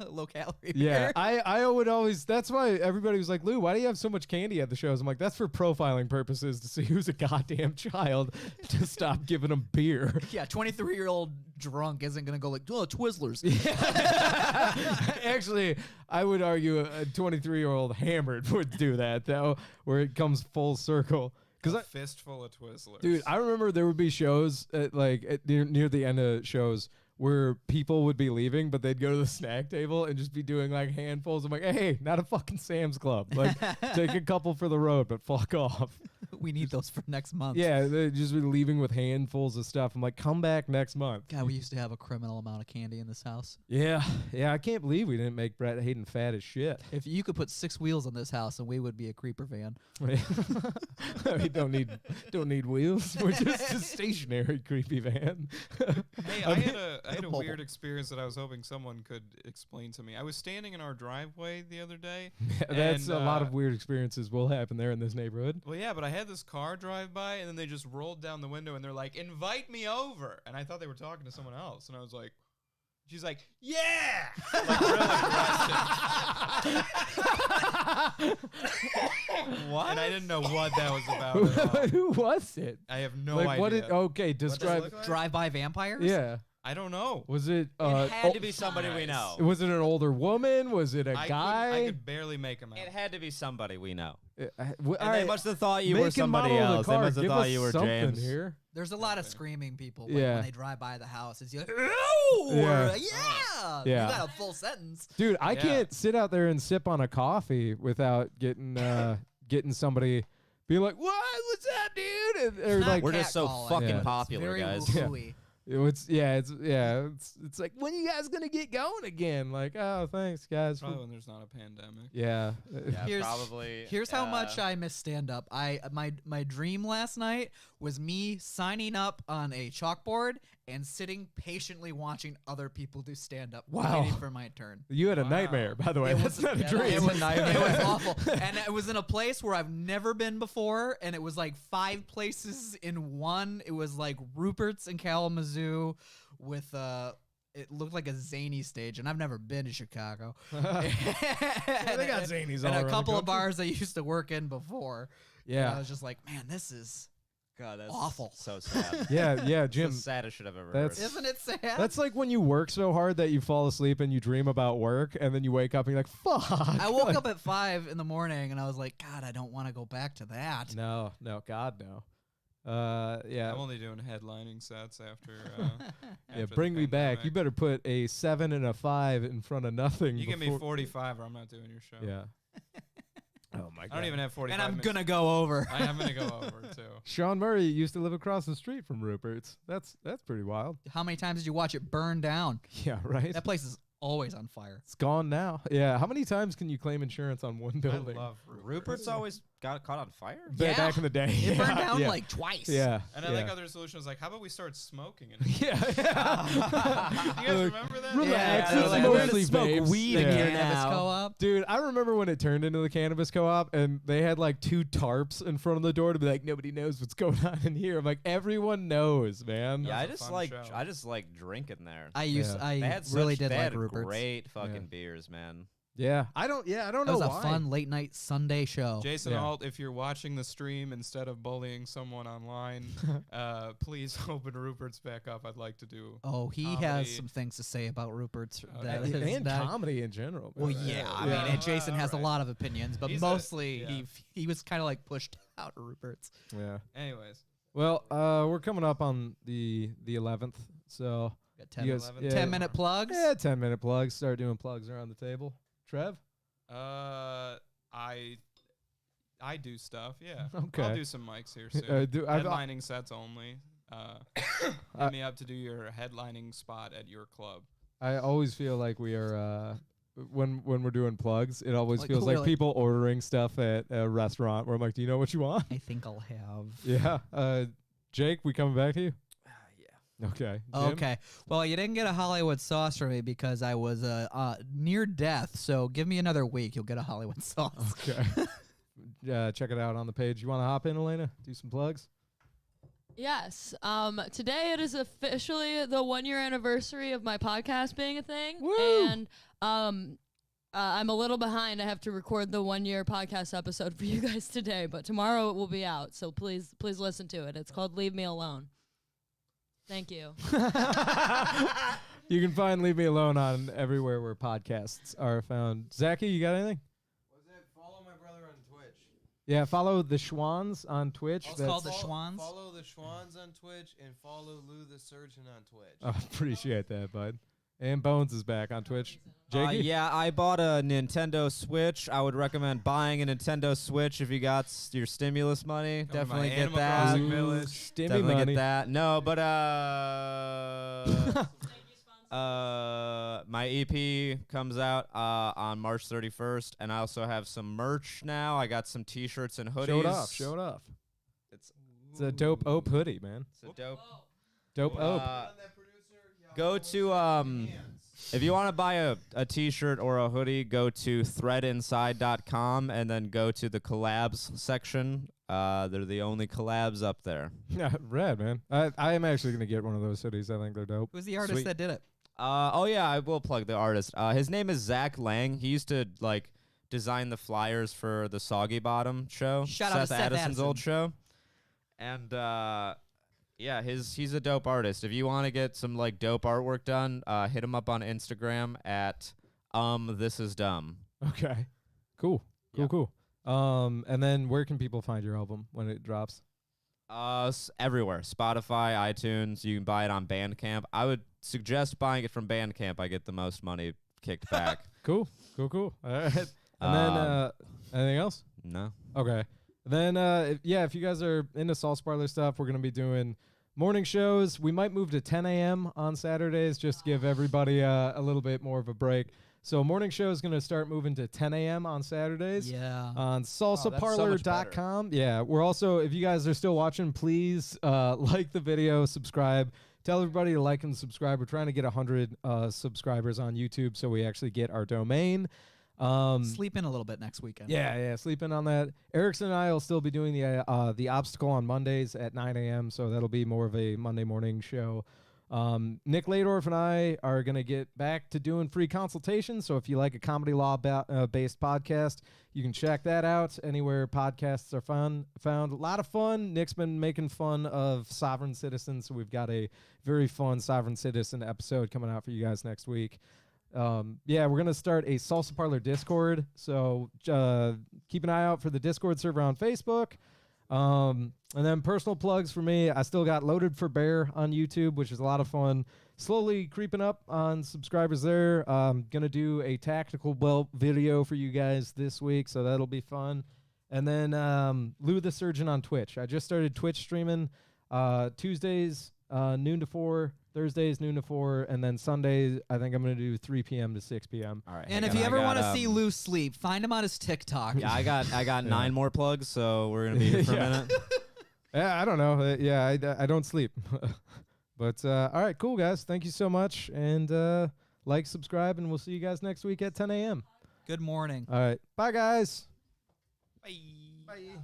Low calorie. Yeah, beer. I would always. That's why everybody was like, Lou, why do you have so much candy at the shows? I'm like, that's for profiling purposes to see who's a goddamn child to stop giving them beer. Yeah, 23-year-old drunk isn't gonna go like, oh, Twizzlers. Actually, I would argue a 23-year-old hammered would do that though, where it comes full circle. A Because fistful of Twizzlers. dude, I remember there would be shows near the end of shows where people would be leaving, but they'd go to the snack table and just be doing like handfuls. I'm like, hey, not a fucking Sam's Club. Like, take a couple for the road, but fuck off. We need those for next month. Yeah, they'd just be leaving with handfuls of stuff. I'm like, come back next month. God, we used to have a criminal amount of candy in this house. Yeah, I can't believe we didn't make Brett Hayden fat as shit. If you could put 6 wheels on this house, and we would be a creeper van. We don't need wheels. We're just a stationary creepy van. Hey, I had a weird experience that I was hoping someone could explain to me. I was standing in our driveway the other day. That's and, a lot of weird experiences will happen there in this neighborhood. Well, yeah, but I had this car drive by, and then they just rolled down the window, and they're like, "Invite me over." And I thought they were talking to someone else, and I was like, she's like, "Yeah!" Like, really aggressive. What? And I didn't know what that was about at all. Who was it? I have no Like idea. what it? Okay, What does it describe. look like? Drive-by vampires? Yeah. I don't know. Was it? It had oh, to be somebody we know. Was it an older woman? Was it a I guy? could barely make him out. It had to be somebody we know. All And right, they must have thought you make were and somebody model of the else. They car. must have Give thought us you were something James. here. There's a lot of screaming people like, Yeah. when they drive by the house. It's like, "Ooh!" Yeah. or, yeah. Yeah. You got a full sentence. Dude, I Yeah. can't sit out there and sip on a coffee without getting somebody being like, "What? What's up, dude?" And, or Not like, We're just so catcalling. fucking Yeah. popular, Very guys. Yeah. wooey. it's like, when you guys gonna get going again? Like, oh, thanks, guys. Probably when there's not a pandemic. Yeah. Yeah, Here's- probably. Here's how much I miss stand-up. My dream last night was me signing up on a chalkboard and sitting patiently watching other people do stand-up, Wow. waiting for my turn. You had a Wow. nightmare, by the way. It That's was- not a yeah, dream. It was awful, and it was in a place where I've never been before, and it was like 5 places in one. It was like Rupert's in Kalamazoo, with it looked like a zany stage, and I've never been to Chicago. They got zanies all and around a the couple of country. bars I used to work in before. And Yeah. I was just like, man, this is God, that's awful. So sad. Yeah, It's Jim. the saddest shit I've ever That's- heard. Isn't it sad? That's like when you work so hard that you fall asleep and you dream about work, and then you wake up and you're like, "Fuck!" I woke up at 5 in the morning, and I was like, God, I don't want to go back to that. No, God, no. Yeah, I'm only doing headlining sets after. yeah. after the Bring me back. You pandemic. better put a 7 and a 5 in front of nothing. You give me before- 45, or I'm not doing your show. Yeah. Oh my God. I don't even have 45. And I'm minutes. gonna go over. I am gonna go over too. Sean Murray used to live across the street from Rupert's. That's pretty wild. How many times did you watch it burn down? Yeah, right. That place is always on fire. It's gone now. Yeah. How many times can you claim insurance on one building? I love Rupert's always got caught on fire? Yeah. Back in the day. It burned Yeah, down yeah. like twice. Yeah. And I yeah. like other solutions, like how about we start smoking? In Yeah. you guys remember that? Relax. Yeah, It's like, mostly we're gonna smoke vapes. weed Yeah. in Cannabis Co-op. Dude, I remember when it turned into the cannabis co-op and they had like 2 tarps in front of the door to be like, nobody knows what's going on in here. I'm like, everyone knows, man. Yeah, That was a fun I show. just like drinking there. I used. Yeah. I They had really such, did they like had Rupert's. great fucking Yeah. beers, man. Yeah. I don't That know was a why. fun late night Sunday show. Jason Yeah. Alt, if you're watching the stream instead of bullying someone online, please open Rupert's back up. I'd like to do. Oh, he Comedy. has some things to say about Rupert's. That And, is not- comedy in general. Well, man. yeah. I Yeah. mean, and Jason has a Alright. lot of opinions, but He's a- mostly yeah. he was kind of like pushed out of Rupert's. Yeah. Anyways, Well, we're coming up on the 11th, so Got 10, you guys, 11th. yeah, 10-minute plugs. Yeah, 10-minute plugs. Start doing plugs around the table. Trev? I do stuff. Yeah. Okay. I'll do some mics here soon. I've- Headlining sets only. Hit me up to do your headlining spot at your club. I always feel like we are when we're doing plugs, it always Like, feels we're like like- people ordering stuff at a restaurant where I'm like, "Do you know what you want?" I think I'll have. Yeah. Jake, we coming back to you? Okay. Jim? Okay. Well, you didn't get a Hollywood sauce from me because I was near death. So give me another week. You'll get a Hollywood sauce. Okay. Check it out on the page. You want to hop in, Elena? Do some plugs? Yes. Today it is officially the 1-year anniversary of my podcast being a thing. Woo! And I'm a little behind. I have to record the 1-year podcast episode for you guys today, but tomorrow it will be out. So please listen to it. It's called Leave Me Alone. Thank you. You can find Leave Me Alone on everywhere where podcasts are found. Zachy, you got anything? What's that? Follow my brother on Twitch. Yeah, follow the Schwans on Twitch. It's called the Schwans. Follow the Schwans on Twitch and follow Lou the Surgeon on Twitch. Oh, appreciate that, bud. And Bones is back on Twitch. Jakey? Yeah, I bought a Nintendo Switch. I would recommend buying a Nintendo Switch if you got your stimulus money. Go to my Definitely get Animal that. Crossing Village. Stimmy Definitely money. get that. No, but my EP comes out on March 31st, and I also have some merch now. I got some T-shirts and hoodies. Show it off. Show it off. It's It's a dope Ope hoodie, man. It's a dope. Dope Ope. Go to if you want to buy a T-shirt or a hoodie, go to threadinside.com and then go to the collabs section. They're the only collabs up there. Yeah, rad, man. I am actually going to get one of those hoodies. I think they're dope. Who's the artist Sweet. that did it? Oh yeah, I will plug the artist. His name is Zach Lang. He used to design the flyers for the Soggy Bottom show, Shout out to Seth Addison's old Addison. show. And yeah, he's a dope artist. If you want to get some dope artwork done, hit him up on Instagram at this is dumb. Okay. Cool. Yeah. Cool. And then where can people find your album when it drops? Everywhere. Spotify, iTunes. You can buy it on Bandcamp. I would suggest buying it from Bandcamp. I get the most money kicked back. Cool. All right. And then anything else? No. Okay. Then if you guys are into Salsa Parlor stuff, we're gonna be doing morning shows. We might move to 10 a.m. on Saturdays, just to give everybody a little bit more of a break. So morning show is gonna start moving to 10 a.m. on Saturdays. Yeah. On that's so much salsaparlor.com. Yeah, we're also, if you guys are still watching, please like the video, subscribe. Tell everybody to like and subscribe. We're trying to get 100 subscribers on YouTube so we actually get our domain. Sleep in a little bit next weekend. Yeah, sleep in on that. Erickson and I will still be doing the obstacle on Mondays at 9 a.m., so that'll be more of a Monday morning show. Nick Ladorf and I are going to get back to doing free consultations, so if you like a comedy law based podcast, you can check that out anywhere podcasts are found. A lot of fun. Nick's been making fun of sovereign citizens, so we've got a very fun sovereign citizen episode coming out for you guys next week. We're going to start a Salsa Parlor Discord, so keep an eye out for the Discord server on Facebook. And then personal plugs for me, I still got Loaded for Bear on YouTube, which is a lot of fun. Slowly creeping up on subscribers there. Going to do a tactical belt video for you guys this week, so that'll be fun. And then Lou the Surgeon on Twitch. I just started Twitch streaming Tuesdays noon to 4, Thursdays noon to 4, and then Sundays I think I'm going to do 3 p.m. to 6 p.m. All right. And if hang you on, ever I want to got, see Lou sleep, find him on his TikTok. Yeah, I got 9 more plugs, so we're gonna be here for a minute. Yeah, I don't know. I don't sleep. But all right, cool guys. Thank you so much, and like, subscribe, and we'll see you guys next week at 10 a.m. Good morning. All right, bye guys. Bye. Bye.